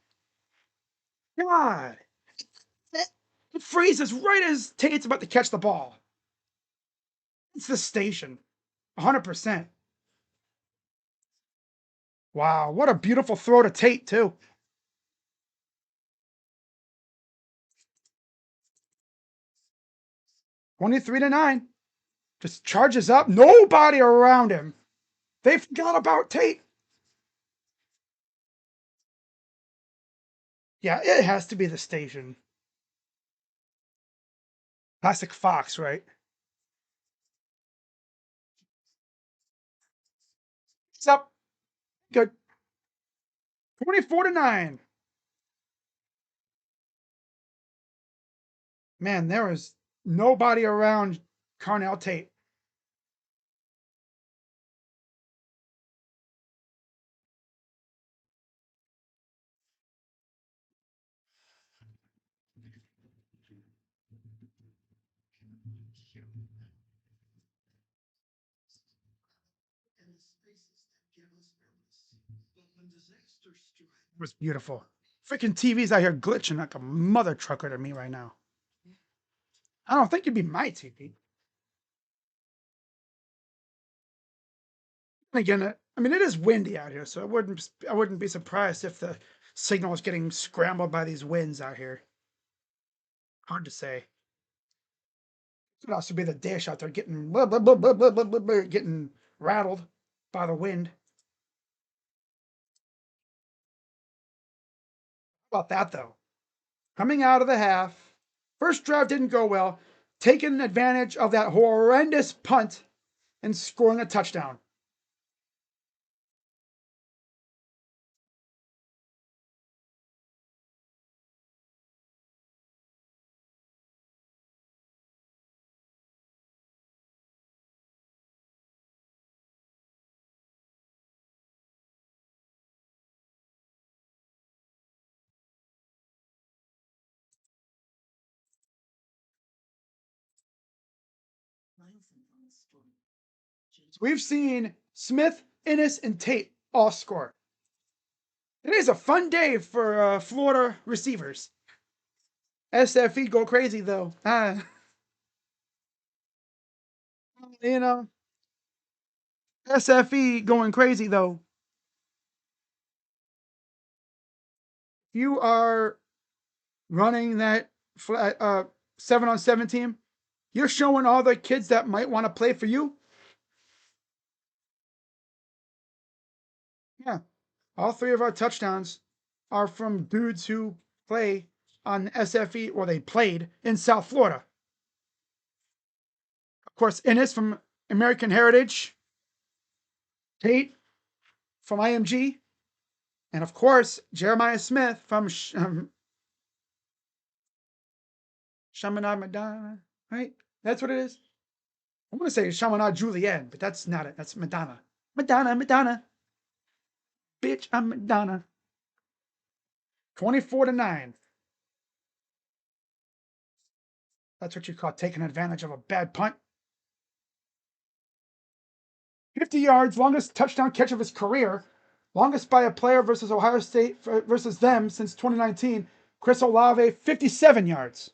S2: God. It freezes right as Tate's about to catch the ball. It's the station. 100%. Wow, what a beautiful throw to Tate, too. (23-9). Just charges up. Nobody around him. They forgot about Tate. Yeah, it has to be the station. Classic Fox, right? It's up. Good. 24-9. Man, there was nobody around Carnell Tate.
S4: And the spaces that give us purpose. But when disaster strikes,
S2: It was beautiful. Freaking TV's out here glitching like a mother trucker to me right now. I don't think it'd be my TV. Again, I mean, it is windy out here, so I wouldn't be surprised if the signal is getting scrambled by these winds out here. Hard to say. Could also be the dish out there getting blah, blah, blah, blah, blah, blah, blah, blah, getting rattled by the wind. How about that though? Coming out of the half, first drive didn't go well, taking advantage of that horrendous punt and scoring a touchdown. We've seen Smith, Innes, and Tate all score. Today's a fun day for Florida receivers. SFE go crazy though. You know, SFE going crazy though. You are running that 7-on-7 team. You're showing all the kids that might want to play for you. Yeah, all three of our touchdowns are from dudes who play on SFE or they played in South Florida. Of course, Innes from American Heritage, Tate from IMG, and of course, Jeremiah Smith from Chaminade Madonna, right? That's what it is. I'm going to say Chaminade Julienne, but that's not it. That's Madonna. Madonna. Bitch, I'm Madonna. 24-9. That's what you call taking advantage of a bad punt. 50 yards, longest touchdown catch of his career. Longest by a player versus Ohio State versus them since 2019. Chris Olave, 57 yards.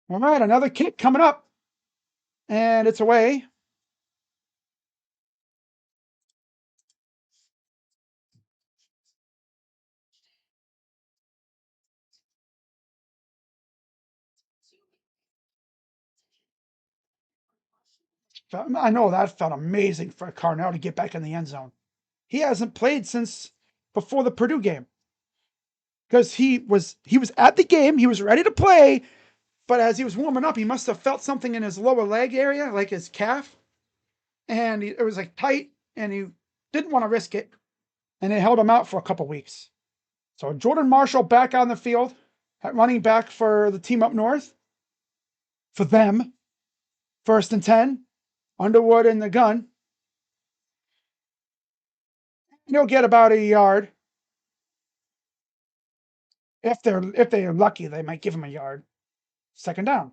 S2: All right, another kick coming up. And it's away. I know that felt amazing for Carnell to get back in the end zone. He hasn't played since before the Purdue game. Because he was at the game, he was ready to play, but as he was warming up, he must have felt something in his lower leg area, like his calf, and it was like tight, and he didn't want to risk it, and it held him out for a couple weeks. So Jordan Marshall back on the field at running back for the team up north. For them, 1st and 10, Underwood in the gun. And he'll get about a yard. If they're lucky, they might give him a yard. 2nd down.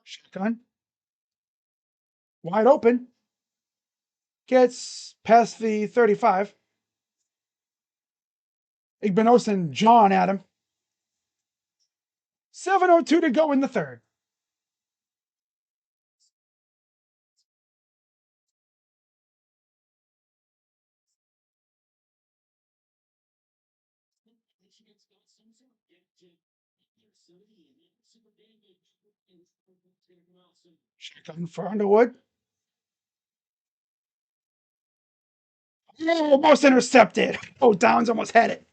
S2: Shotgun. Wide open. Gets past the 35. Igbenos and John at him. 7:02 to go in the third. Shotgun for Underwood. Almost intercepted. Oh, Downs almost had it.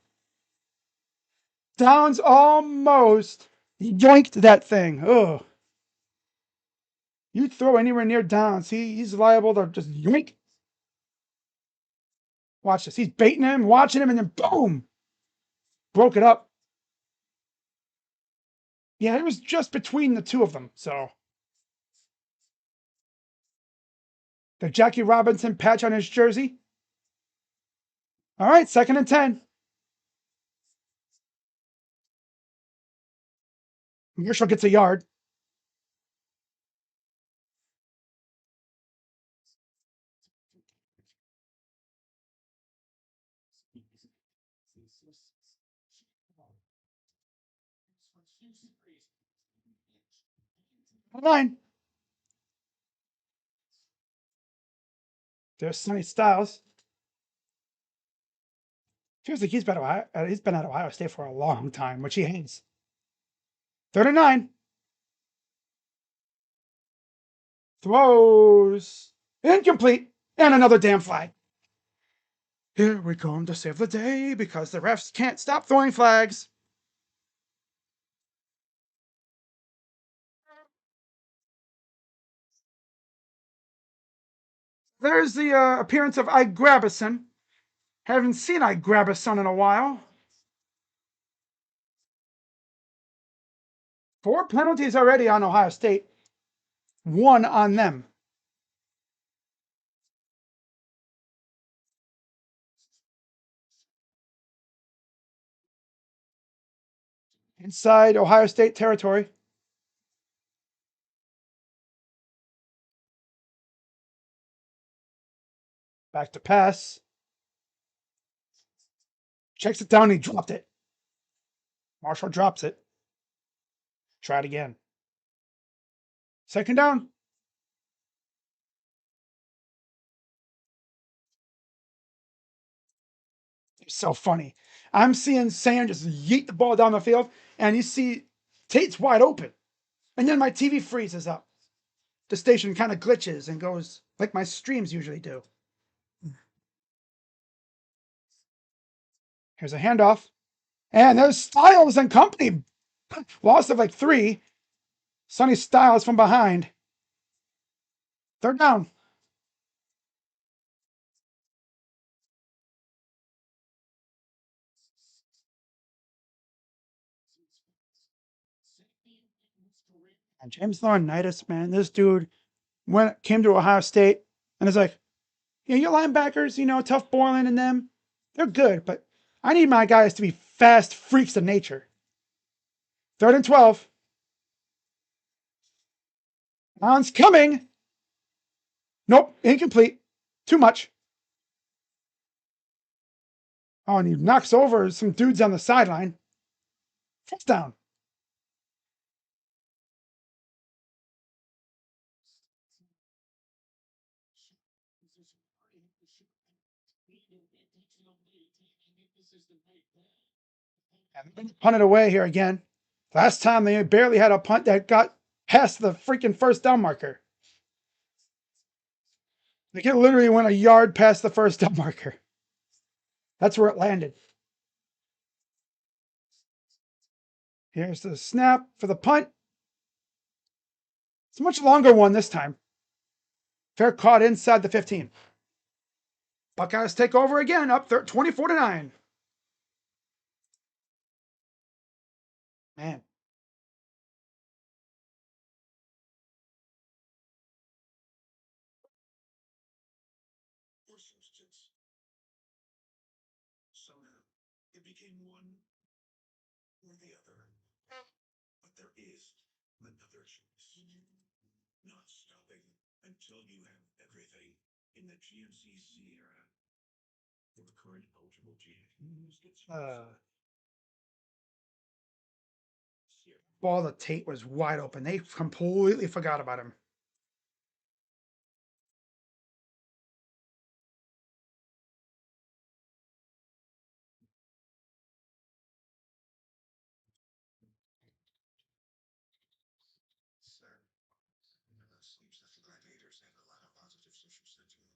S2: Downs almost yoinked that thing. Oh, you throw anywhere near Downs, he's liable to just yoink. Watch this. He's baiting him, watching him, and then boom, broke it up. Yeah, it was just between the two of them. So the Jackie Robinson patch on his jersey. All right, 2nd and 10. Marshall gets a yard. Line. There's Sonny Styles. Feels like he's been at Ohio State for a long time, which he has. 3rd and 9. Throws. Incomplete. And another damn flag. Here we come to save the day because the refs can't stop throwing flags. There's the appearance of Grabison. Haven't seen Grabison in a while. 4 penalties already on Ohio State. 1 on them. Inside Ohio State territory. Back to pass. Checks it down. He dropped it. Marshall drops it. Try it again. 2nd down. It's so funny. I'm seeing Sam just yeet the ball down the field, and you see Tate's wide open. And then my TV freezes up. The station kind of glitches and goes like my streams usually do. Here's a handoff. And there's Styles and company. Loss of like 3. Sonny Styles from behind. 3rd down. And James Laurinaitis, man, this dude came to Ohio State and is like, yeah, your linebackers, Tough Borland and them, they're good, but I need my guys to be fast freaks of nature. 3rd and 12. On's coming. Nope, incomplete. Too much. Oh, and he knocks over some dudes on the sideline. Touchdown. And they punt it away here again. Last time they barely had a punt that got past the freaking 1st down marker. Like it literally went a yard past the 1st down marker. That's where it landed. Here's the snap for the punt. It's a much longer one this time. Fair caught inside the 15. Buckeyes take over again, up 24-9. Man.
S4: Somehow, it became one or the other. But there is another choice. Not stopping until you have everything in the GMC Sierra. For the current eligible GMC.
S2: Ball to Tate was wide open. They completely forgot about him.
S4: Seems that the gladiators have a lot of positive social sentiment.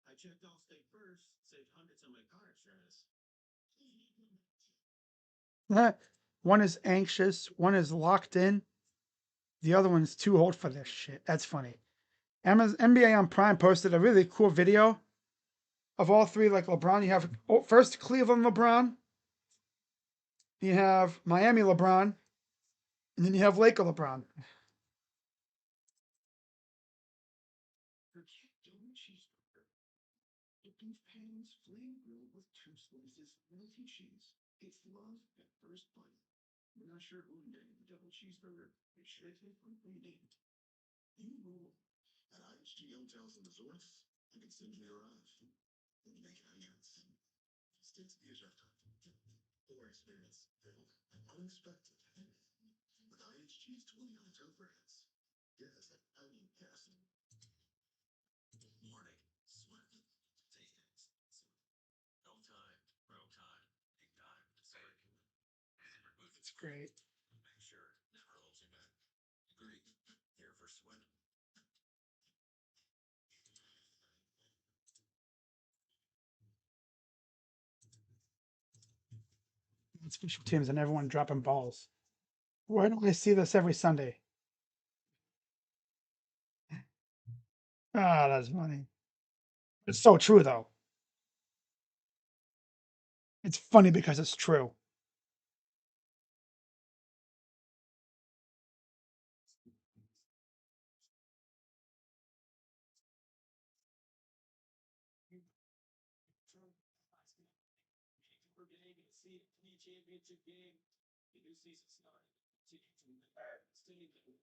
S4: I checked Allstate first, saved hundreds on my car insurance.
S2: One is anxious, one is locked in. The other one's too old for this shit. That's funny. NBA on Prime posted a really cool video of all three, like LeBron. You have first Cleveland LeBron, you have Miami LeBron, and then you have Laker LeBron.
S4: Beef pans, flame grilled with 2 slices melty cheese. It's love at first bite. We're not sure who invented the double cheeseburger. It should have been renamed. You rule. At IHG Hotels and Resorts, you can send me arrive. When you make it hands. Stick to the agenda. Or experience filled and unexpected. With IHG's 20 hotel brands. Yes, I mean yes. Morning, sweat, days. No time, bro time, big time, dessert.
S2: It's great.
S4: Make sure never holds you back. Agree. Here for sweat.
S2: Special teams and everyone dropping balls. Why don't I see this every Sunday? Ah, that's funny. It's so true, though. It's funny because it's true.
S1: Championship game. The new season started. TTUN stay in the stream.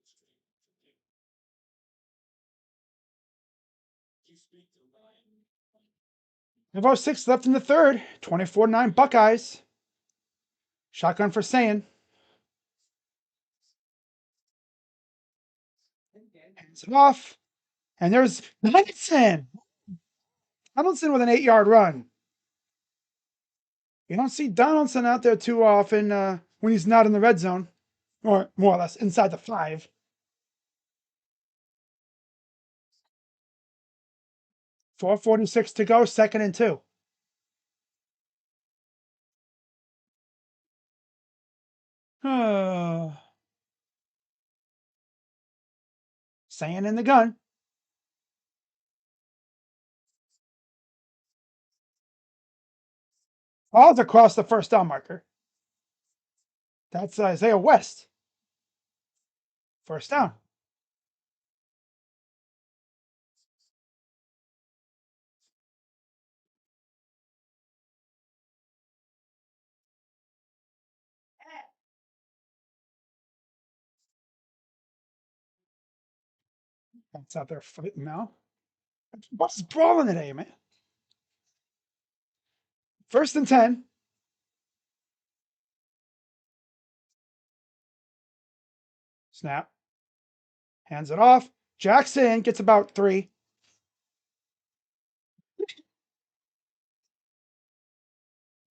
S1: You speak to Ryan.
S2: We have 06 left in the third. 24-9 Buckeyes. Shotgun for Saiyan. Hands it off. And there's Donaldson. Donaldson with an 8-yard run. You don't see Donaldson out there too often when he's not in the red zone, or more or less inside the 5. .446 to go, 2nd and 2. Saiyan in the gun. Ball's across the first down marker. That's Isaiah West. First down. That's out there fighting now. What's brawling today, man? 1st and 10. Snap. Hands it off. Jackson gets about 3.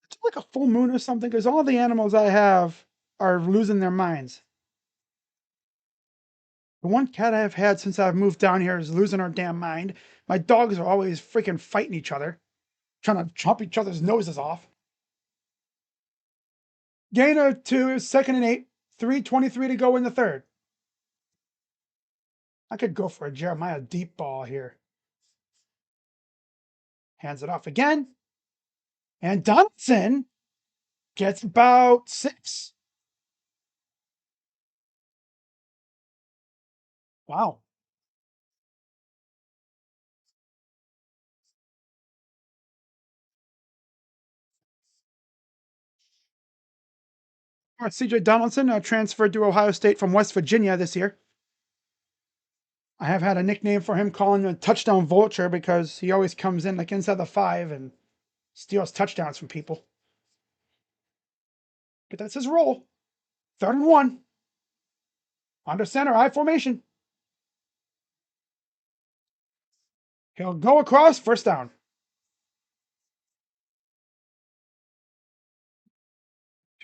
S2: It's like a full moon or something, because all the animals I have are losing their minds. The one cat I've had since I've moved down here is losing her damn mind. My dogs are always freaking fighting each other, trying to chop each other's noses off. Gain of 2, 2nd and 8, 3:23 to go in the third. I could go for a Jeremiah deep ball here. Hands it off again. And Donaldson gets about 6. Wow. All right, CJ Donaldson transferred to Ohio State from West Virginia this year. I have had a nickname for him, calling him a touchdown vulture, because he always comes in like inside the 5 and steals touchdowns from people. But that's his role. 3rd and 1. Under center, I formation. He'll go across, first down.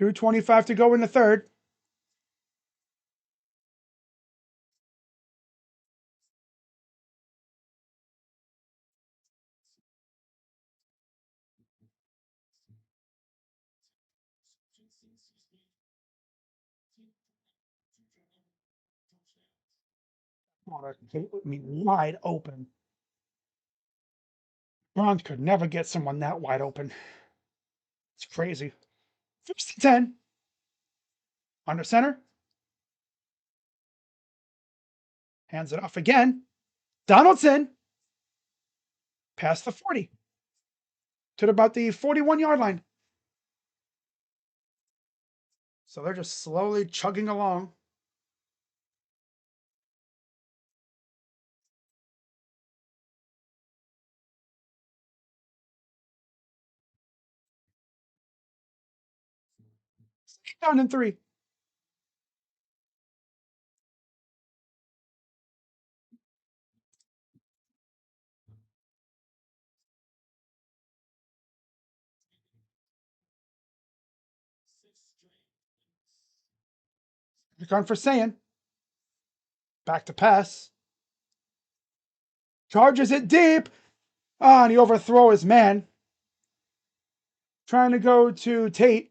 S2: 2:25 to go in the third. I mean, wide open. Browns could never get someone that wide open. It's crazy. 1st and 10. Under center. Hands it off again. Donaldson. Past the 40. To about the 41-yard line. So they're just slowly chugging along. Down in 3. They're going for saying. Back to pass. Charges it deep. And he overthrows his man. Trying to go to Tate.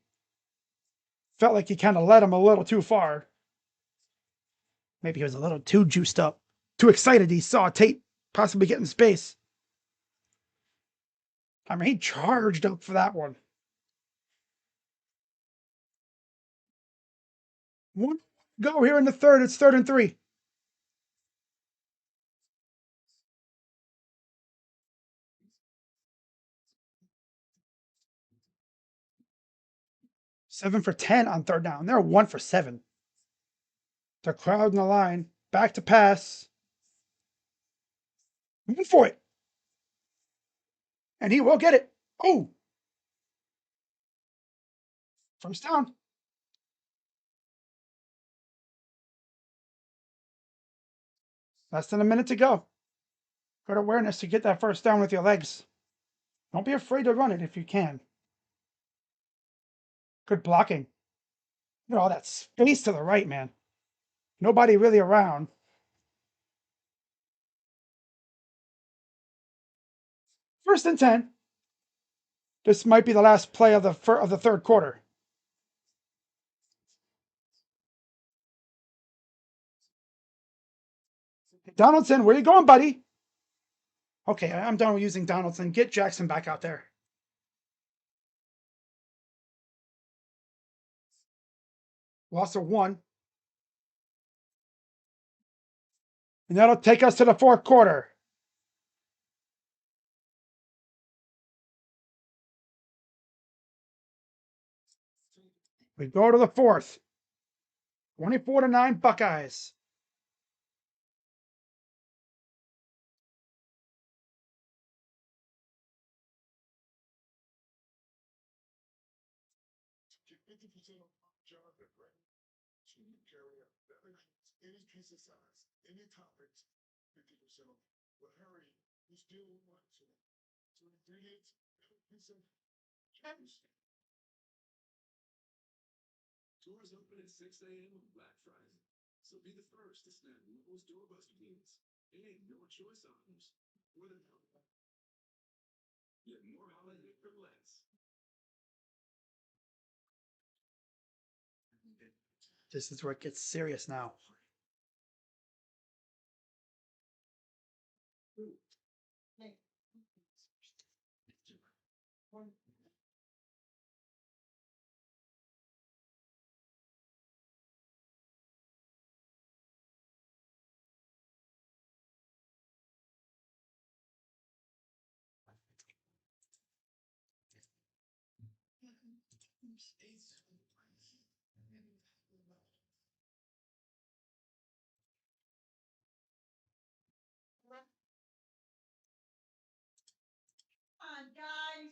S2: Felt like he kind of led him a little too far. Maybe he was a little too juiced up. Too excited he saw Tate possibly get in space. I mean, he charged up for that one. One go here in the third. It's 3rd and 3. Seven for 10 on 3rd down. They're 1 for 7. They're crowding the line. Back to pass. Moving for it. And he will get it. Oh. 1st down. Less than a minute to go. Good awareness to get that 1st down with your legs. Don't be afraid to run it if you can. Good blocking. Look at all that space to the right, man. Nobody really around. 1st and 10. This might be the last play of the 3rd quarter. Donaldson, where you going, buddy? Okay, I'm done with using Donaldson. Get Jackson back out there. Loss of 1. And that'll take us to the 4th quarter. We go to the 4th. 24-9 Buckeyes.
S4: Any piece of size, any topics, 50% of but Harry, you still want to. So in 3 hits, piece of juice. Doors open at 6 a.m. on Black Friday. So be the first to snap those doorbuster deals. And no choice items. What a number. Get more holiday for less.
S2: This is where it gets serious now.
S5: Come on, guys.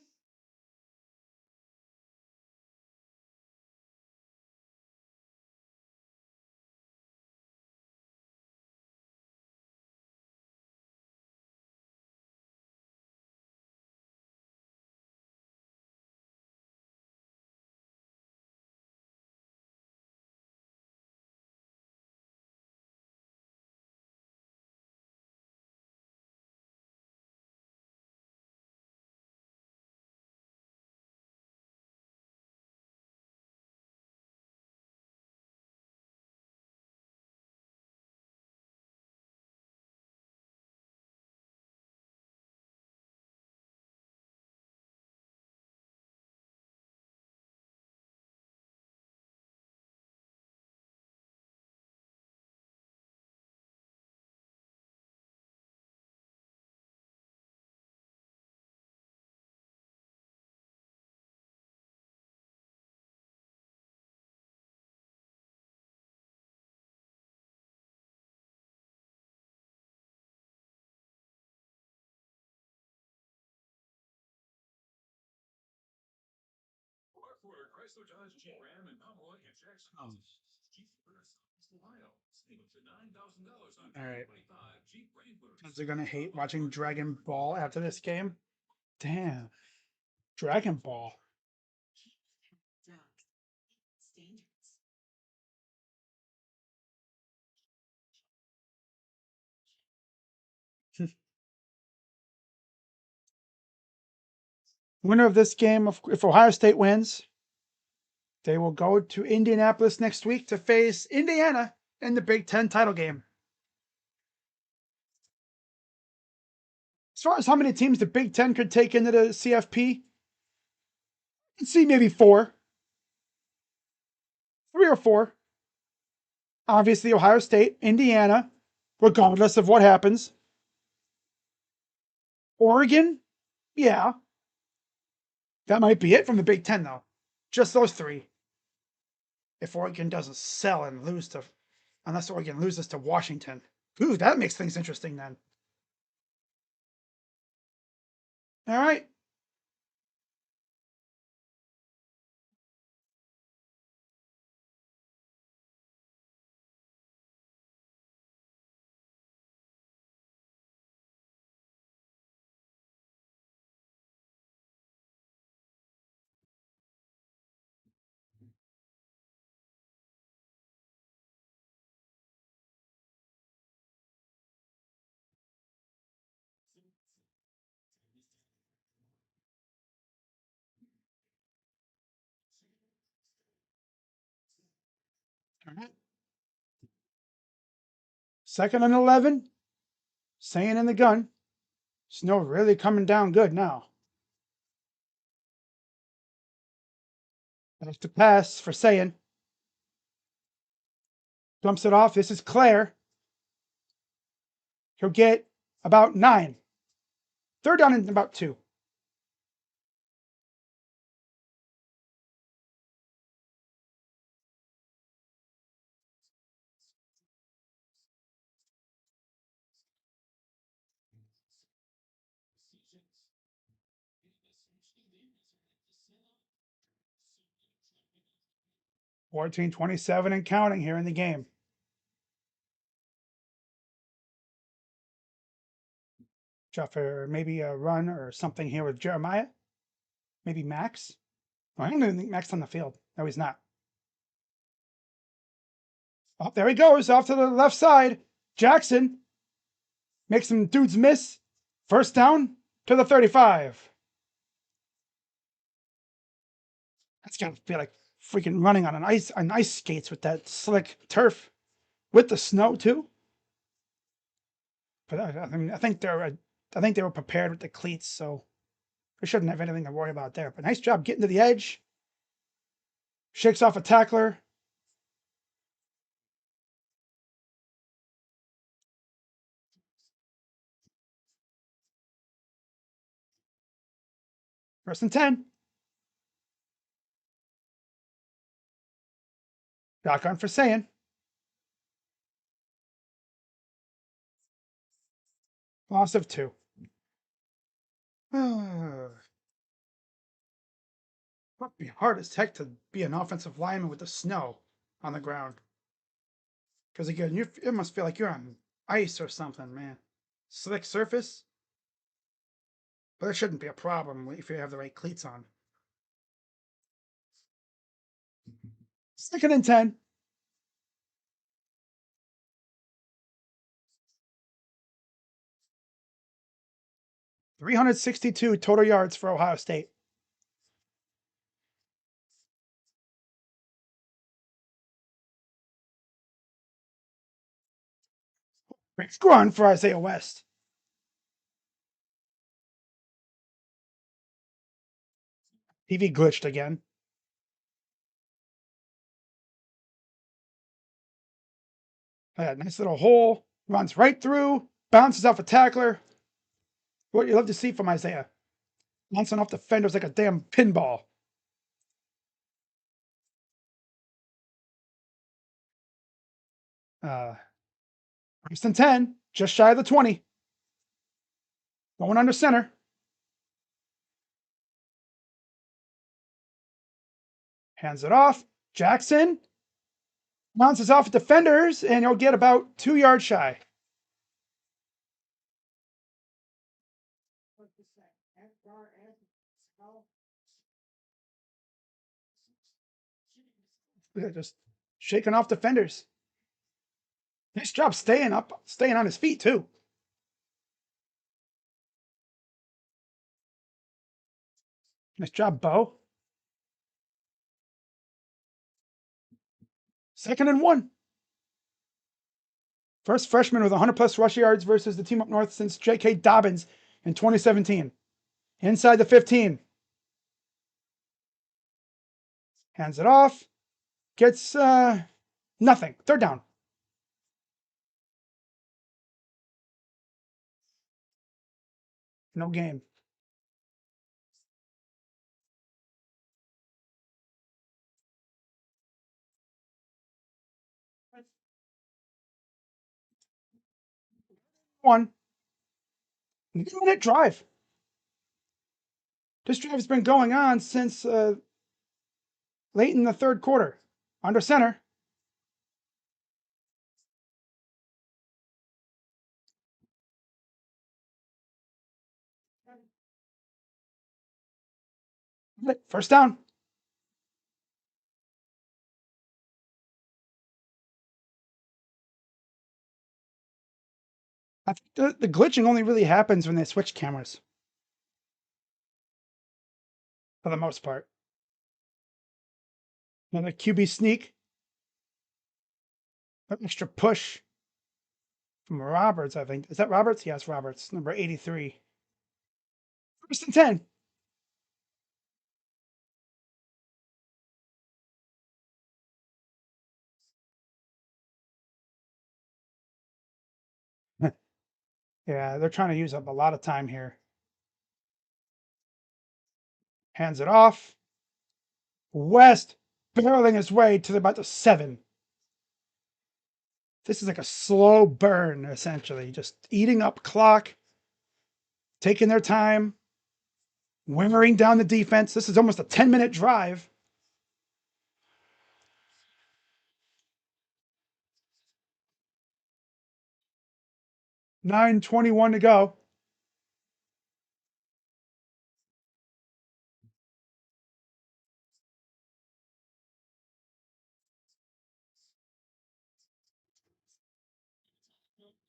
S6: Chrysler Dodge Jeep Ram in Pomeroy and Jackson.
S2: Oh.
S6: Jeep First Southwest Ohio. Save up to $9,000 on
S2: All right.
S6: 2025 Jeep Wranglers.
S2: Kids are gonna hate watching Dragon Ball after this game. Damn. Dragon Ball.
S3: Drugs. It's dangerous.
S2: Winner of this game, if Ohio State wins, they will go to Indianapolis next week to face Indiana in the Big Ten title game. As far as how many teams the Big Ten could take into the CFP, I'd see maybe 4. 3 or 4. Obviously, Ohio State, Indiana, regardless of what happens. Oregon, yeah. That might be it from the Big Ten, though. Just those 3. If Oregon doesn't sell and lose to, unless Oregon loses to Washington. Ooh, that makes things interesting then. All right. All right. 2nd and 11. Saying in the gun. Snow really coming down good now. That's the pass for Saying. Dumps it off. This is Claire. He'll get about 9. 3rd down and about 2. Fourteen 27 and counting here in the game. Jeff, maybe a run or something here with Jeremiah. Maybe Max. Oh, I don't even think Max is on the field. No, he's not. Oh, there he goes off to the left side. Jackson makes some dudes miss. 1st down to the 35. That's got to be like freaking running on ice skates with that slick turf, with the snow too. But I mean, I think they were prepared with the cleats, so they shouldn't have anything to worry about there. But nice job getting to the edge. Shakes off a tackler. First and 10. Shotgun for Saying. Loss of 2. Must be hard as heck to be an offensive lineman with the snow on the ground. Because again, it must feel like you're on ice or something, man. Slick surface. But it shouldn't be a problem if you have the right cleats on. 2nd and 10. .362 total yards for Ohio State. Great run for Isaiah West. TV glitched again. Nice little hole. Runs right through. Bounces off a tackler. What you love to see from Isaiah. Bouncing off the fenders like a damn pinball. First and 10. Just shy of the 20. Going under center. Hands it off. Jackson bounces off defenders, and he'll get about 2 yards shy. Just shaking off defenders. Nice job staying up, staying on his feet too. Nice job, Bo. 2nd and 1. First freshman with 100 plus rush yards versus the team up north since J.K. Dobbins in 2017. Inside the 15. Hands it off. Gets nothing. 3rd down. No game. One. 1-minute drive. This drive has been going on since late in the 3rd quarter. Under center. First down. I think the glitching only really happens when they switch cameras. For the most part. Another QB sneak. An extra push from Roberts, I think. Is that Roberts? Yes, Roberts. Number 83. 1st and 10. Yeah, they're trying to use up a lot of time here. Hands it off. West barreling his way to about the 7. This is like a slow burn, essentially. Just eating up clock, taking their time, wimmering down the defense. This is almost a 10-minute drive. $9:21 to go.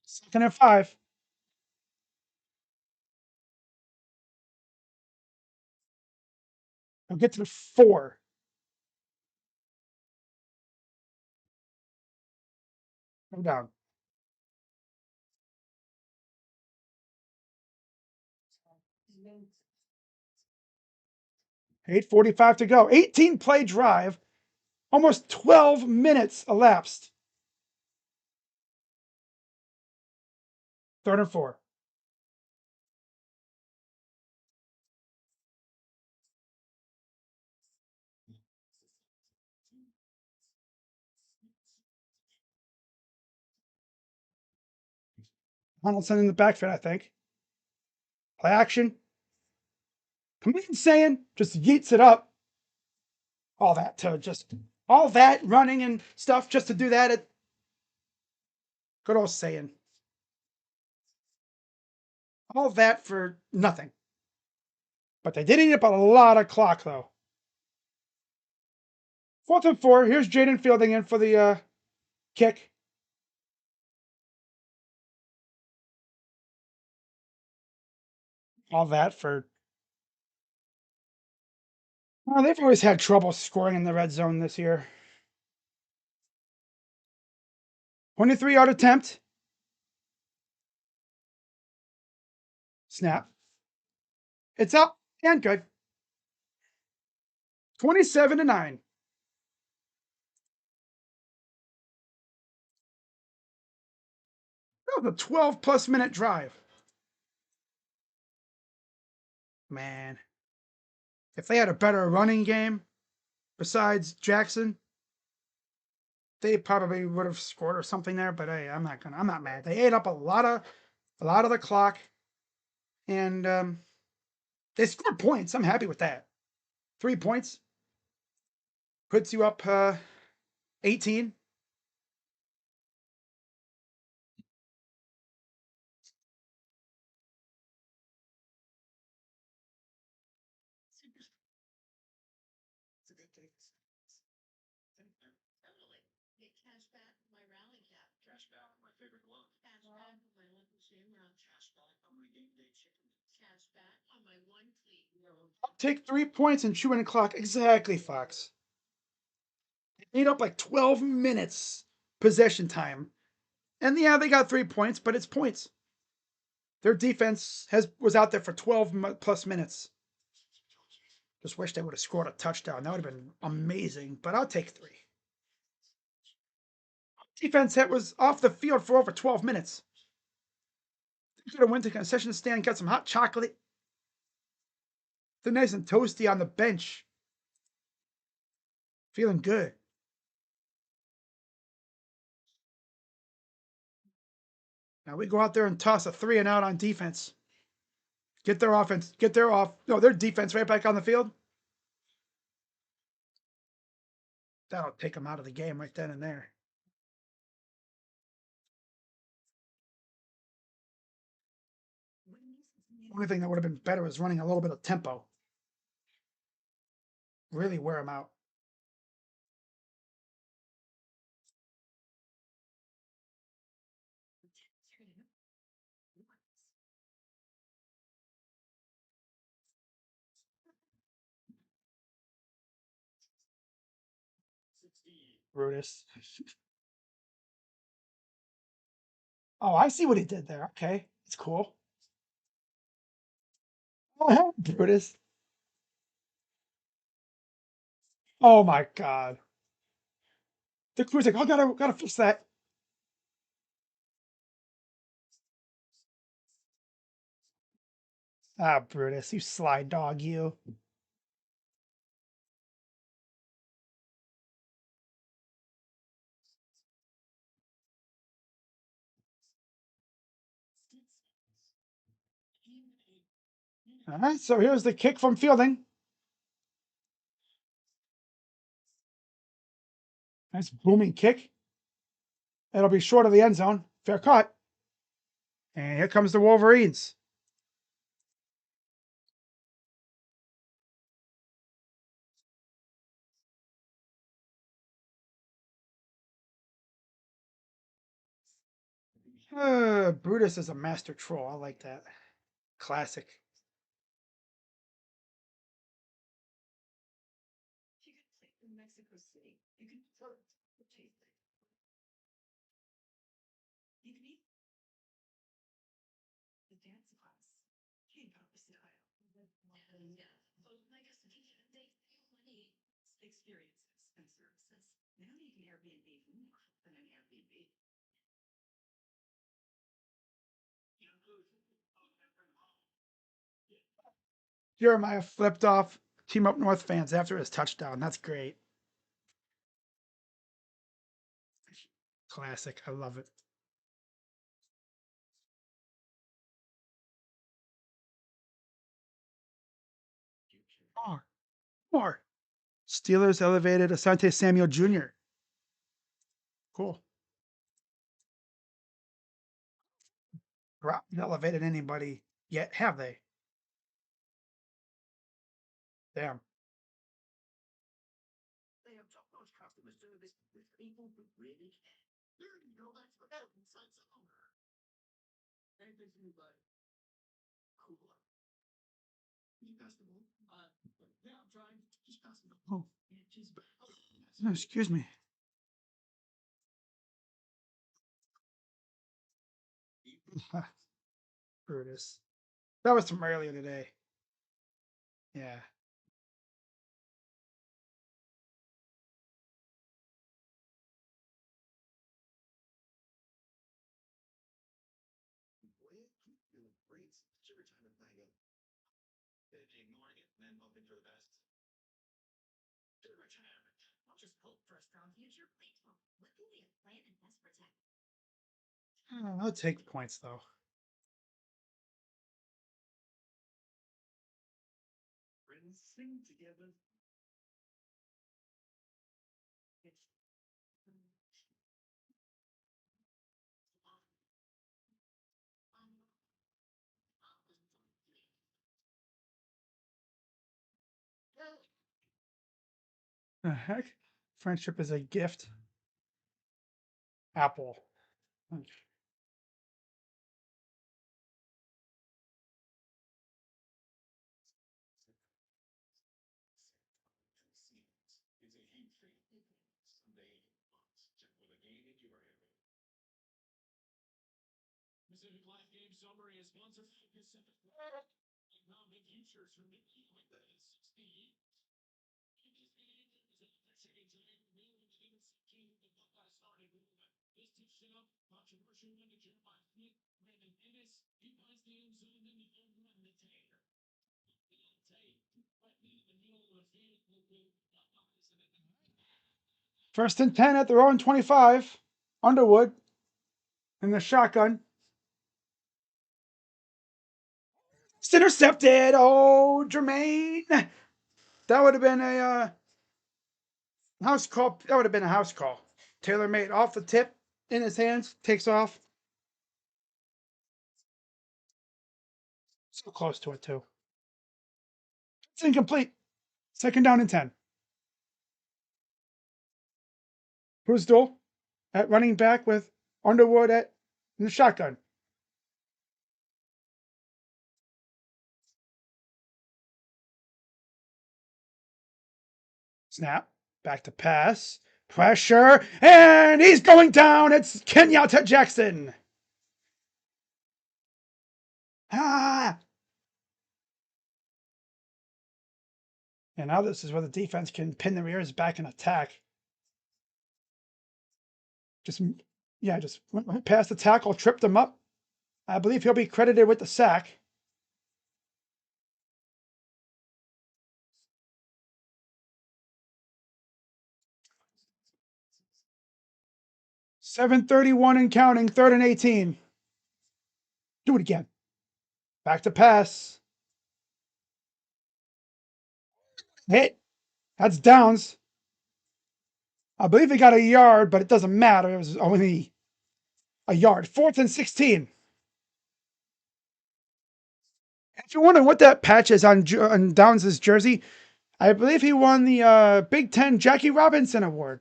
S2: Second and 5. I'll get to the 4. Go down. 8:45 to go. 18-play drive. Almost 12 minutes elapsed. 3rd and 4. Donaldson in the backfield, I think. Play action. Come on, saying just yeets it up. All that running and stuff just to do that. Good old saying. All that for nothing. But they did eat up a lot of clock, though. 4th and 4. Here's Jaden Fielding in for the kick. All that for... Well, they've always had trouble scoring in the red zone this year. 23-yard attempt. Snap. It's up and good. 27-9. That was a 12-plus minute drive. Man. If they had a better running game besides Jackson, they probably would have scored or something there, but hey, I'm not mad. They ate up a lot of the clock, and they scored points. I'm happy with that. 3 points. Puts you up 18.
S1: It's a good take.
S3: Totally. Get cash back for my rally cap.
S6: Cash back, my favorite glove.
S3: Cash back for my Lucky Shamrock.
S6: Cash back on my game day chicken.
S3: Cash back on my one cleat.
S2: I'll take 3 points and chewing the clock. Exactly, Fox. They ate up like 12 minutes possession time. And yeah, they got 3 points, but it's points. Their defense was out there for 12 plus minutes. Just wish they would have scored a touchdown. That would have been amazing, but I'll take 3. Defense was off the field for over 12 minutes. They could have went to the concession stand, got some hot chocolate. They're nice and toasty on the bench. Feeling good. Now we go out there and toss a 3 and out on defense. Get their offense, their defense right back on the field. That'll take them out of the game right then and there. The only thing that would have been better is running a little bit of tempo. Really wear them out. Brutus. Oh, I see what he did there. Okay, it's cool. Brutus. Oh my god. The crew's like, oh, gotta fix that. Ah, Brutus, you sly dog, you. All right, so here's the kick from Fielding. Nice booming kick. It'll be short of the end zone. Fair cut. And here comes the Wolverines. Brutus is a master troll. I like that. Classic.
S3: If you could play in Mexico City, you could flirt with taste it. You could eat the dance class. K-pop style. And yeah, so like a station, they money experiences and services. Now you can Airbnb more than an Airbnb.
S2: Jeremiah flipped off Team Up North fans after his touchdown. That's great. Classic. I love it. More. Steelers elevated Asante Samuel Jr. Cool. Haven't elevated anybody yet, have they? Damn.
S1: They have top-notch customer service with people who really care. There you go, that's what that insights over. Anything from you, bud? Cool. You passed the ball? Yeah, I'm trying. Just pass the ball.
S2: Oh.
S1: Yeah, just.
S2: No, excuse me. Brutus. That was from earlier today. Yeah.
S6: Ignoring it and then hoping for the best.
S3: To retirement. I'll just hope for a strong future. Baseball. What can we have planned and best protect?
S2: I'll take points though.
S1: Friends sing together.
S2: The heck? Friendship is a gift. Apple.
S6: Is a huge thing. Someday, check for the game that you are in. Pacific Life Game Summary is sponsored by Pacific Life. Economic futures for Mickey with the 60 years. In this game, there was a second time real in the intersection. The Buckeyes started with this touchdown. Controversial one to Jeremiah Smith. Brandon Ennis. He finds the end zone in the home run to Taylor.
S2: First and 10 at their own 25. Underwood in the shotgun. It's intercepted. Oh, Jermaine. That would have been a house call. That would have been a house call. Taylor made off the tip in his hands, takes off. So close to it, too. It's incomplete. Second down and 10. Brusdell at running back with Underwood in the shotgun. Snap. Back to pass. Pressure. And he's going down. It's Kenyatta Jackson. Ah! And now this is where the defense can pin their ears back and attack. Just went past the tackle, tripped him up. I believe he'll be credited with the sack. .731 and counting, 3rd and 18. Do it again. Back to pass. Hit. That's downs. I believe he got a yard, but it doesn't matter. It was only a yard. 4th and 16. If you're wondering what that patch is on Downs' jersey, I believe he won the Big Ten Jackie Robinson Award.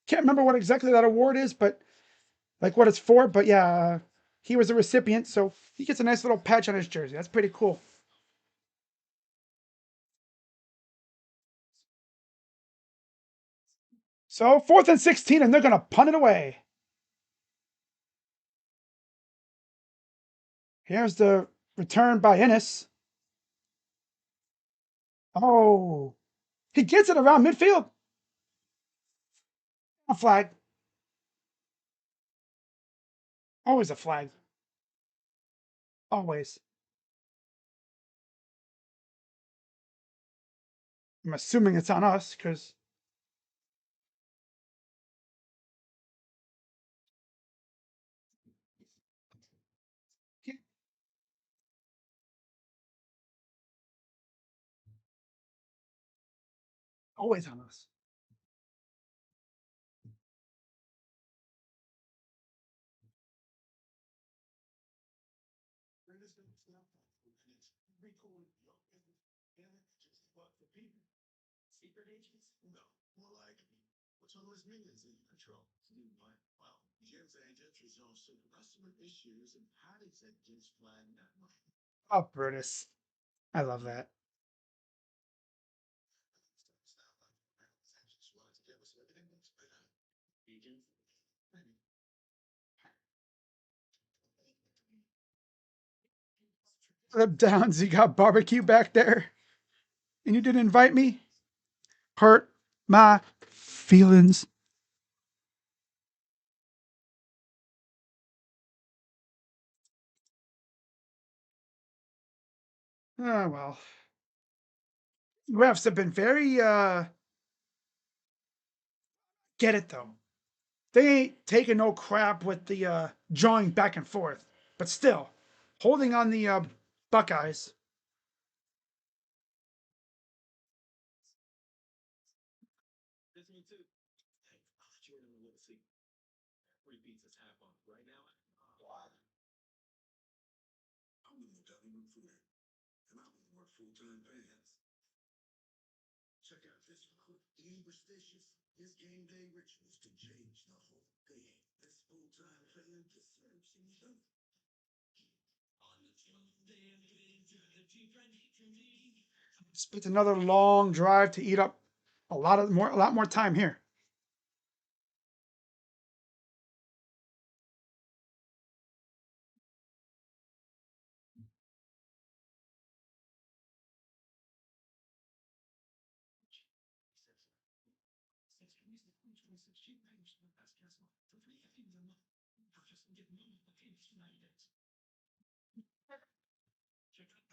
S2: Can't remember what exactly that award is, but like what it's for. But yeah, he was a recipient, so he gets a nice little patch on his jersey. That's pretty cool. So 4th and 16, and they're going to punt it away. Here's the return by Ennis. Oh, he gets it around midfield. A flag. Always a flag. Always. I'm assuming it's on us because. Always on us.
S6: Secret agents? No, more like what's all those millions in your control? Well, Jim's agents resolve some customer issues and Patty's agents plan network.
S2: Oh, Brutus. I love that. Flip Downs, you got barbecue back there, and you didn't invite me? Hurt my feelings. Oh, well. Refs have been very, get it though. They ain't taking no crap with the jawing back and forth, but still, holding on the Buckeyes.
S6: That's me too. Hey, I'll let you in on a little secret. 3 pizzas half off right now. What? I'm the new dining room for that. And I'm more full-time fans. Check out this cool DVD
S4: superstitious. His game day rituals to change the whole thing. This full-time fan deserves some stuff.
S2: It's another long drive to eat up a lot more time here.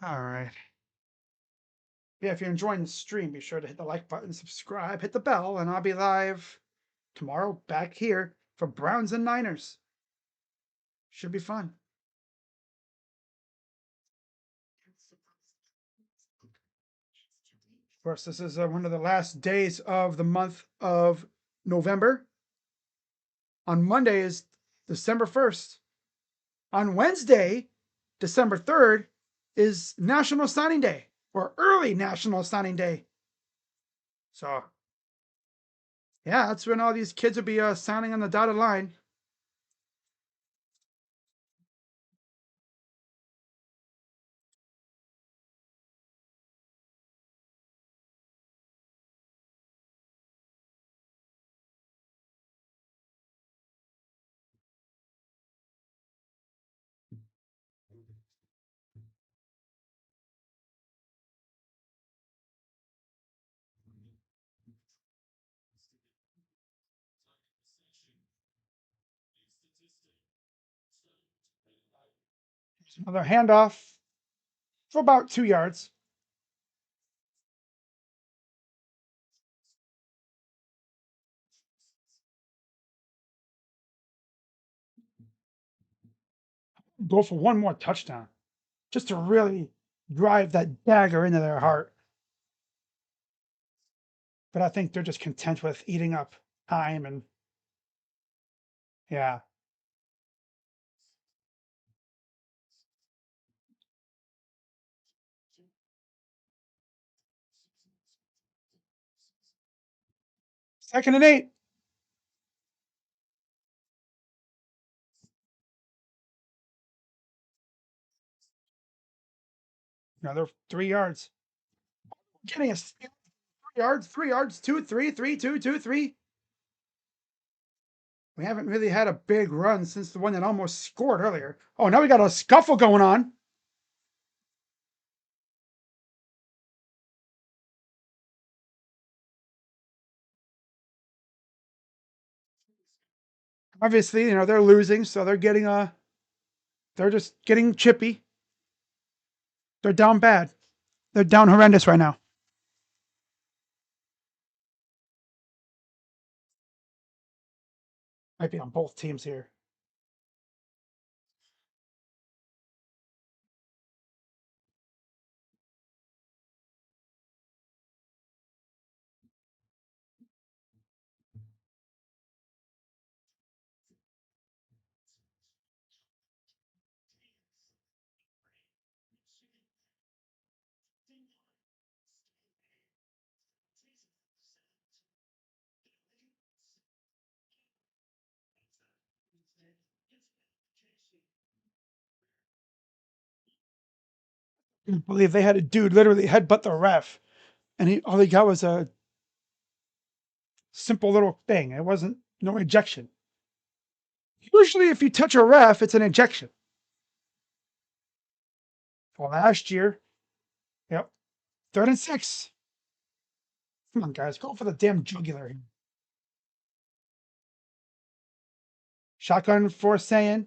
S2: All right. Yeah, if you're enjoying the stream, be sure to hit the like button, subscribe, hit the bell, and I'll be live tomorrow back here for Browns and Niners. Should be fun. Of course, this is one of the last days of the month of November. On Monday is December 1st. On Wednesday, December 3rd, is National Signing Day, or early National Signing Day. So, yeah, that's when all these kids will be signing on the dotted line. Another handoff for about 2 yards. Go for one more touchdown, just to really drive that dagger into their heart. But I think they're just content with eating up time and yeah. Second and 8. Another 3 yards. Getting us 3 yards, 3 yards, 2, 3, 3, 2, 2, 3. We haven't really had a big run since the one that almost scored earlier. Oh, now we got a scuffle going on. Obviously, they're losing, so they're getting they're just getting chippy. They're down bad. They're down horrendous right now. Might be on both teams here. I can't believe they had a dude literally headbutt the ref, and all he got was a simple little thing. It wasn't no ejection. Usually, if you touch a ref, it's an ejection. Well, last year, yep, 3rd and 6. Come on, guys, go for the damn jugular here. Shotgun for Saiyan.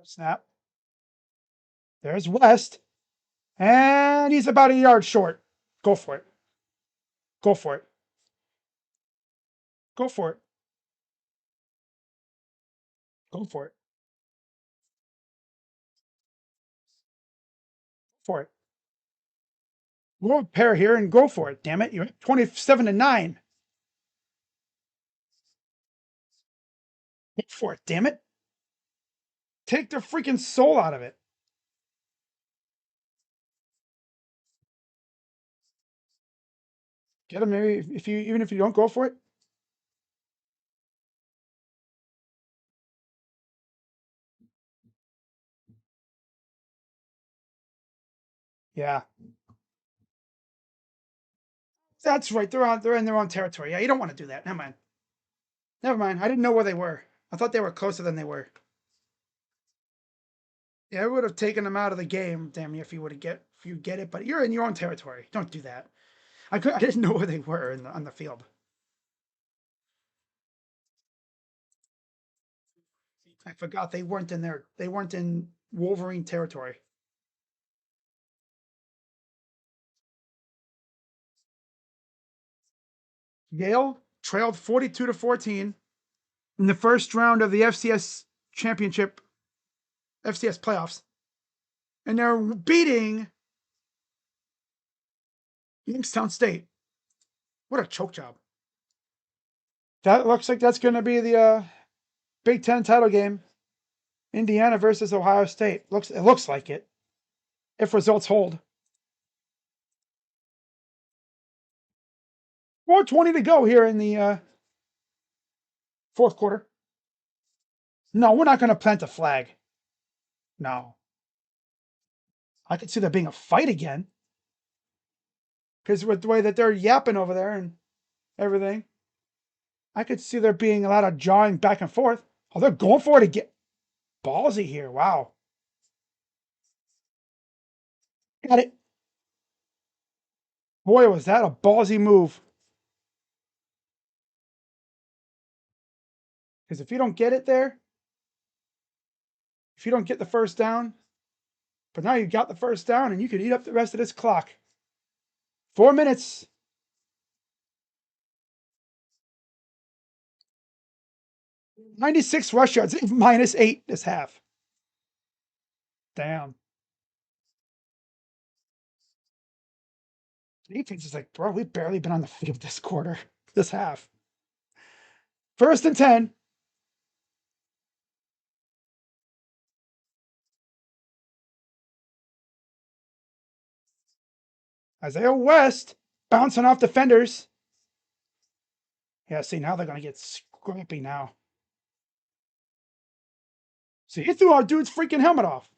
S2: Snap. There's West. And he's about a yard short. Go for it. Go for it. Go for it. Go for it. For it. We'll pair here and go for it. Damn it. You're 27-9. Go for it. Damn it. Take the freaking soul out of it. Get him maybe if you even if you don't go for it. Yeah. That's right. They're in their own territory. Yeah, you don't want to do that. Never mind. Never mind. I didn't know where they were. I thought they were closer than they were. Yeah, I would have taken them out of the game, damn you, if you get it, but you're in your own territory. Don't do that. I didn't know where they were on the field. I forgot they weren't in there. They weren't in Wolverine territory. Yale trailed 42-14 in the first round of the FCS championship, FCS playoffs, and they're beating Youngstown State. What a choke job! That looks like that's going to be the Big Ten title game. Indiana versus Ohio State. It looks like it. If results hold. 4:20 to go here in the fourth quarter. No, we're not going to plant a flag. No. I could see there being a fight again. Because with the way that they're yapping over there and everything, I could see there being a lot of jawing back and forth. Oh, they're going for it again. Ballsy here. Wow. Got it. Boy, was that a ballsy move. Because if you don't get it there, if you don't get the first down, but now you got the first down and you could eat up the rest of this clock. 4 minutes. -96 rush yards, -8 this half. Damn. The defense is like, bro, we've barely been on the field this quarter, this half. 1st and 10. Isaiah West bouncing off defenders. Yeah, see, now they're going to get scrappy now. See, he threw our dude's freaking helmet off.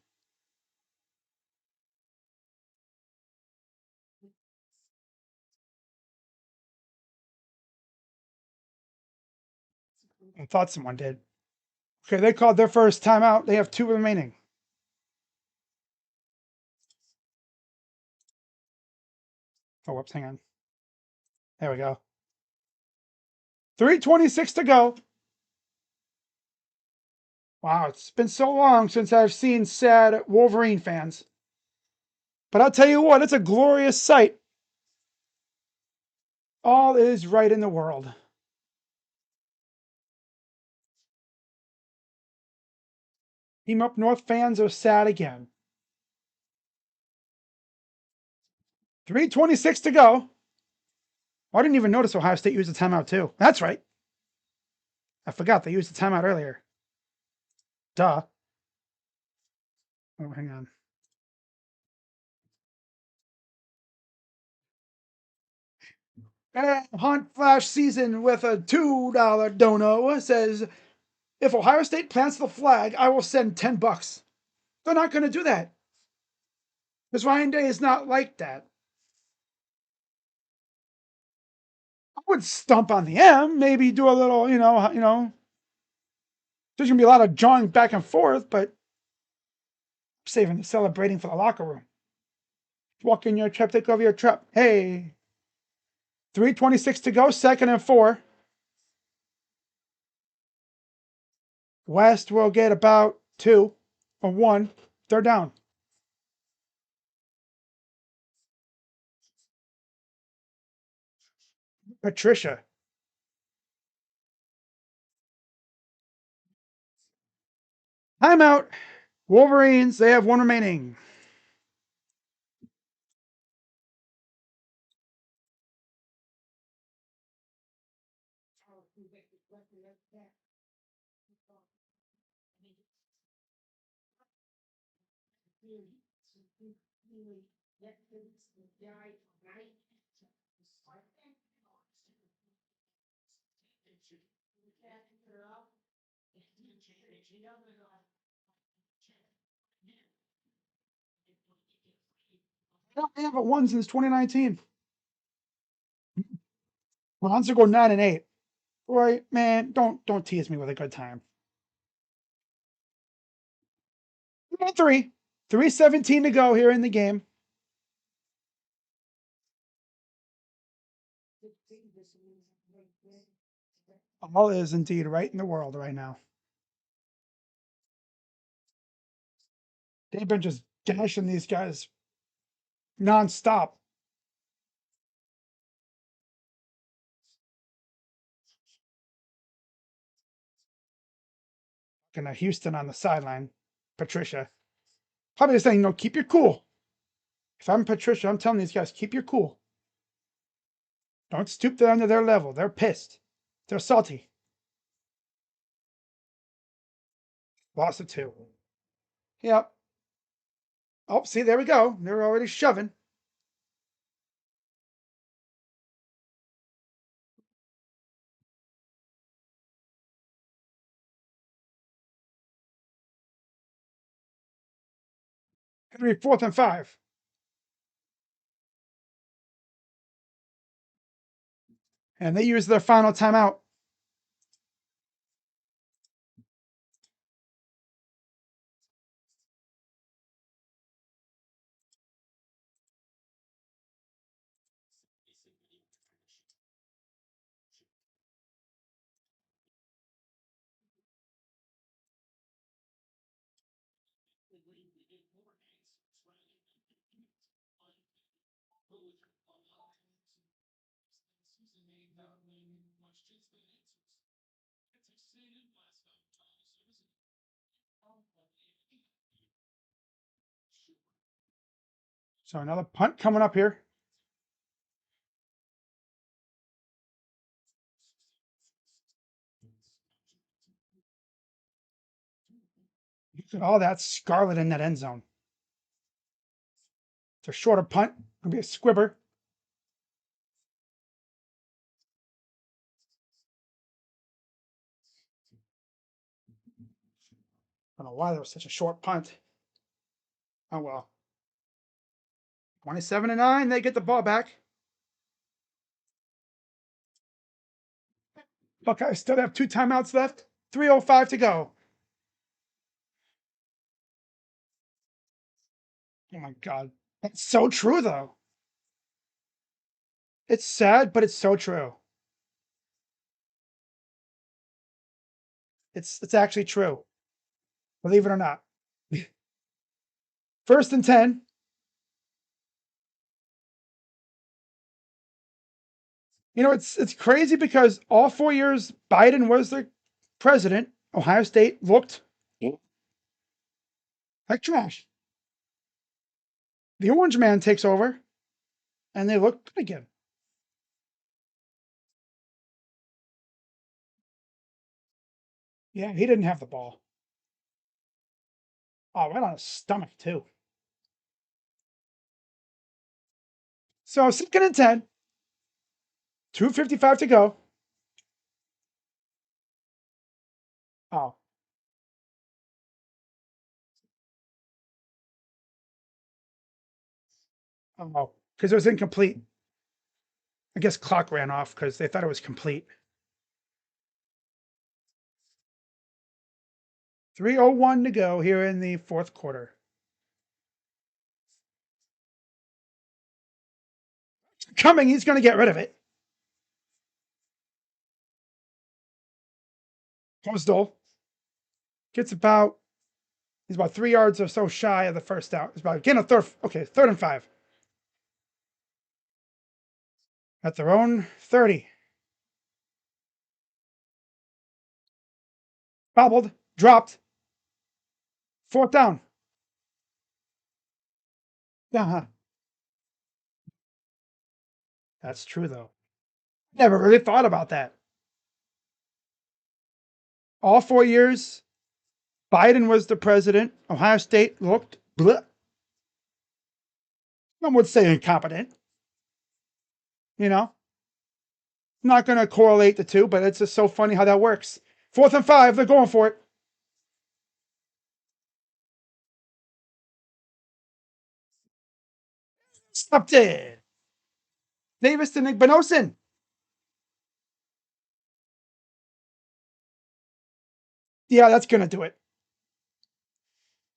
S2: I thought someone did. Okay, they called their first timeout. They have 2 remaining. Oh, whoops, hang on. There we go. 3:26 to go. Wow, it's been so long since I've seen sad Wolverine fans. But I'll tell you what, it's a glorious sight. All is right in the world. Team Up North fans are sad again. 3:26 to go. Oh, I didn't even notice Ohio State used a timeout too. That's right. I forgot they used the timeout earlier. Duh. Oh, hang on. Hunt Flash Season with a $2 dono says, if Ohio State plants the flag, I will send $10. They're not going to do that. Because Ryan Day is not like that. I would stump on the M, maybe do a little, there's going to be a lot of jawing back and forth, but I'm saving the celebrating for the locker room. Walk in your trap, take over your trap. Hey. 3:26 to go, 2nd and 4. West will get about 2 or 1. They're down. Patricia. Timeout. Wolverines, they have 1 remaining. No, they haven't won since 2019. Lonzo go 9-8. Right, man, don't tease me with a good time. 3, 3:17 to go here in the game. All is indeed right in the world right now. They've been just gashing these guys nonstop. Looking at Houston on the sideline. Patricia. Probably saying, no, keep your cool. If I'm Patricia, I'm telling these guys, keep your cool. Don't stoop down to their level. They're pissed. They're salty. Lost it 2. Yep. Oh, see, there we go. They're already shoving. Gonna be 4th and 5. And they use their final timeout. So another punt coming up here. Look at all that scarlet in that end zone. It's a shorter punt. Gonna be a squibber. I don't know why there was such a short punt. Oh well. 27-9, they get the ball back. Buckeyes still have 2 timeouts left. 3:05 to go. Oh my god. That's so true though. It's sad, but it's so true. It's actually true. Believe it or not. 1st and 10. You know, it's crazy because all 4 years Biden was the president, Ohio State looked like trash. The orange man takes over, and they look good again. Yeah, he didn't have the ball. Oh, right on his stomach, too. So 2nd and 10. 2:55 to go. Oh. Oh, because it was incomplete. I guess clock ran off because they thought it was complete. 3:01 to go here in the 4th quarter. Coming, he's going to get rid of it. Postal gets about, he's about 3 yards or so shy of the first out. It's about getting a third. Okay, 3rd and 5. At their own 30. Bobbled, dropped. 4th down. Uh-huh. That's true, though. Never really thought about that. All 4 years, Biden was the president. Ohio State looked bleh. Some would say incompetent. You know, I'm not going to correlate the two, but it's just so funny how that works. 4th and 5, they're going for it. Stopped it. Davis to Nick Benosin. Yeah, that's going to do it.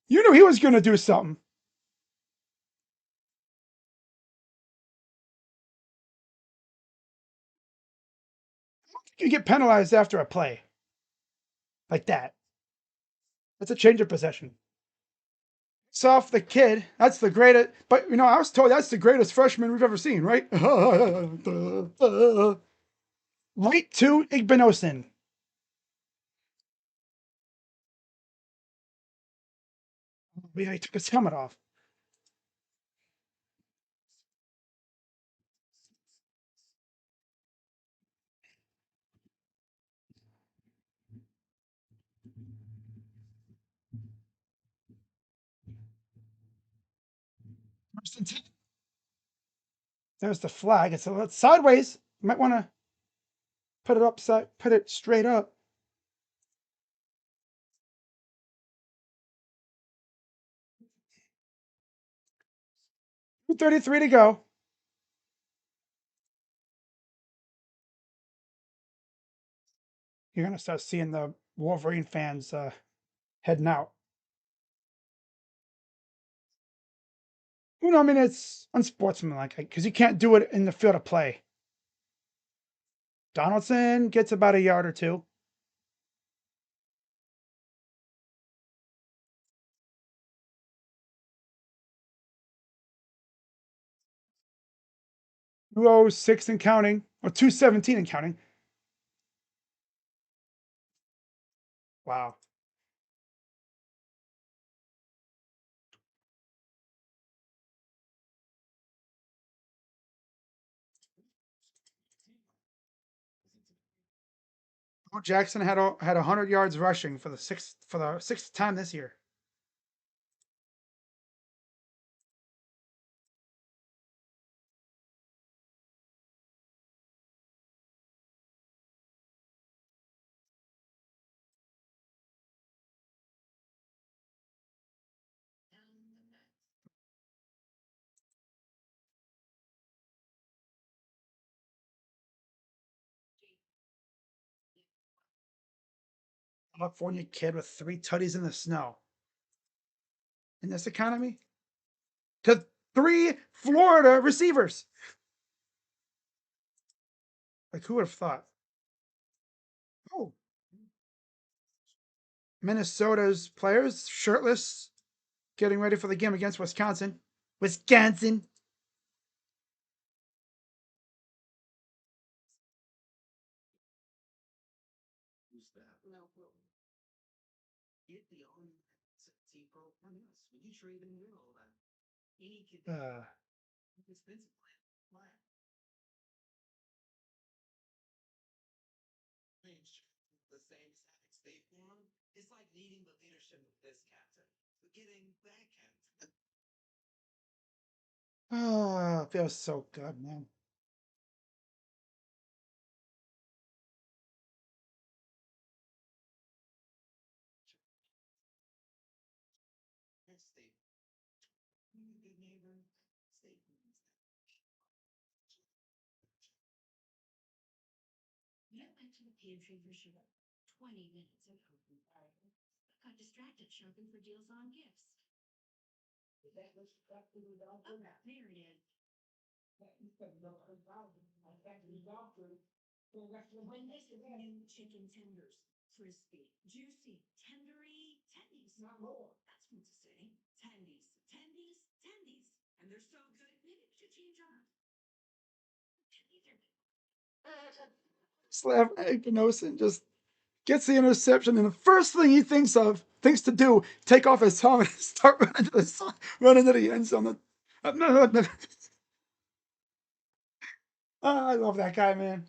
S2: You knew he was going to do something. You get penalized after a play like that. That's a change of possession. It's off the kid. That's the greatest. But, I was told that's the greatest freshman we've ever seen, right? Right to Igbenosin. Yeah, he took his helmet off. There's the flag. It's a little sideways. You might want to put it straight up. 2:33 to go. You're going to start seeing the Wolverine fans heading out. I mean, it's unsportsmanlike because you can't do it in the field of play. Donaldson gets about a yard or two. $2:06 and counting, or 2:17 and counting. Wow. Bo Jackson had 100 yards rushing for the sixth time this year. California kid with 3 tutties in the snow. In this economy? To 3 Florida receivers. Like, who would have thought? Oh. Minnesota's players shirtless, getting ready for the game against Wisconsin. Wisconsin.
S4: Who's that? Get the on team pro from us. When you trade in your all that. Any kid expensive plan. The same State Farm. It's like needing the leadership of this captain, but getting that captain.
S2: Oh, feels so good, man.
S4: State. Good neighbor. State.
S3: You went to the pantry for sugar 20 minutes ago. Got distracted shopping for deals on gifts. Oh, there it is. When this new chicken tenders, crispy, juicy, tendery, tendies. Not more. That's what to say. Tendies, tendies, tendies. And they're so good. Maybe we should change our.
S2: Slav Ignosin just gets the interception, and the first thing he thinks to do, take off his helmet and start running to the end zone. I love that guy, man.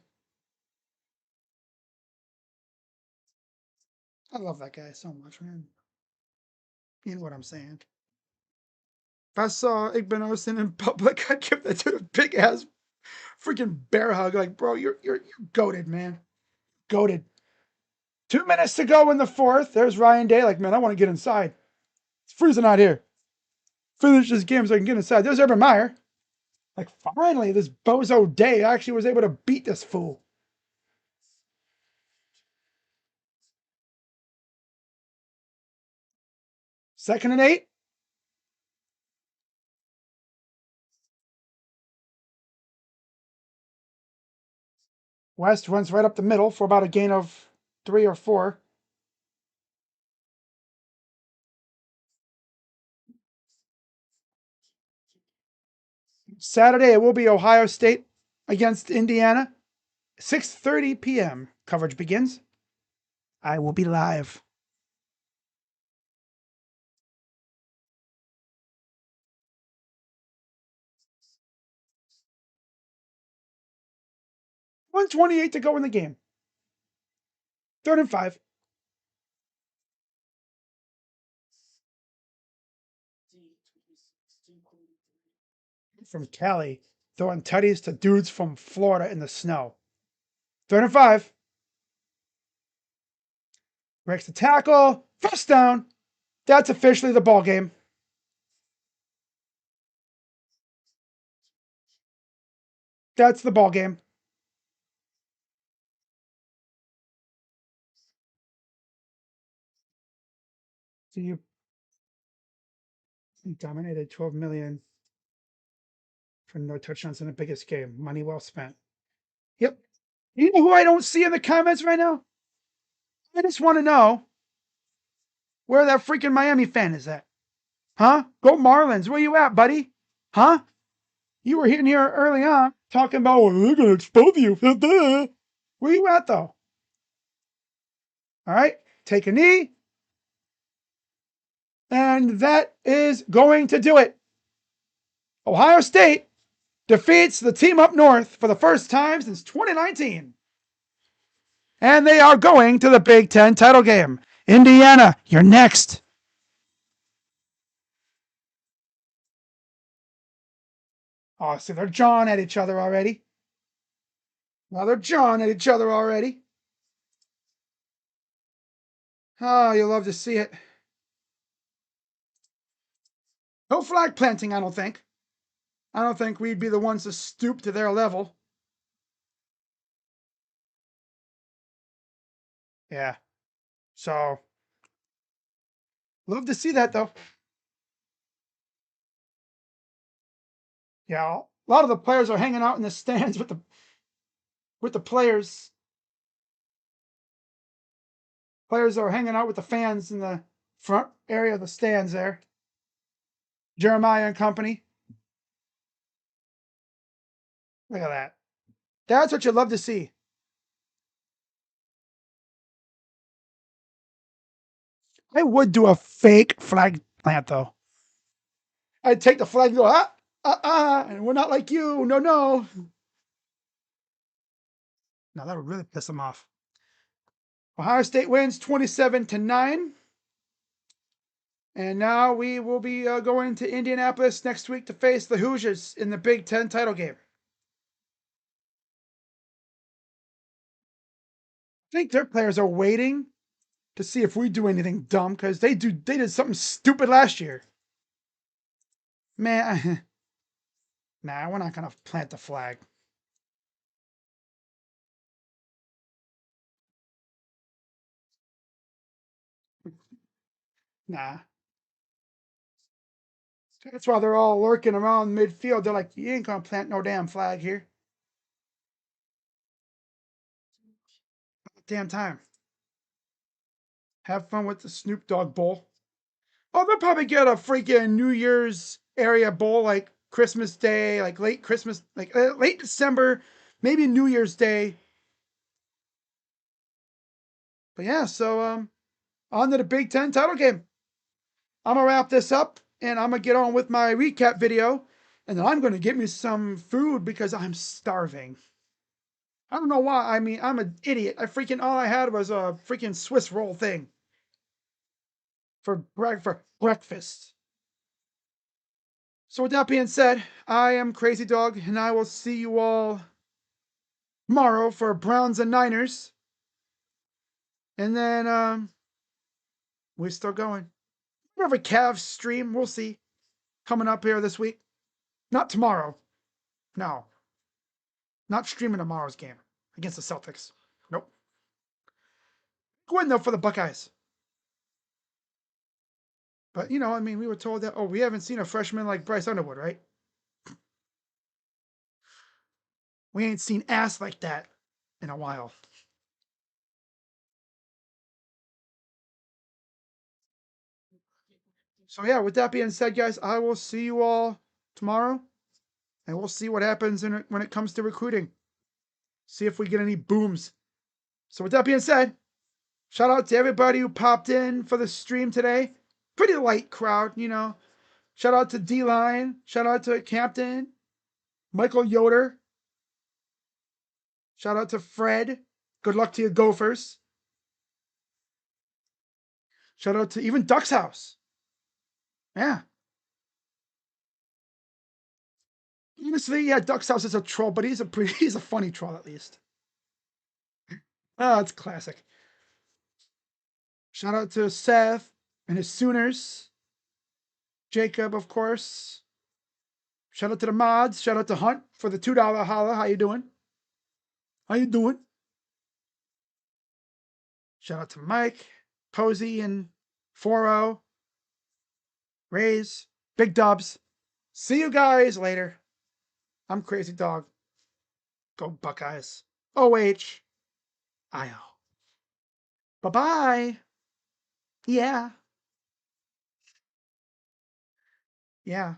S2: I love that guy so much, man. You know what I'm saying? If I saw Igbenogson in public, I'd give that dude a big ass freaking bear hug. Like, bro, you're goated, man. Goated. 2 minutes to go in the fourth. There's Ryan Day. Like, man, I want to get inside. It's freezing out here. Finish this game so I can get inside. There's Urban Meyer. Like, finally, this bozo Day actually was able to beat this fool. Second and 8. West runs right up the middle for about a gain of 3 or 4. Saturday, it will be Ohio State against Indiana. 6:30 p.m. Coverage begins. I will be live. .128 to go in the game. 3rd and 5. From Cali, throwing tutties to dudes from Florida in the snow. 3rd and 5. Breaks the tackle. First down. That's officially the ball game. That's the ball game. So you dominated 12 million for no touchdowns in the biggest game. Money well spent. Yep. You know who I don't see in the comments right now? I just want to know where that freaking Miami fan is at. Huh? Go Marlins. Where you at, buddy? Huh? You were in here early on talking about, well, they're going to expose you. Where you at, though? All right. Take a knee. And that is going to do it. Ohio State defeats the team up north for the first time since 2019. And they are going to the Big Ten title game. Indiana, you're next. Oh, see, they're jawing at each other already. Now they're jawing at each other already. Oh, you love to see it. No flag planting, I don't think. I don't think we'd be the ones to stoop to their level. Yeah. So, love to see that, though. Yeah, a lot of the players are hanging out in the stands with the players. Players are hanging out with the fans in the front area of the stands there. Jeremiah and company. Look at that. That's what you love to see. I would do a fake flag plant, though. I'd take the flag and go, and we're not like you. No, no. Now that would really piss them off. Ohio State wins 27-9. And now we will be going to Indianapolis next week to face the Hoosiers in the Big Ten title game. I think their players are waiting to see if we do anything dumb because they did something stupid last year. Man, nah, we're not gonna plant the flag. Nah. That's why they're all lurking around midfield. They're like, you ain't gonna plant no damn flag here. Damn time. Have fun with the Snoop Dogg Bowl. Oh, they'll probably get a freaking New Year's area bowl like Christmas Day, like late Christmas, like late December, maybe New Year's Day. But yeah, so on to the Big Ten title game. I'm gonna wrap this up and I'm gonna get on with my recap video, and then I'm gonna get me some food because I'm starving. I don't know why. I mean, I'm an idiot. All I had was a freaking Swiss roll thing for breakfast. So with that being said, I am Crazy Dog, and I will see you all tomorrow for Browns and Niners. And then we're still going. We have a Cavs stream. We'll see. Coming up here this week. Not tomorrow. No. Not streaming tomorrow's game against the Celtics. Nope. Go in though for the Buckeyes. But I mean, we were told that we haven't seen a freshman like Bryce Underwood, right? We ain't seen ass like that in a while. So yeah, with that being said, guys, I will see you all tomorrow, and we'll see what happens when it comes to recruiting. See if we get any booms. So with that being said, shout out to everybody who popped in for the stream today. Pretty light crowd, Shout out to D-Line. Shout out to Captain. Michael Yoder. Shout out to Fred. Good luck to your Gophers. Shout out to even Duck's House. Yeah. Honestly, yeah, Duck's House is a troll, but he's a funny troll at least. Oh, it's classic. Shout out to Seth and his Sooners. Jacob, of course. Shout out to the mods. Shout out to Hunt for the $2 holla. How you doing? How you doing? Shout out to Mike, Posey, and 4-0. Rays, Big Dubs. See you guys later. I'm Crazy Dog. Go Buckeyes. OH. IO. Bye-bye. Yeah. Yeah.